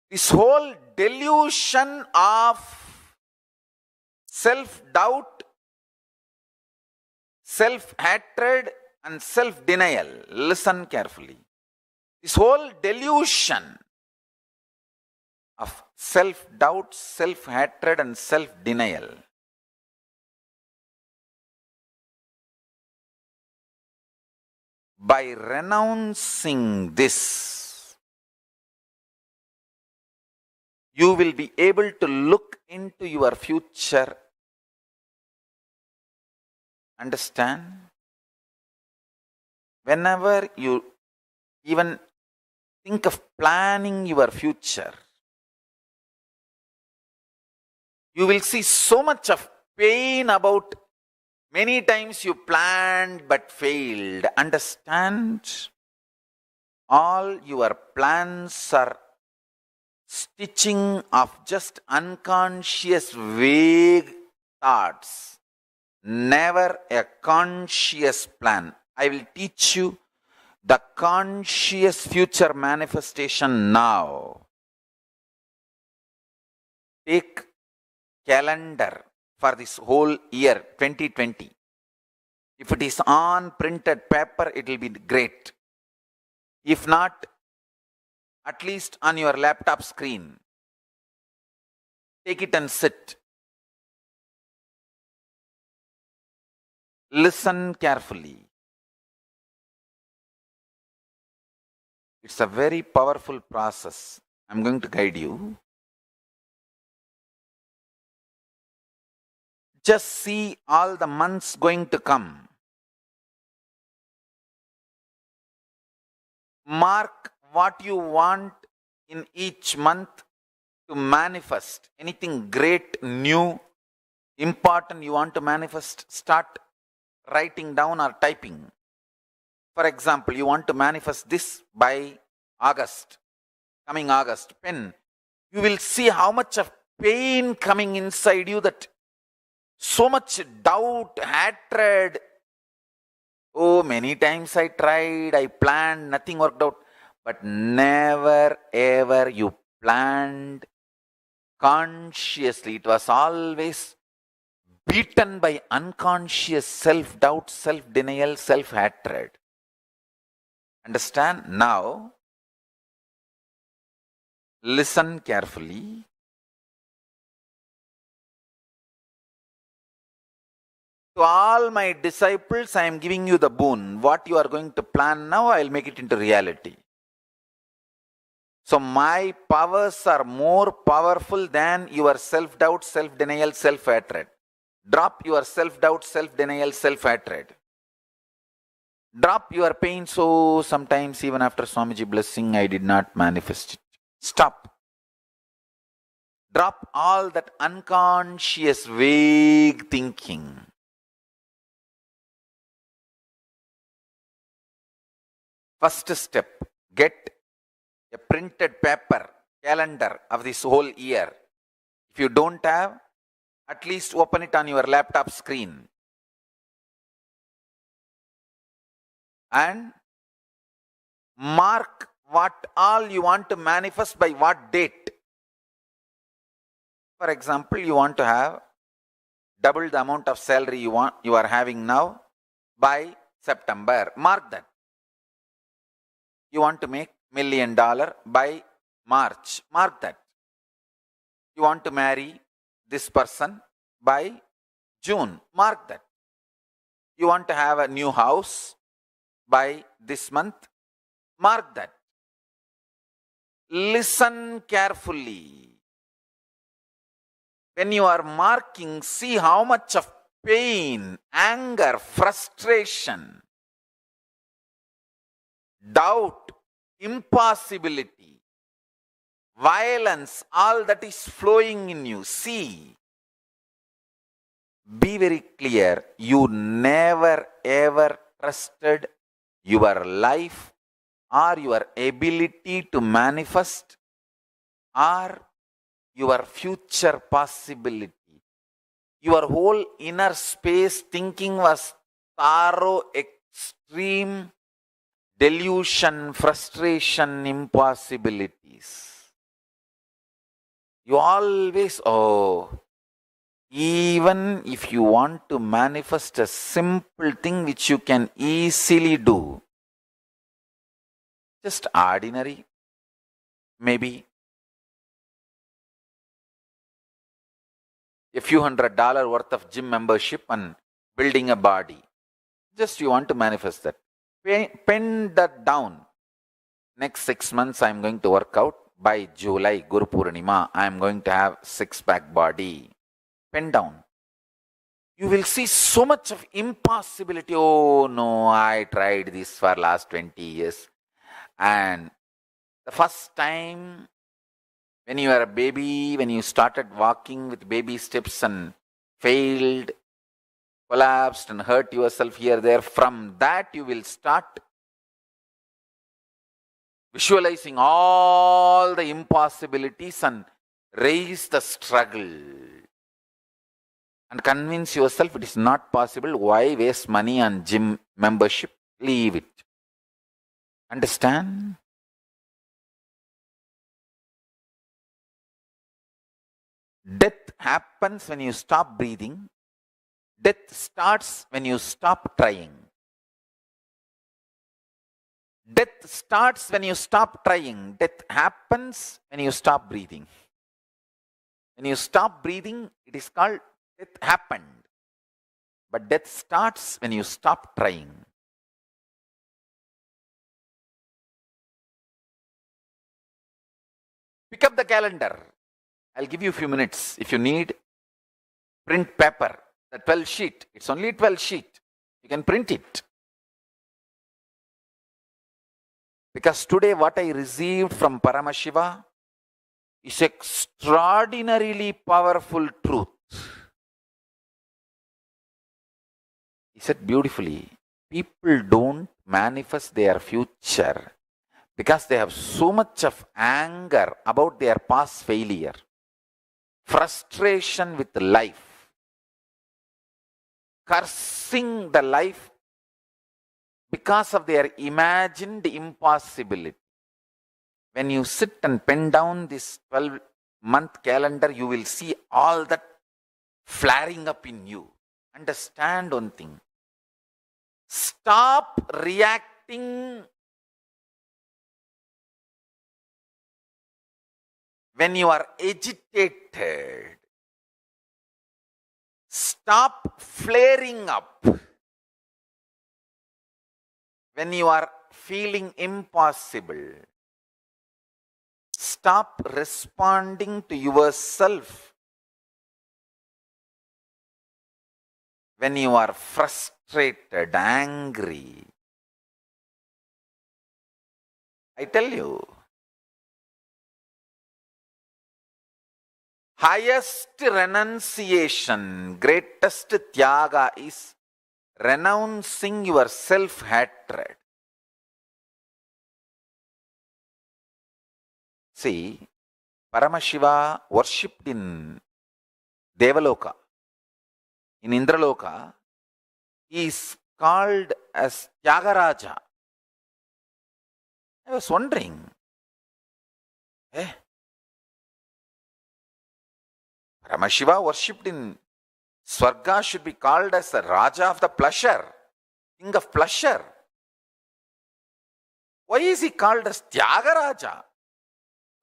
This whole delusion of self-doubt, self-hatred and self-denial. Listen carefully. This whole delusion of self-doubt, self-hatred and self-denial by renouncing this, you will be able to look into your future. Understand? Whenever you even think of planning your future, you will see so much of pain about many times you planned but failed. Understand? All your plans are stitching of just unconscious vague thoughts. Never a conscious plan. I will teach you the conscious future manifestation now. Take calendar for this whole year 2020. If it is on printed paper, it will be great. If not, at least on your laptop screen. Take it and sit. Listen carefully. It's a very powerful process. I'm going to guide you. Just see all the months going to come. Mark what you want in each month to manifest anything great, new, important you want to manifest, start writing down or typing. For example, you want to manifest this by August, coming August, pen. You will see how much of pain coming inside you, that so much doubt, hatred. Oh, many times I tried, I planned, nothing worked out. But never ever you planned consciously. It was always beaten by unconscious self-doubt, self-denial, self-hatred. Understand? Now, listen carefully. To all my disciples, I am giving you the boon. What you are going to plan now, I will make it into reality. So my powers are more powerful than your self-doubt, self-denial, self-hatred. Drop your self-doubt, self-denial, self-hatred. Drop your pain. So sometimes even after Swamiji blessing, I did not manifest it. Stop. Drop all that unconscious, vague thinking. First step, get a printed paper, calendar of this whole year. If you don't have, at least open it on your laptop screen. And mark what all you want to manifest by what date. For example, you want to have double the amount of salary you are having now by September. Mark that. You want to make $1 million by March. Mark that. You want to marry this person by June. Mark that. You want to have a new house by this month. Mark that. Listen carefully. When you are marking, see how much of pain, anger, frustration, doubt, impossibility, violence, all that is flowing in you. See. Be very clear. You never ever trusted your life or your ability to manifest or your future possibility. Your whole inner space thinking was thorough, extreme delusion, frustration, impossibilities. You always, even if you want to manifest a simple thing which you can easily do, just ordinary, maybe a few $100 worth of gym membership and building a body. Just you want to manifest that. Pen that down. Next 6 months I am going to work out. By July, Guru Purnima, I am going to have six-pack body. Pen down. You will see so much of impossibility. Oh no, I tried this for last 20 years. And the first time when you were a baby, when you started walking with baby steps and failed, collapsed and hurt yourself here, there, from that you will start visualizing all the impossibilities and raise the struggle and convince yourself it is not possible. Why waste money on gym membership? Leave it. Understand? Death happens when you stop breathing. Death starts when you stop trying. Death starts when you stop trying. Death happens when you stop breathing. When you stop breathing, it is called death happened. But death starts when you stop trying. Pick up the calendar. I'll give you a few minutes. If you need, print paper. The 12 sheet. It's only 12 sheet. You can print it. Because today what I received from Paramashiva, is extraordinarily powerful truth. He said beautifully, people don't manifest their future because they have so much of anger about their past failure, frustration with life, cursing the life because of their imagined impossibility. When you sit and pen down this 12-month calendar, you will see all that flaring up in you. Understand one thing. Stop reacting when you are agitated. Stop flaring up when you are feeling impossible. Stop responding to yourself when you are frustrated, angry. I tell you, highest renunciation, greatest tyaga is renouncing your self-hatred. See, Paramashiva worshipped in Deva Loka. In Indra Loka, he is called as Tyaga. I was wondering, Paramashiva worshipped in Swarga should be called as the Raja of the pleasure, king of pleasure. Why is he called as Tyaga?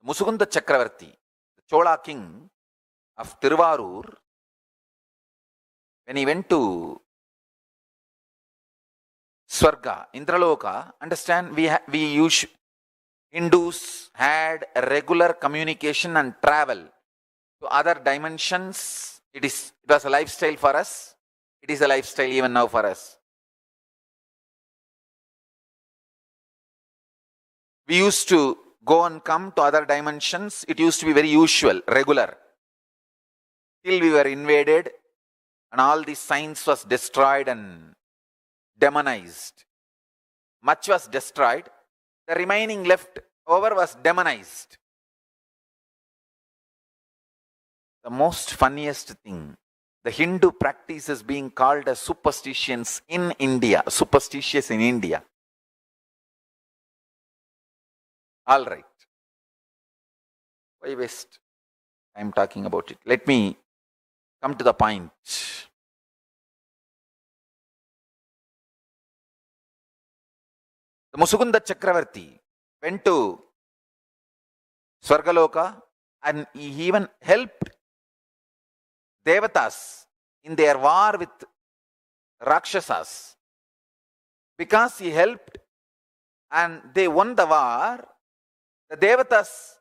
Musukunda Chakravarti, the Chola king of Tiruvarur, when he went to Swarga, Indra Loka, understand, Hindus had a regular communication and travel to other dimensions. It was a lifestyle for us. It is a lifestyle even now for us. We used to go and come to other dimensions. It used to be very usual, regular. Till we were invaded and all the science was destroyed and demonized. Much was destroyed. The remaining left over was demonized. The most funniest thing, the Hindu practice is being called as superstitions in India. Superstitious in India. All right. Why waste time talking about it? Let me come to the point. The Musukunda Chakravarti went to Swarga Loka and he even helped Devatas in their war with Rakshasas. Because he helped and they won the war, the Devatas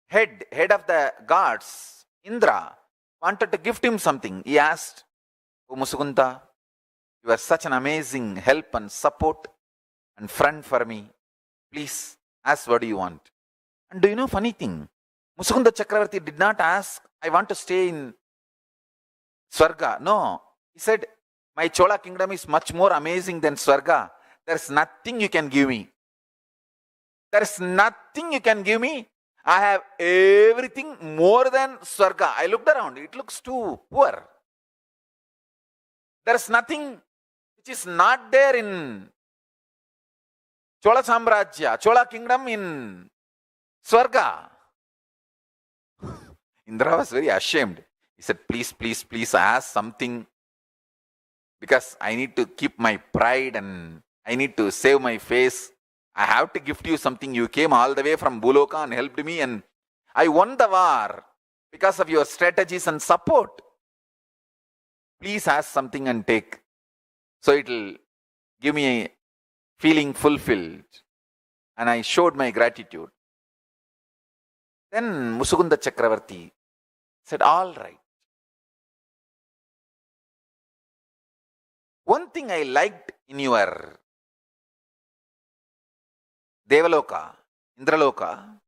head of the gods, Indra, wanted to gift him something. He asked, "Oh Musukunda, you are such an amazing help and support and friend for me. Please ask what do you want." And do you know funny thing? Musukunda Chakravarti did not ask, "I want to stay in Swarga." No. He said, "My Chola kingdom is much more amazing than Swarga. There is nothing you can give me. There is nothing you can give me. I have everything more than Swarga." I looked around. It looks too poor. There is nothing which is not there in Chola Samrajya, Chola kingdom in Swarga. Indra was very ashamed. He said, please ask something because I need to keep my pride and I need to save my face. I have to gift you something. You came all the way from Buloka and helped me and I won the war because of your strategies and support. Please ask something and take. So it will give me a feeling fulfilled. And I showed my gratitude. Then Musukunda Chakravarti said, all right. One thing I liked in your Deva Loka, Indra Loka,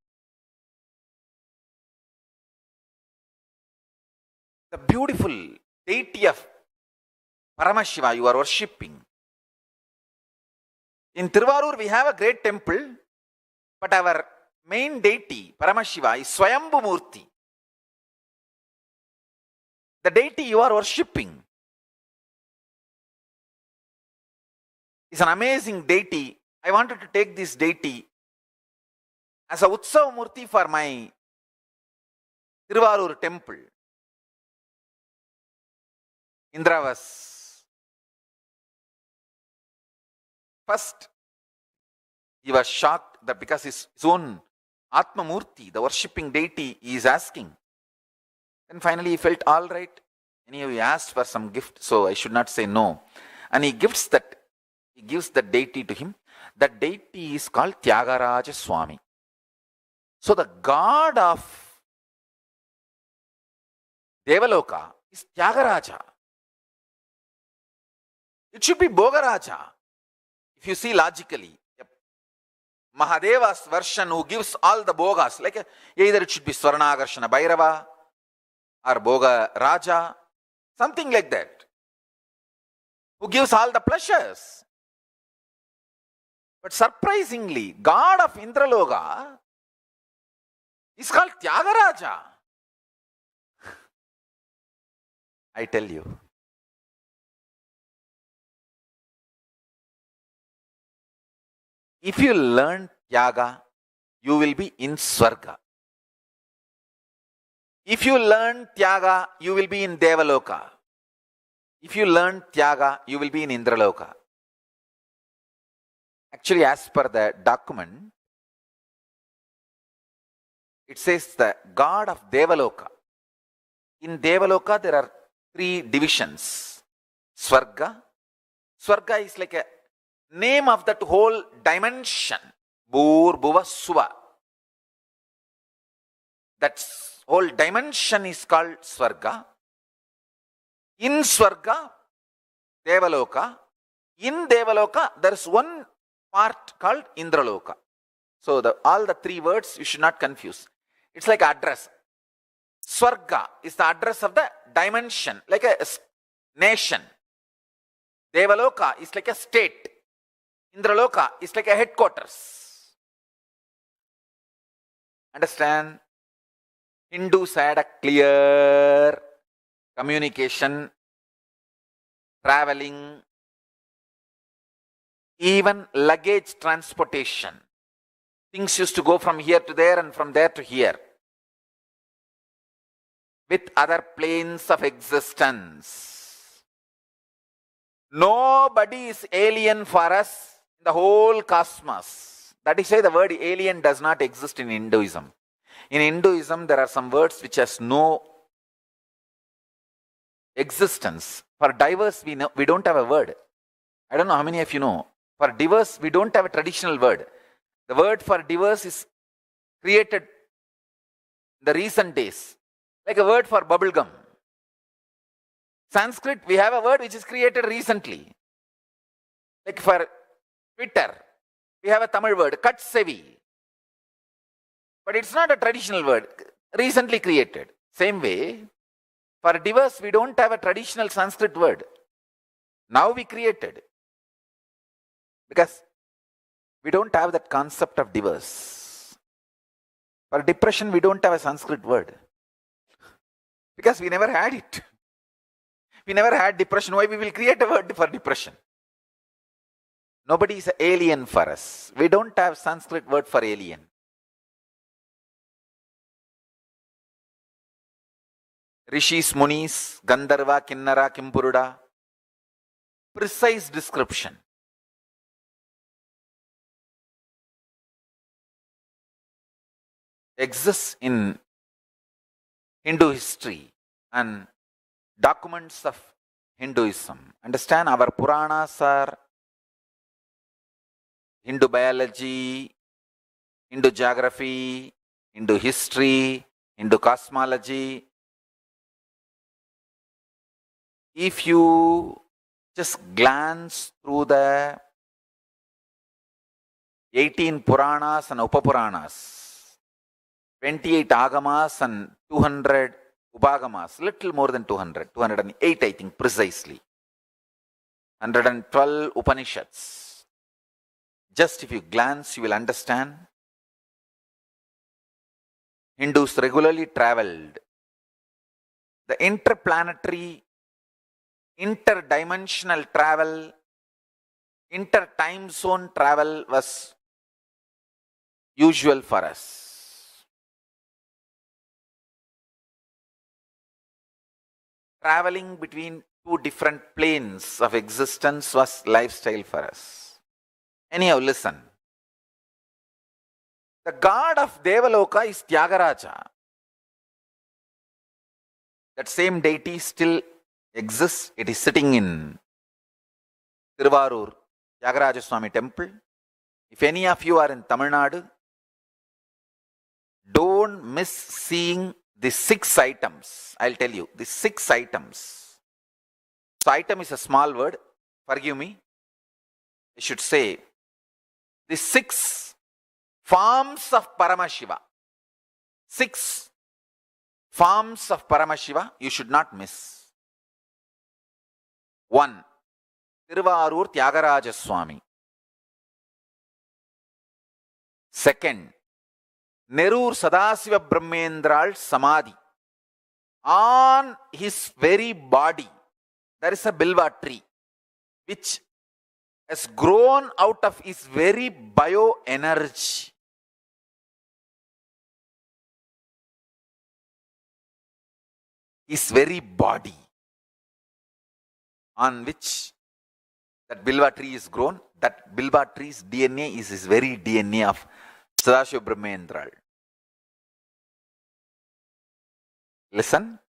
the beautiful deity of Paramashiva you are worshipping. In Tiruvarur we have a great temple, but our main deity, Paramashiva, is Swayambhu Murti. The deity you are worshipping is an amazing deity. I wanted to take this deity as a Utsav Murti for my Tiruvarur temple. Indra was first, he was shocked that because his own Atma Murti, the worshipping deity, he is asking. Then finally he felt all right. Anyway, he asked for some gift, so I should not say no. And he gives the deity to him. That deity is called Tyagaraja Swami. So the god of Deva Loka is Tyagaraja. It should be Bhogaraja. If you see logically, Mahadeva's version who gives all the Bhogas, like either it should be Swarnagarshana Bhairava or Bhoga Raja, something like that, who gives all the pleasures. But surprisingly, god of Indra Loka is called Tyagaraja. I tell you, if you learn Tyaga, you will be in Swarga. If you learn Tyaga, you will be in Deva Loka. If you learn Tyaga, you will be in Indra Loka. Actually, as per the document, it says the god of Deva Loka. In Deva Loka, there are 3 divisions. Swarga. Swarga is like a name of that whole dimension. Bhur, Bhuva, Suva. That whole dimension is called Swarga. In Swarga, Deva Loka. In Deva Loka, there is one part called Indra Loka. So all the 3 words you should not confuse. It's like address. Swarga is the address of the dimension, like a nation. Deva Loka is like a state. Indra Loka is like a headquarters. Understand? Hindus had a clear communication, traveling, even luggage transportation. Things used to go from here to there and from there to here with other planes of existence. Nobody is alien for us in the whole cosmos. That is why the word alien does not exist in Hinduism. In Hinduism, there are some words which has no existence. For diverse, we don't have a word. I don't know how many of you know. For diverse, we don't have a traditional word. The word for diverse is created in the recent days, like a word for bubble gum. Sanskrit, we have a word which is created recently. Like for Twitter, we have a Tamil word, Katsevi. But it's not a traditional word, recently created. Same way, for diverse, we don't have a traditional Sanskrit word. Now we created. Because we don't have that concept of diverse. For depression, we don't have a Sanskrit word. Because we never had it. We never had depression. Why we will create a word for depression? Nobody is an alien for us. We don't have Sanskrit word for alien. Rishis, Munis, Gandharva, Kinnara, Kimpuruda. Precise description. Exists in Hindu history and documents of Hinduism. Understand, our Puranas are Hindu biology, Hindu geography, Hindu history, Hindu cosmology. If you just glance through the 18 Puranas and Upapuranas, 28 Agamas and 200 Upagamas, little more than 200, 208 I think precisely. 112 Upanishads. Just if you glance, you will understand. Hindus regularly traveled. The interplanetary, interdimensional travel, inter-time zone travel was usual for us. Traveling between two different planes of existence was lifestyle for us. Anyhow, listen. The god of Deva Loka is Tyagaraja. That same deity still exists. It is sitting in Tiruvarur Tyagaraja Swami temple. If any of you are in Tamil Nadu, don't miss seeing the 6 items. I'll tell you, the 6 items. So item is a small word. Forgive me. I should say the 6 forms of Paramashiva. 6 forms of Paramashiva you should not miss. 1. Tiruvarur Tyagaraja Swami. 2nd. Nerur Sadasiva Brahmendral Samadhi. On his very body, there is a bilva tree which has grown out of his very bioenergy. His very body on which that bilva tree is grown, that bilva tree's DNA is his very DNA of Sadashiva Brahmendral. Listen.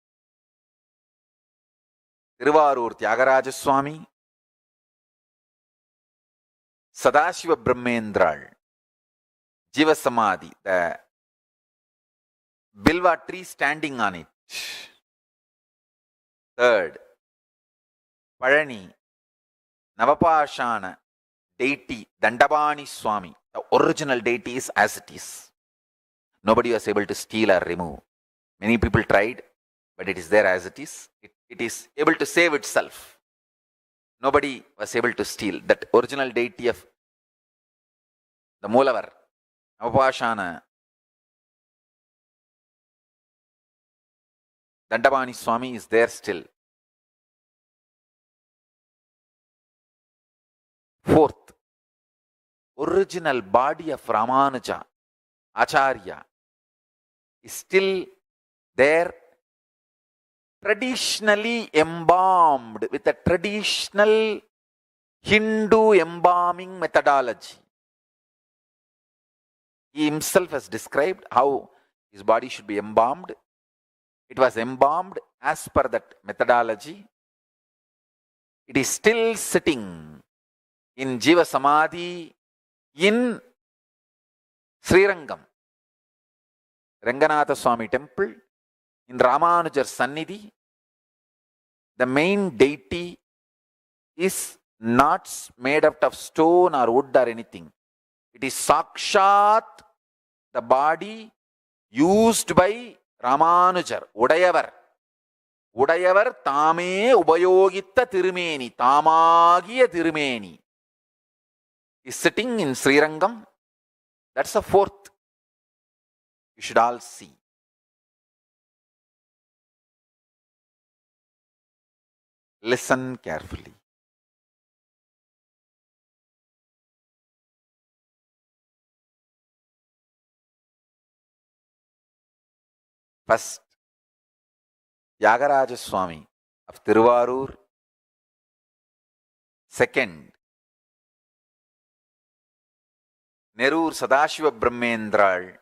Tiruvarur Tyagaraja Swami, Sadashiva Brahmendral, Jiva Samadhi, the bilva tree standing on it. 3rd, Parani, Navapashana deity, Dandabani Swami. The original deity is as it is. Nobody was able to steal or remove. Many people tried, but it is there as it is. It is able to save itself. Nobody was able to steal. That original deity of the Moolavar, Navapashana, Dandabani Swami is there still. 4th, original body of Ramanuja, Acharya, is still there, traditionally embalmed with a traditional Hindu embalming methodology. He himself has described how his body should be embalmed. It was embalmed as per that methodology. It is still sitting in Jiva Samadhi in Srirangam, Ranganatha Swami temple, in Ramanujar Sannidhi. The main deity is not made out of stone or wood or anything. It is Sakshat, the body used by Ramanujar, Udayavar. Udayavar Tame Ubayogita Tirumeni, Tamagiya Tirumeni, is sitting in Srirangam. That's the 4th. You should all see. Listen carefully. First, Tyagaraja Swami of Tiruvarur. 2nd, Nerur Sadashiva Brahmendral,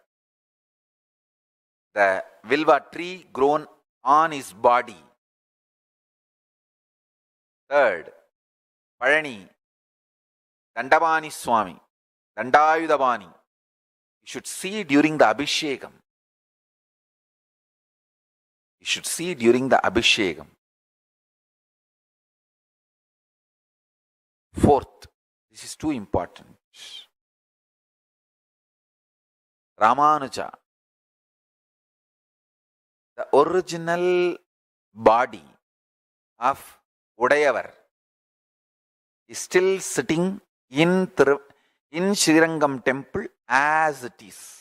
the Vilva tree grown on his body. 3rd, Parani, Dandabani Swami, Dandayudabani. You should see during the Abhishekam. You should see during the Abhishekam. 4th, this is too important. Ramanuja, The original body of Udayavar is still sitting in Srirangam temple as it is.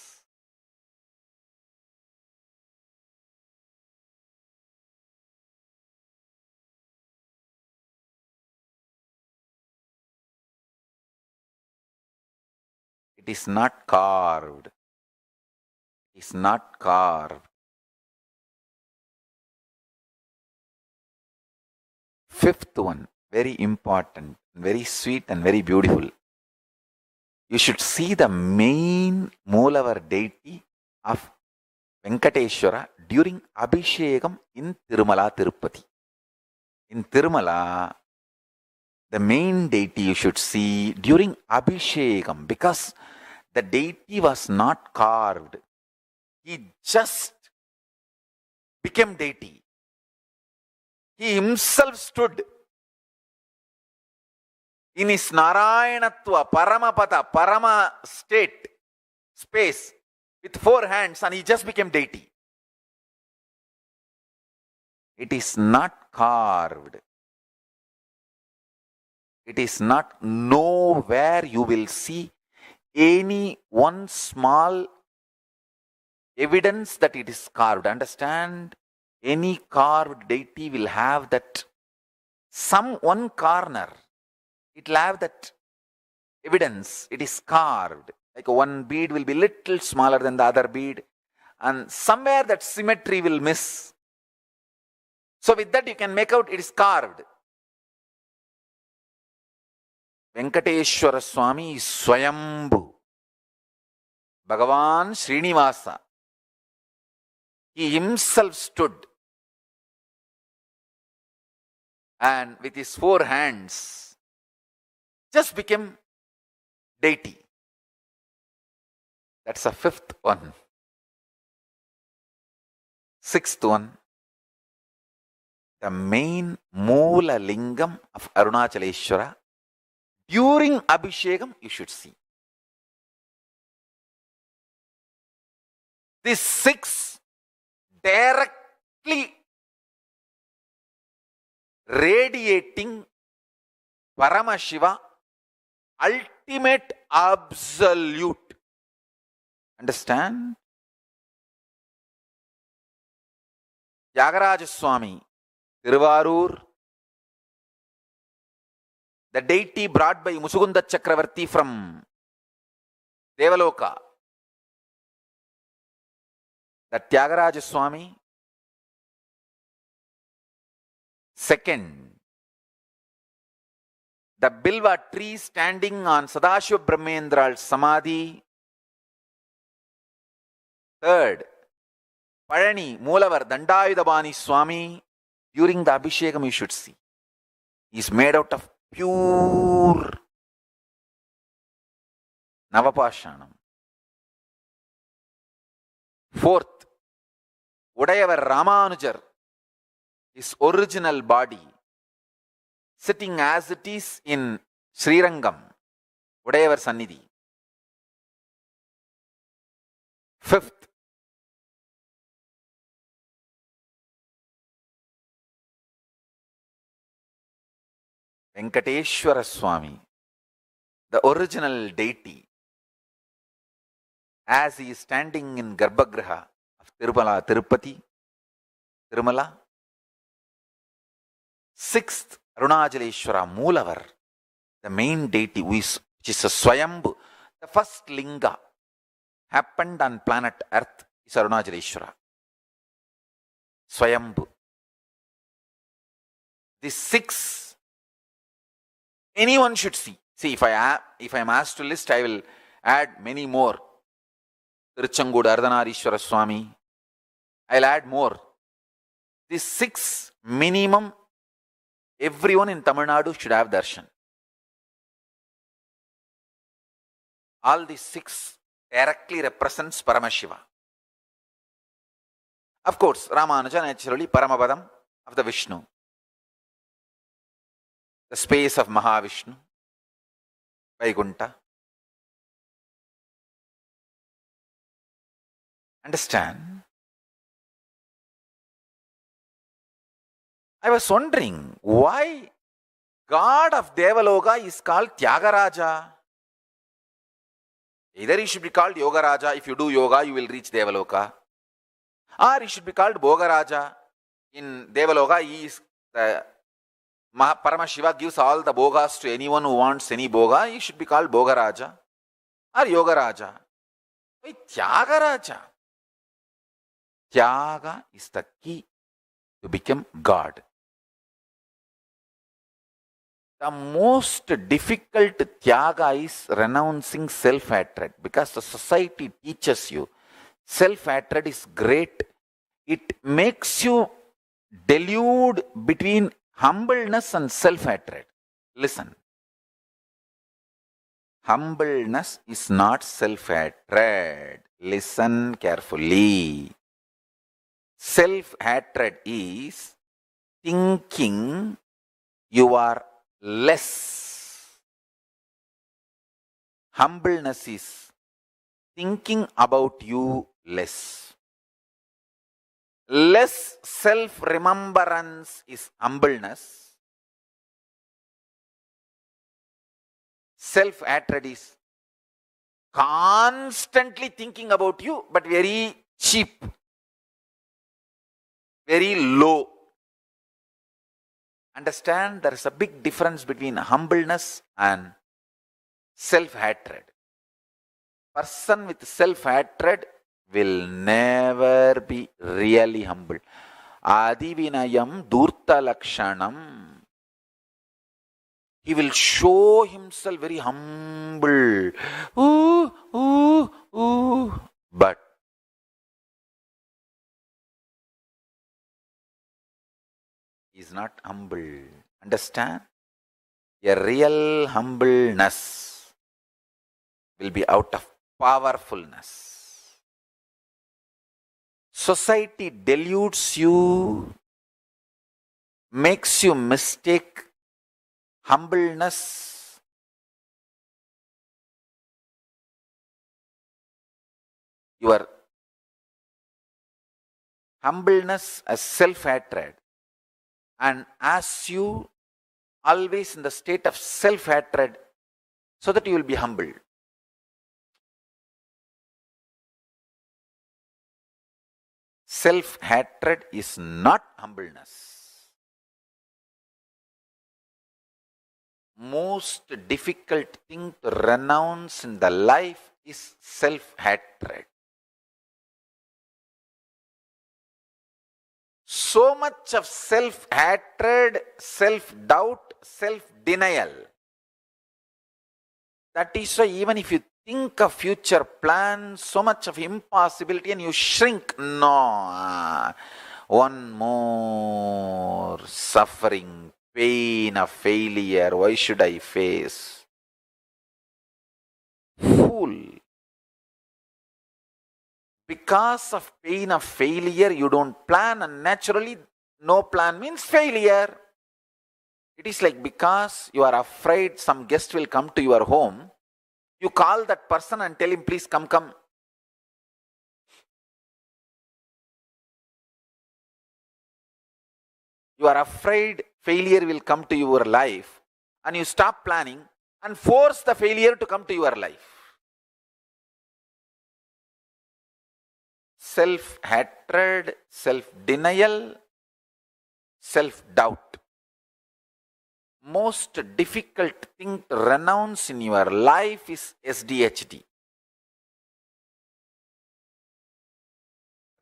It is not carved. It is not carved. Fifth one, very important, very sweet and very beautiful. You should see the main Moolavar deity of Venkateshwara during Abhishekam in Tirumala, Tirupati. In Tirumala, the main deity you should see during Abhishekam, because the deity was not carved. He just became deity. He himself stood in his Narayanatva, Paramapada, Parama state, space, with 4 hands, and he just became deity. It is not carved. It is not, nowhere you will see any one small evidence that it is carved. Understand? Any carved deity will have that, some one corner, it will have that evidence. It is carved. Like one bead will be little smaller than the other bead, and somewhere that symmetry will miss. So with that you can make out it is carved. Venkateshwara Swami is Swayambhu. Bhagavan Srinivasa. He himself stood and with his 4 hands just became deity. That's the 5th one. 6th one, the main Moola Lingam of Arunachaleshwara. During Abhishekam, you should see. These 6 directly radiating Paramashiva, ultimate absolute. Understand? Tyagaraja Swami, Tiruvarur, the deity brought by Musugunda Chakravarti from Deva Loka, the Tyagaraja Swami. Second, the Bilva tree standing on Sadashiva Brahmendra's Samadhi. Third, Parani Moolavar Dandayudhabani Swami. During the Abhishekam you should see. He is made out of pure Navapashanam. Fourth, Udayavar Ramanujar, his original body, sitting as it is in Srirangam, Udayavar Sannidhi. Fifth, Venkateshwara Swami, the original deity, as he is standing in Garbhagriha of Tirumala, Tirupati, Tirumala. Sixth, Arunachaleshwara Moolavar, the main deity, which is a Swayambhu. The first linga happened on planet Earth is Arunachaleshwara. Swayambhu. These 6, anyone should see. See, if I am asked to list, I will add many more. Tiruchangood Ardhanarishwara Swami. I will add more. These 6 minimum, everyone in Tamil Nadu should have darshan. All these 6 directly represents Paramashiva. Of course, Ramanuja naturally Paramapadam of the Vishnu. The space of Mahavishnu, Vaikuntha. Understand? I was wondering why God of Deva Loka is called Tyagaraja. Either he should be called Yogaraja. If you do yoga, you will reach Deva Loka. Or he should be called Bhogaraja. In Deva Loka, he is the Paramashiva gives all the bhogas to anyone who wants any bhoga. He should be called Bhogaraja or Yogaraja. Why Tyagaraja? Tyaga is the key to become God. The most difficult Tyaga is renouncing self-hatred, because the society teaches you self-hatred is great. It makes you delude between humbleness and self-hatred. Listen. Humbleness is not self-hatred. Listen carefully. Self-hatred is thinking you are less. Humbleness is thinking about you less. Less self-remembrance is humbleness. Self-hatred is constantly thinking about you, but very cheap, very low. Understand, there is a big difference between humbleness and self-hatred. Person with self-hatred will never be really humble. Adivinayam durta lakshanam. He will show himself very humble. But he is not humble. Understand? A real humbleness will be out of powerfulness. Society deludes you, makes you mistake humbleness your humbleness as self-hatred, and as you always in the state of self-hatred so that you will be humble. Self-hatred is not humbleness. Most difficult thing to renounce in the life is self-hatred. So much of self-hatred, self-doubt, self-denial. That is why even if you think of future plans, so much of impossibility and you shrink. No, one more suffering, pain of failure, why should I face? Fool. Because of pain of failure, you don't plan, and naturally, no plan means failure. It is like because you are afraid some guest will come to your home, you call that person and tell him, please come. You are afraid failure will come to your life, and you stop planning and force the failure to come to your life. Self-hatred, self-denial, self-doubt. Most difficult thing to renounce in your life is SDHD.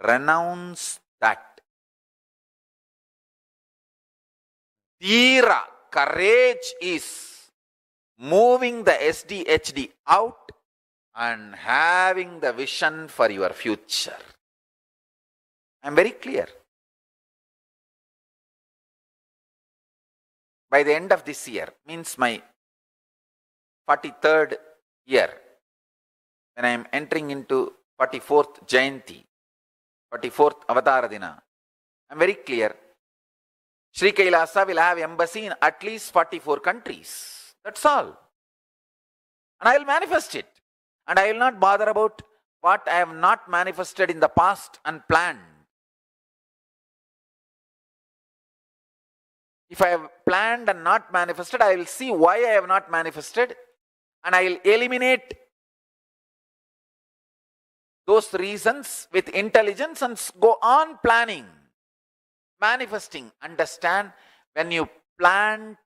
Renounce that. Dhira, courage is moving the SDHD out and having the vision for your future. I am very clear. By the end of this year, means my 43rd year, when I am entering into 44th Jayanti, 44th Avatara Dina, I am very clear. Sri Kailasa will have embassy in at least 44 countries. That's all. And I will manifest it. And I will not bother about what I have not manifested in the past and planned. If I have planned and not manifested, I will see why I have not manifested and I will eliminate those reasons with intelligence and go on planning, manifesting. Understand, when you plant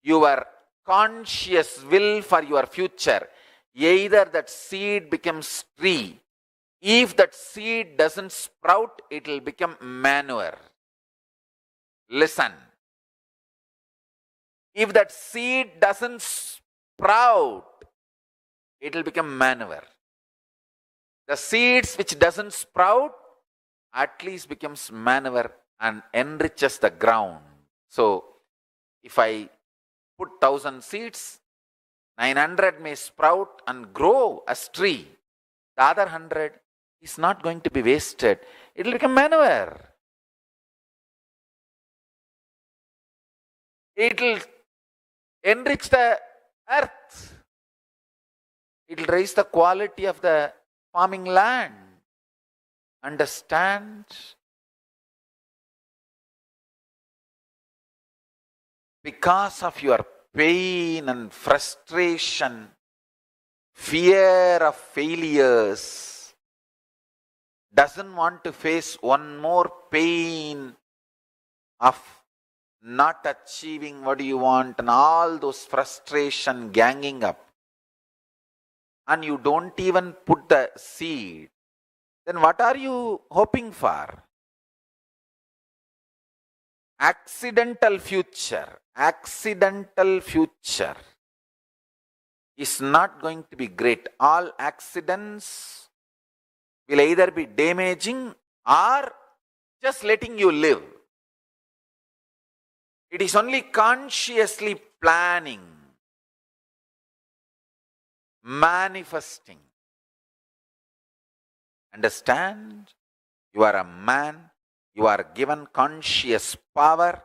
your conscious will for your future, either that seed becomes tree. If that seed doesn't sprout, it will become manure. Listen. If that seed doesn't sprout, it will become manure. The seeds which doesn't sprout at least becomes manure and enriches the ground. So, if I put 1,000 seeds, 900 may sprout and grow as tree. The other 100 is not going to be wasted. It will become manure. It will enrich the earth. It will raise the quality of the farming land. Understand? Because of your pain and frustration, fear of failures, doesn't want to face one more pain of not achieving what you want and all those frustration ganging up, and you don't even put the seed, then what are you hoping for? Accidental future is not going to be great. All accidents will either be damaging or just letting you live. It is only consciously planning, manifesting. Understand? You are a man. You are given conscious power,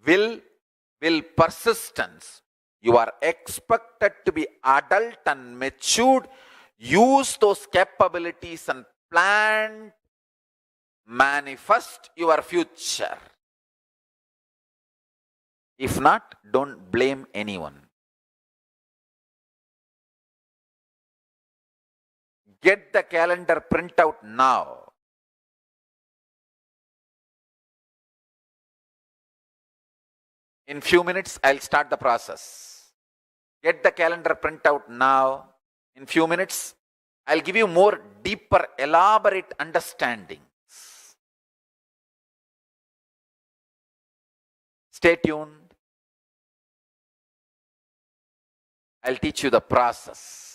will persistence. You are expected to be adult and matured. Use those capabilities and plan, manifest your future. If not, don't blame anyone. Get the calendar printout now. In few minutes, I'll start the process. Get the calendar printout now. In few minutes, I'll give you more deeper, elaborate understandings. Stay tuned. I'll teach you the process.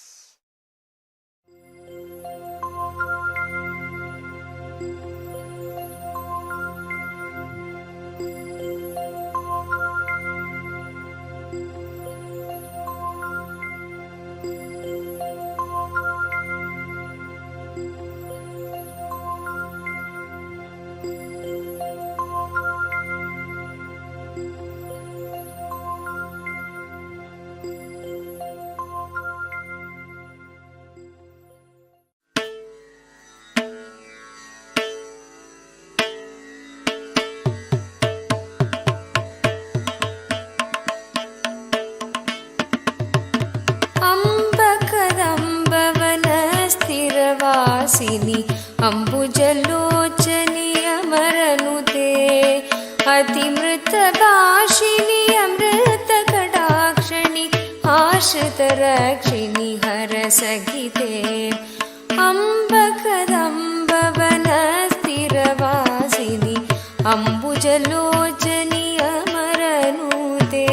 अंबुजलोचनी अमरनुते अतिमृतभाषिणि अमृतकटाक्षिणि आश्रितरक्षिणि हरसहिते अम्बकदम्बवनस्थिरवासिनि अंबुजलोचनी अमरनुते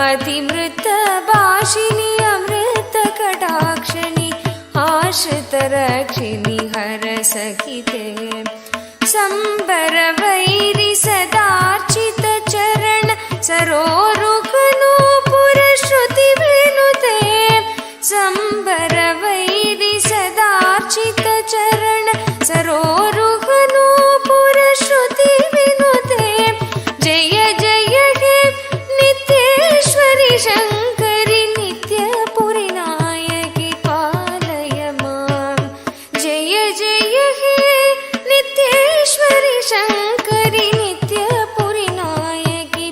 अतिमृतभाषिणि अमृतकटाक्षिणि आश्रितरक्षिणि हरसहिते संबरवैरि सदार्चितचरण सरोरुहनूपुरश्रुतिविनुते संबरवैरि सदार्चितचरण सरोरुहनूपुरश्रुतिविनुते जय जय हे नित्येश्वरि शङ्करि नित्यपुरि नायकि पालय माम् जय जय हे नित्येश्वरि शङ्करि नित्यपुरि नायकि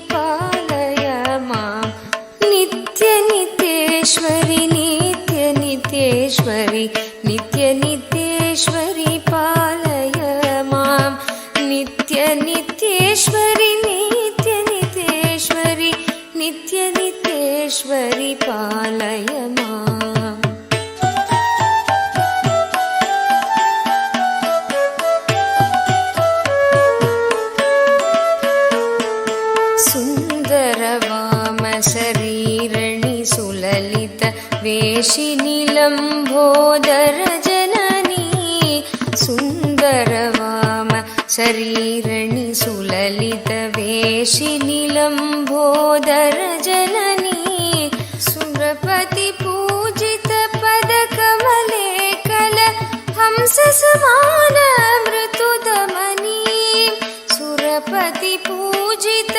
नित्यनित्यश्वरि पालय माम् सुन्दरवामशरीरणि सुललित वेशिनिलम्बोदर जननी सुन्दरवाम शरीरणि सुललित वेशिनिलम्बोदर जननी सुरपति पूजित पदकमले कल हंस समान मृतुदमनी सुरपति पूजित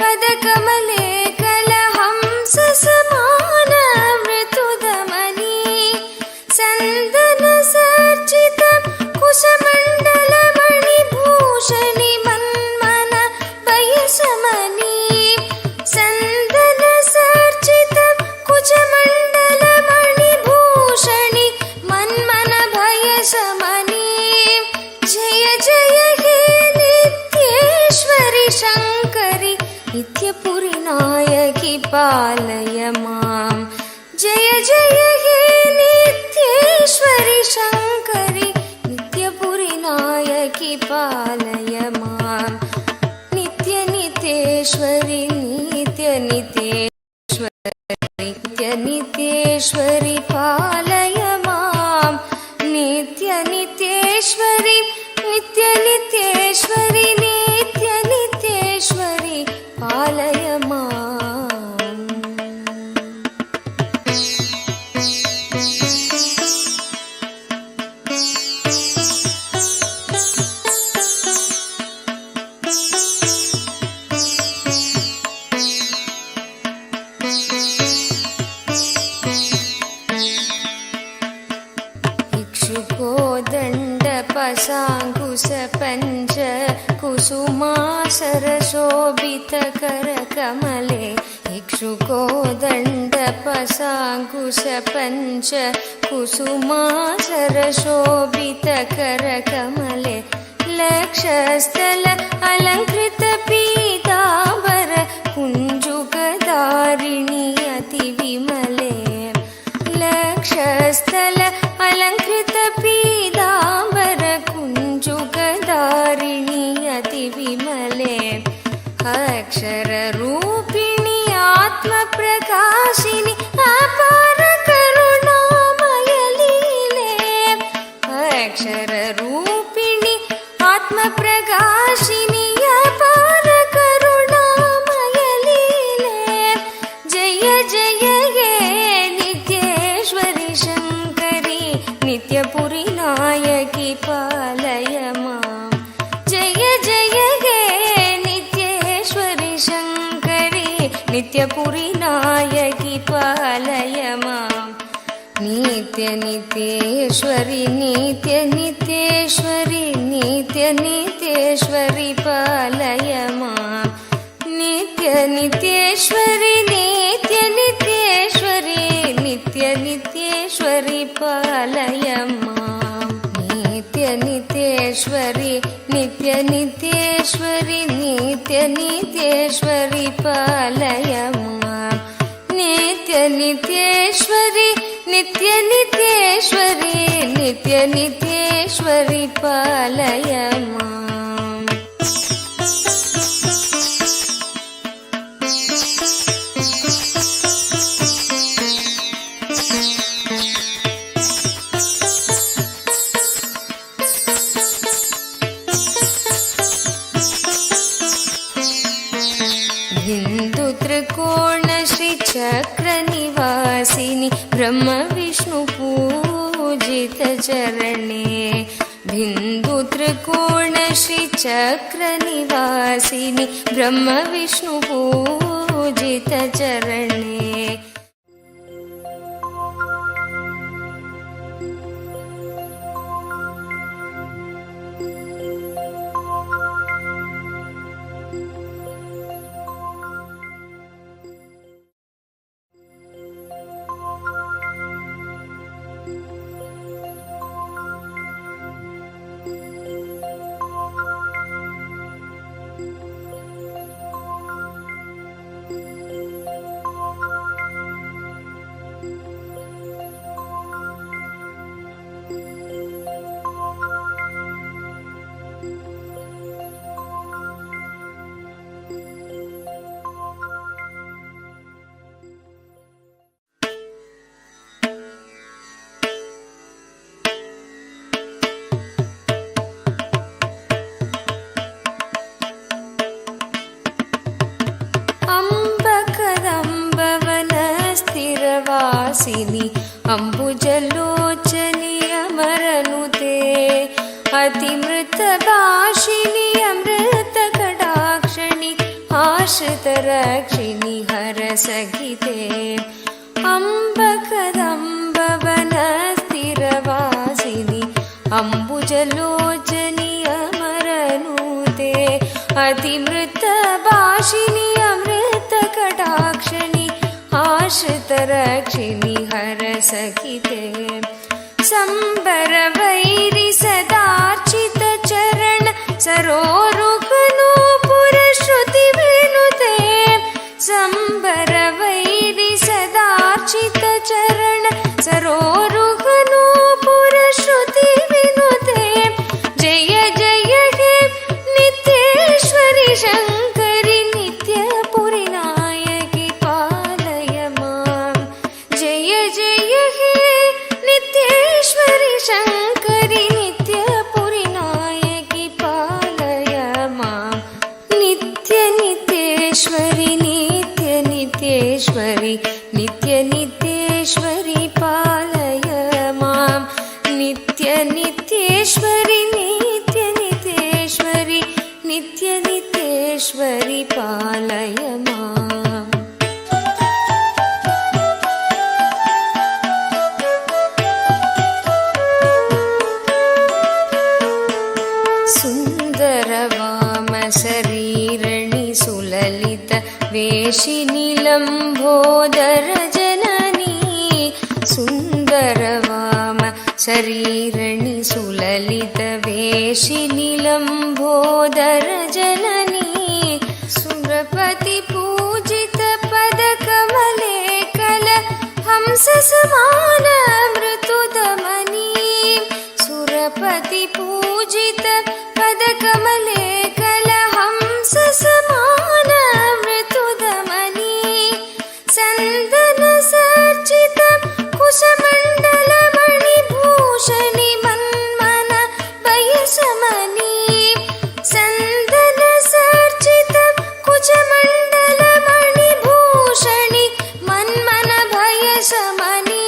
पदकमले कल हंस समान मृतुदमनी सन्दन सर्जित कुशमण्डल मणिभूषणि मन्मन वयसमनी सन्दन सर्जित कुशमण्डल मणिभूषणि मन्मन भयसमनी जय जय हे नित्येश्वरि शङ्करि नित्यपुरि नायकि पालय माम् जय जय हे नित्येश्वरि शङ्करि नित्यपुरि नायकि पालय माम् नित्यनित्येश्वरि नित्यनित्येश्वरि पालय माम् नित्यनित्येश्वरि नित्यनित्येश्वरि नित्यनित्येश्वरि पालय माम् इक्षुकोदण्डपशाङ्कुश पञ्च कुसुमासरशोभितकरकमले इक्षुकोदण्डपशाङ्कुश पञ्च कुसुमासरशोभितकरकमले लक्षस्थल अलङ्कृत पीताम्बर कुञ्जुगधारिणि अतिविमले लक्षस्थल अलङ्कृत पीताम्बर कुञ्जुगधारिणि अतिविमले अक्षररूपिणि आत्मप्रकाशिनि अपार करुणामय लीले अक्षररूपिणि आत्मप्रकाशिनि अपार करुणामय लीले जय जय हे नित्येश्वरि शङ्करि नित्यपुरि नायकि पालय माम् जय जय हे नित्येश्वरि शङ्करि नित्यपुरि नायकि पालय माम् नित्यनित्येश्वरि नित्यनित्येश्वरि नित्यनित्येश्वरि पालय माम् नित्यनित्येश्वरि नित्यनित्येश्वरि नित्यनित्येश्वरि पालय माम् नित्यनित्येश्वरि नित्यनित्येश्वरि नित्यनित्येश्वरि पालय माम् नित्यनित्येश्वरि नित्यनित्येश्वरि नित्यनित्येश्वरि पालय माम् हिन्दु त्रिकोण श्री चक्र निवासिनि ब्रह्म विष्णु पूजित चरणे बिन्दु त्रिकोण श्री चक्र निवासिनि ब्रह्म विष्णु पूजित चरणे स्थिरवासिनि अम्बुजलोचनि अमरनुते अतिमृतभाषिणि अमृतकटाक्षिणि आश्रितरक्षिणि हरसहिते अम्बकदम्बवनस्थिरवासिनि अम्बुजलोचनि अमरनुते अतिमृतभाषिणि अमृतकटाक्षिणि आश्रितरक्षिणि हरसहिते सम्बरवैरि सदार्चितचरण सरोरुहनूपुरश्रुतिविनुते सम्बरवैरि सदार्चितचरण सरोरुहनूपुरश्रुतिविनुते जय जय हे नित्येश्वरि शङ्करि नित्यपुरि नायकि पालय माम् जय जय हे नित्येश्वरि शङ्करि नित्यपुरि नायकि पालय माम् नित्यनित्येश्वरि नित्यनित्येश्वरि नित्यनित्येश्वरि पालय माम् नित्यनित्येश्वरि नित्यनित्येश्वरि नित्यनित्येश्वरि पालय माम् सुन्दरवामशरीरणि सुललित वेशिनि लम्बोदर जननी सुन्दरवाम शरीरणि सुललित वेशिनि लम्बोदर जननी सुरपति पूजित पदकमले कल हंस समान मृतुदमनी सुरपति पूजित पदकमले कल हंस समान मृतुदमनी सन्दन सर्चित कुशमण्डल मणिभूषणि मन्मन भयशमनी सन्दन सर्चित कुशमण्डल मणिभूषणि मन्मन भयशमनी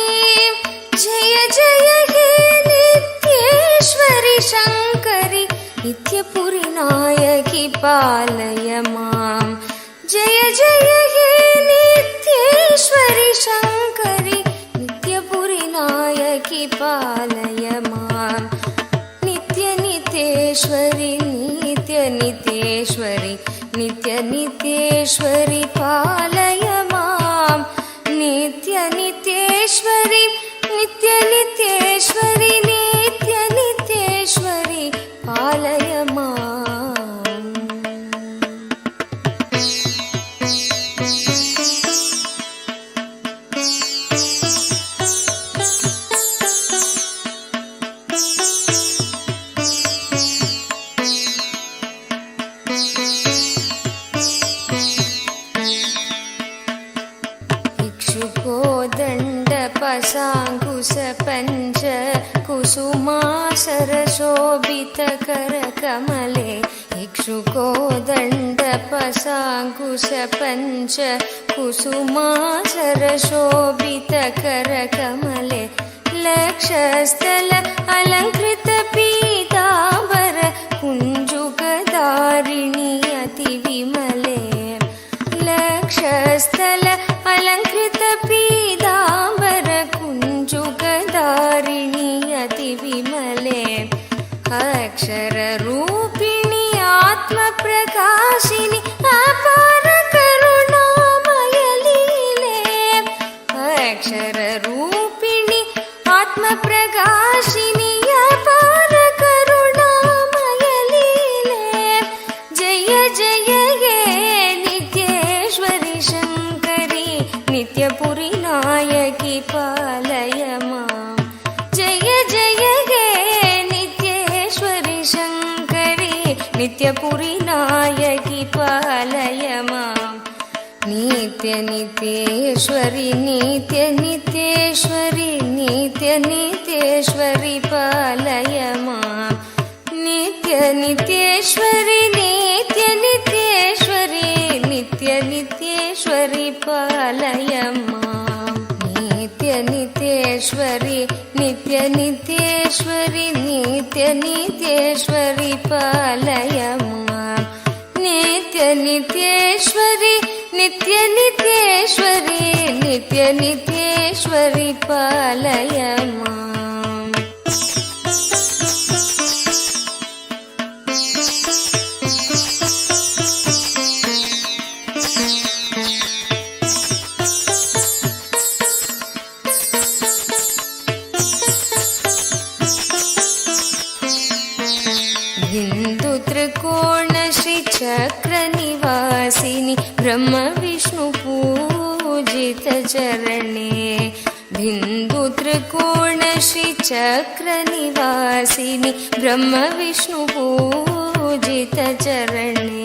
जय जय हे नित्येश्वरि शङ्करि नित्यपुरि नायकि पालय माम् जय जय हे नित्येश्वरि शङ्करि नित्यपुरि नायकि पालय माम् नित्यनित्येश्वरि नित्यनित्येश्वरि नित्यनित्येश्वरि पालय माम् नित्यनित्येश्वरि नित्यनित्येश्वरि नित्यनित्येश्वरि पालय माम् इक्षुकोदण्डपशाङ्कुश पञ्च कुसुमासरशोभितकरकमले इक्षुकोदण्डपशाङ्कुश पञ्च कुसुमासरशोभितकरकमले लक्षस्थल अलङ्कृत पीताम्बर कुञ्जुकधारिणि अतिविमले लक्षस्थल अलङ्कृत पीताम्बर कुञ्जुकधारिणि अतिविमले अक्षररूपिणि आत्मप्रकाशिनि अपार करुणामय लीले अक्षररूपिणि आत्मप्रकाशिनि अपार करुणामय लीले जय जय हे नित्येश्वरि शङ्करि नित्यपुरि नायकि पालय माम् जय जय हे नित्येश्वरि शङ्करि नित्यपुरि नायकि पालय माम् नित्यनित्येश्वरि नित्यनित्येश्वरि नित्यनित्येश्वरि पालय माम् नित्यनित्येश्वरि नित्यनित्येश्वरि नित्यनित्येश्वरि पालय माम् नित्यनित्येश्वरि नित्यनित्येश्वरि नित्यनित्येश्वरि पालय माम् नित्यनित्येश्वरि नित्यनित्येश्वरि नित्यनित्येश्वरि पालय माम् चक्रनिवासिनि ब्रह्म विष्णु पूजित चरणे बिन्दु त्रिकोण श्री चक्रनिवासिनि ब्रह्म विष्णु पूजित चरणे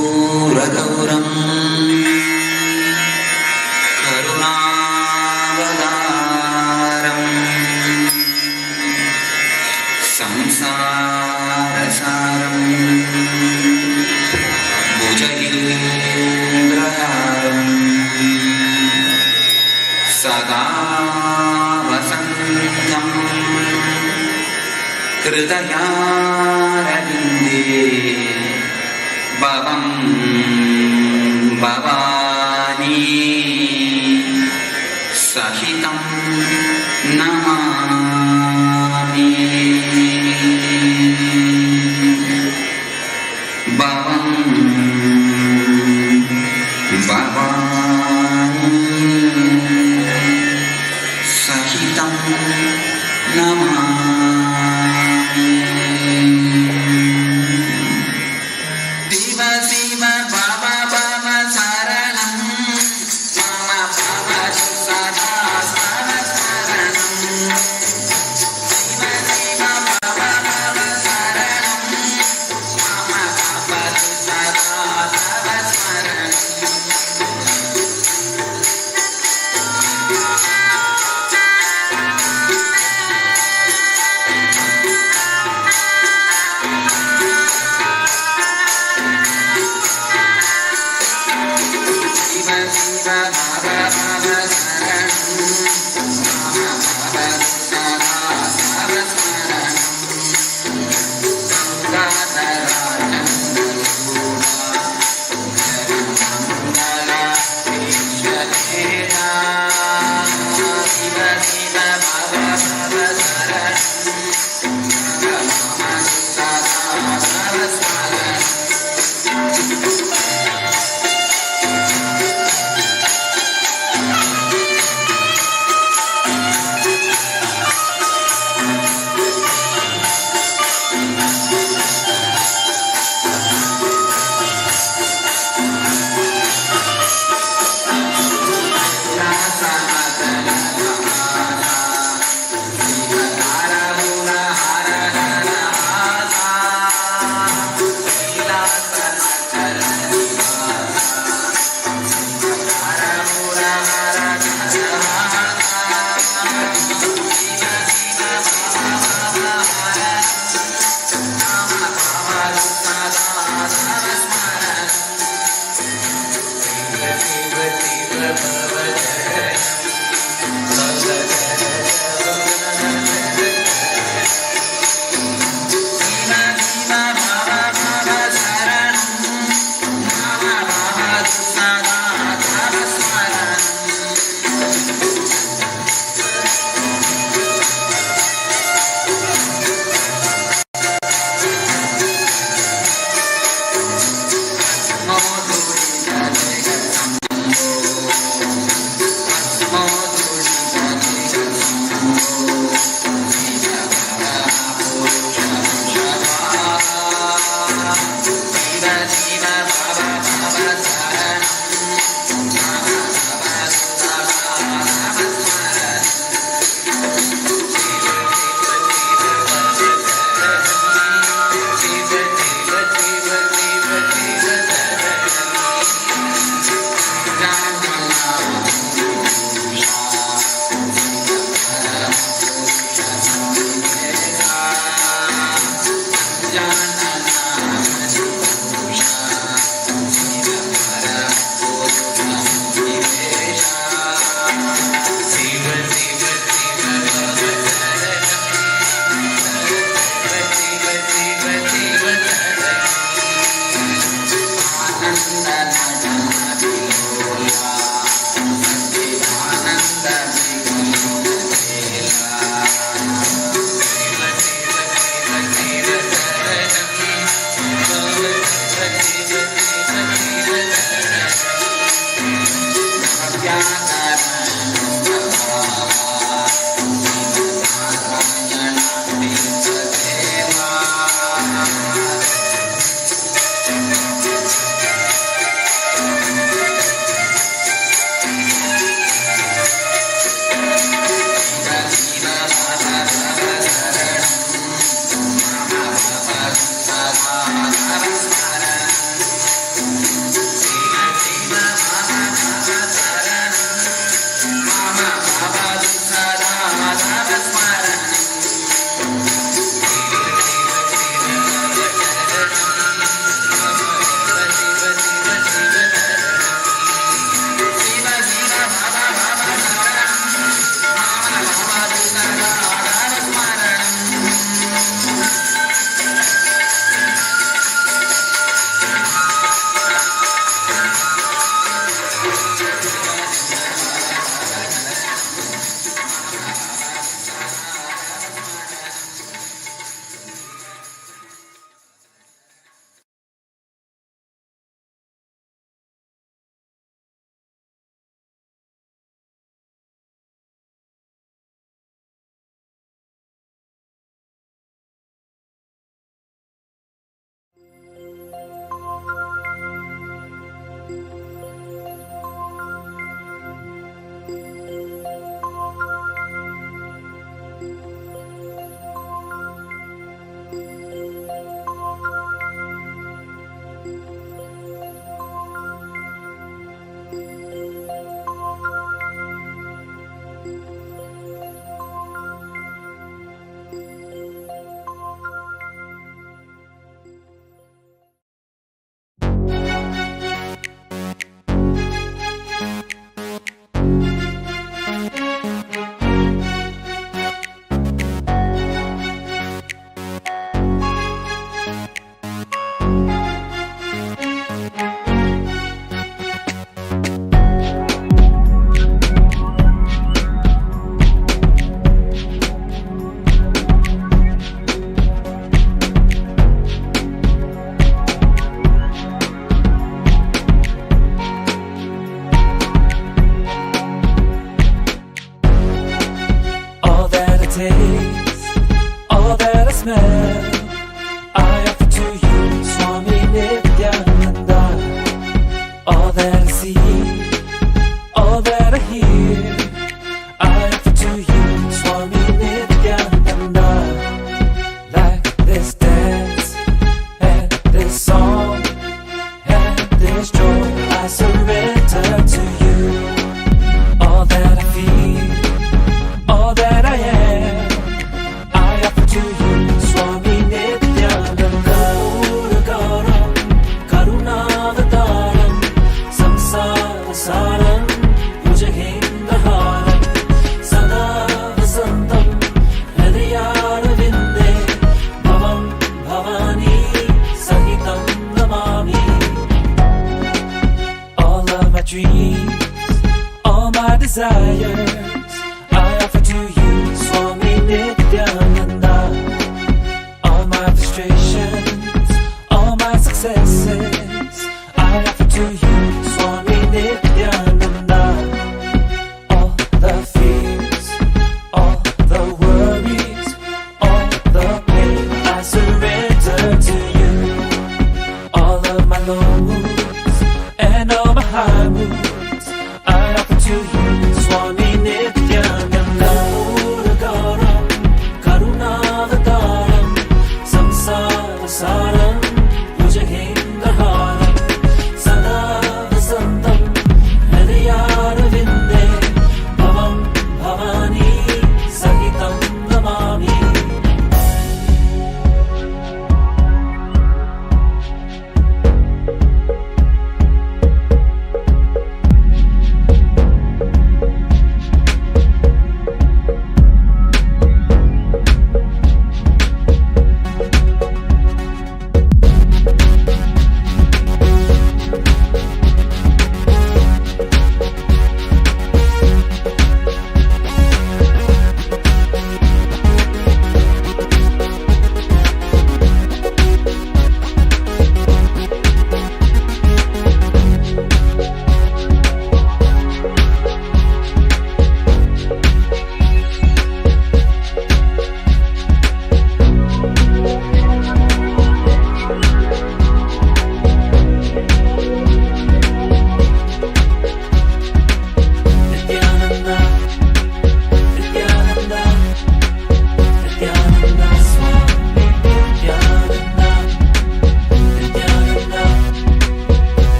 कर्पूरगौरम् करुणावतारम् संसारसारम् भुजगेन्द्रहारम् सदा वसन्तम् हृदयारविन्दे भवं भवानी सहितं नमामि भवं भवानी सहितं Namami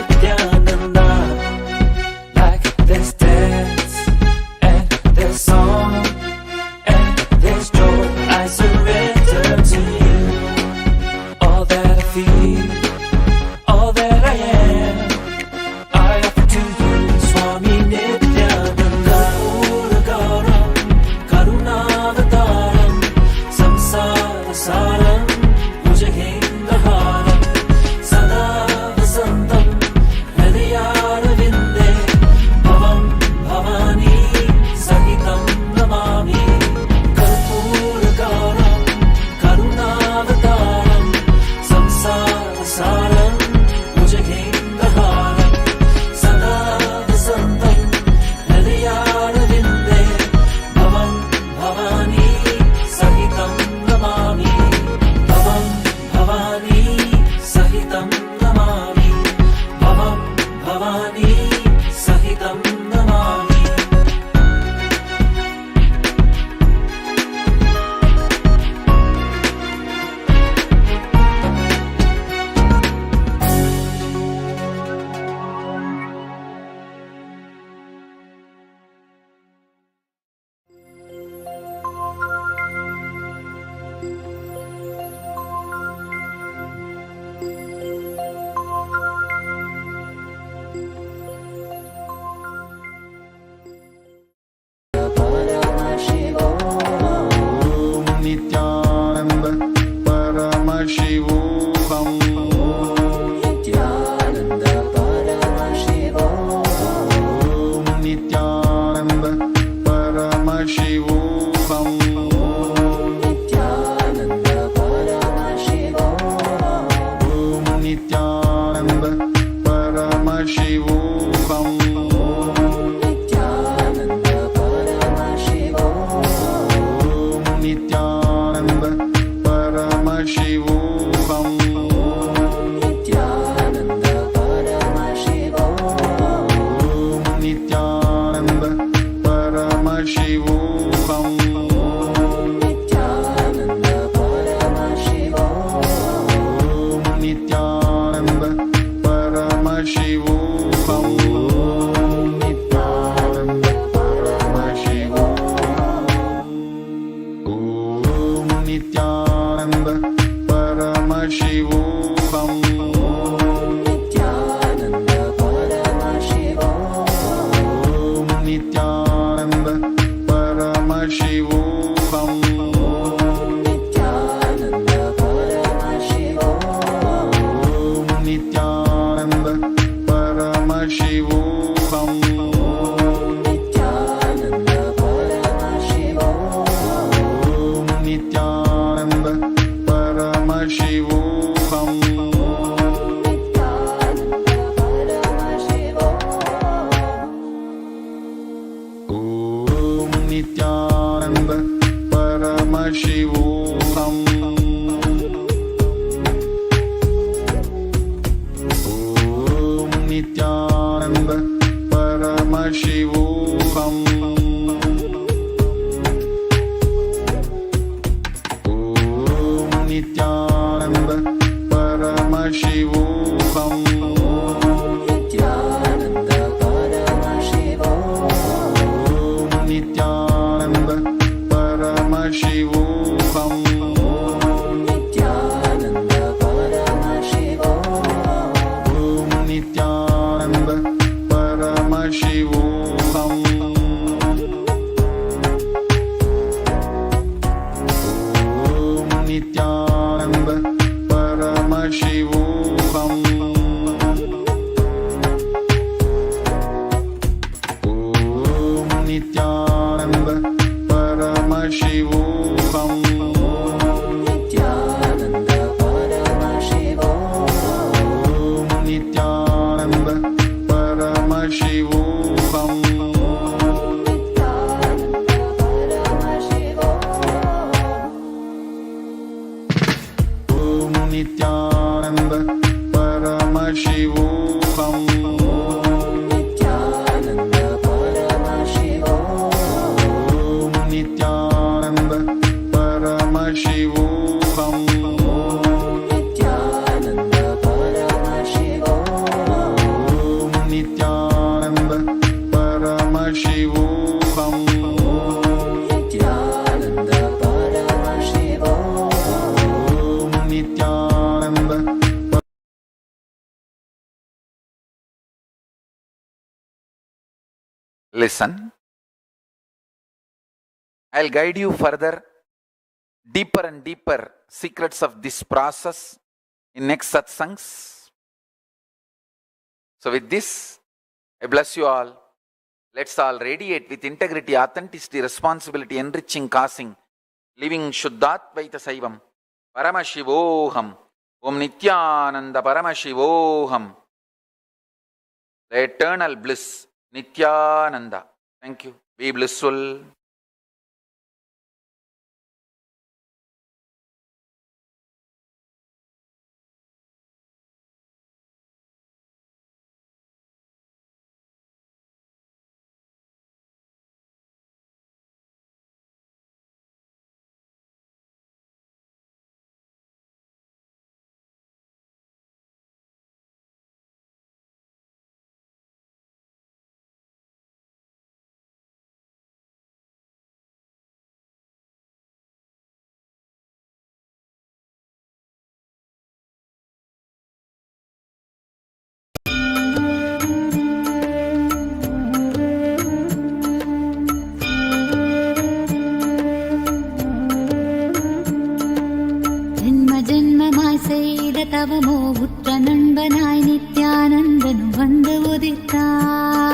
Nithyananda. Like this dance and this song and this joy, I surrender to you. All that I feel, all that I am, I offer to you, Swami Nithyananda. Puragaram, Karunavataram, Samsara Saram, Bhujagendraharam, Sada Vasantam, Hridayaravinda, Bhavam Bhavani Sahitam Namami. Karpuragaram, Karunavataram, Samsara Saram, Bhujagendraharam, Sada Vasantam, Hridayaravinda, Bhavam Bhavani Sahitam Namami. Bhavam Bhavani Sahitam Namami. Bhavam Bhavani Sahitam Namami. Paramashiva. Nithyananda Paramashivoham. Nithyananda Paramashiva. Nithyananda Paramashivoham. Nithyananda Paramashiva. Nithyananda Paramashivoham. Nithyananda Paramashiva. Nithyananda Paramashivoham. Nithyananda Paramashiva. Nithyananda Paramashivoham. Nithyananda Paramashiva. Nithyananda Paramashivoham. Nithyananda Paramashivoham. Om Nithyananda Paramashivoham. Nithyananda Paramashiva. Om Nithyananda Paramashivoham. Nithyananda Paramashiva. Om Nithyananda Paramashivoham. Nithyananda Paramashiva. Om Nithyananda Paramashivoham. Nithyananda Paramashiva. Om Nithyananda Paramashivoham. Om Nithyananda Paramashivoham. Om Nithyananda Paramashivoham. Nithyananda Paramashiva. Om Nithyananda Paramashivoham. Nithyananda Paramashiva. Om Nithyananda Paramashivoham. Om Nithyananda Paramashivoham. Om Nithyananda Paramashivoham. Nithyananda Paramashiva. Om Nithyananda Paramashivoham. Nithyananda Paramashiva. Om Nithyananda Paramashivoham. Nithyananda Paramashiva. Om Nithyananda Paramashivoham. Nithyananda Paramashiva. listen. I'll guide you further, deeper and deeper secrets of this process in next satsangs. So with this, I bless you all. Let's all radiate with integrity, authenticity, responsibility, enriching, causing, living Shuddhatvaita Saivam. Paramashivoham. Om Nithyananda Paramashivoham. The eternal bliss, Nithyananda. Thank you. Be blissful. தவமோ உற்ற நண்பனாய் நித்யானந்தனும் வந்து உதித்தான்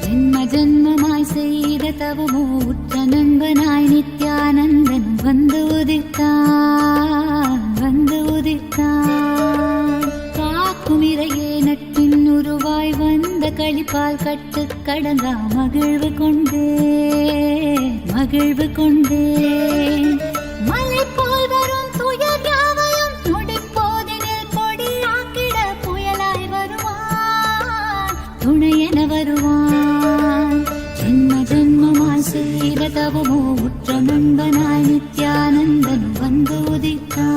ஜென்ம ஜென்மமாய் செய்த தவமோ உற்ற நண்பனாய் நித்யானந்தனும் வந்து உதித்தான் காக்கும் இறையே நட்பின் உருவாய் வந்த களிப்பால் கட்டு கடங்கா மகிழ்வு கொண்டே மலை போல் வரும் துயர் யாவையும் நொடிப்போதினில் பொடியாக்கிட புயலாய் வருவான், துணையென வருவான். ஜென்ம ஜென்மமாய் செய்த தவமோ உற்ற நண்பனாய் நித்யானந்தன் வந்து உதித்தான்.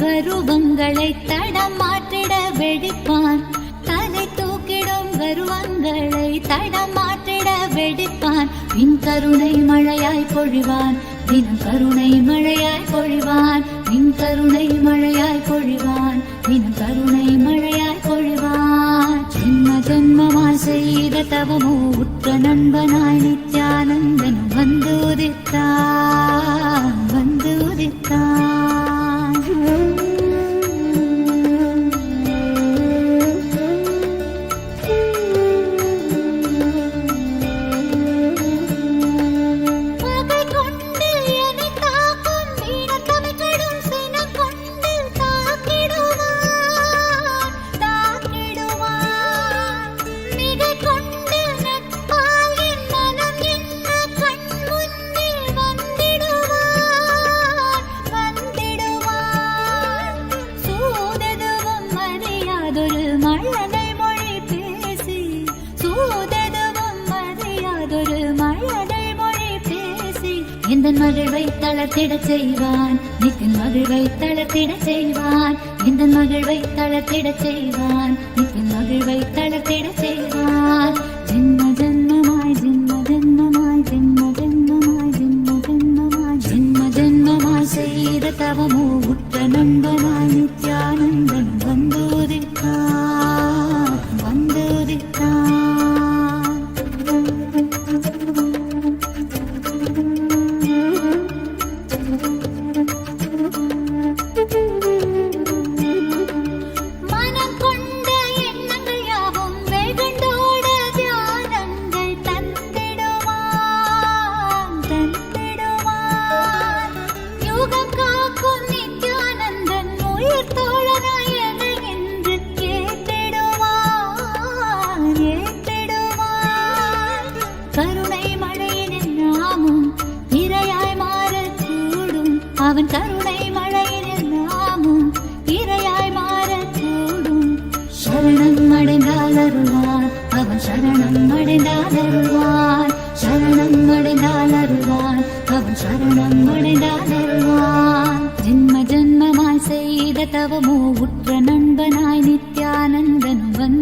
கருவங்களை தடம் மாற்றிட வெடிப்பான், தலை தூக்கிடும் கருவங்களை தடம் மாற்றிட வெடிப்பான். பின் கருணை மழையாய் பொழிவான், தினம் கருணை மழையாய் பொழிவான். பின் கருணை மழையாய் பொழிவான், தினம் கருணை மழையாய் பொழிவான். ஜென்ம ஜென்மமாய் செய்த தவமோ உற்ற நண்பனாய் நித்யானந்தன் வந்து உதித்தான். எந்தன் மகிழ்வை தளர்த்திடச் செய்வான், நித்தின் மகிழ்வை தளர்த்திடச் செய்வான். எந்தன் மகிழ்வை தளர்த்திடச் செய்வான், நித்தின் மகிழ்வை தளர்த்திடச் செய்வான். ஜென்ம ஜென்மமாய் ஜென்ம ஜென்மமாய் ஜென்ம ஜென்மமாய் ஜென்ம ஜென்மமாய் ஜென்ம ஜென்மமாய் செய்த தவமோ உற்ற நண்பனாய் நித்யானந்தன் வந்து உதித்தான். அவன் கருணை மழையில் அருள்வான், அவன் சரணம் அடைந்தால் அருள்வான், சரணம் அடைந்தால் அருள்வான், அவன் சரணம் அடைந்தால் அருள்வான். ஜென்ம ஜென்மமாய் செய்த தவமோ உற்ற நண்பனாய் நித்யானந்தனும்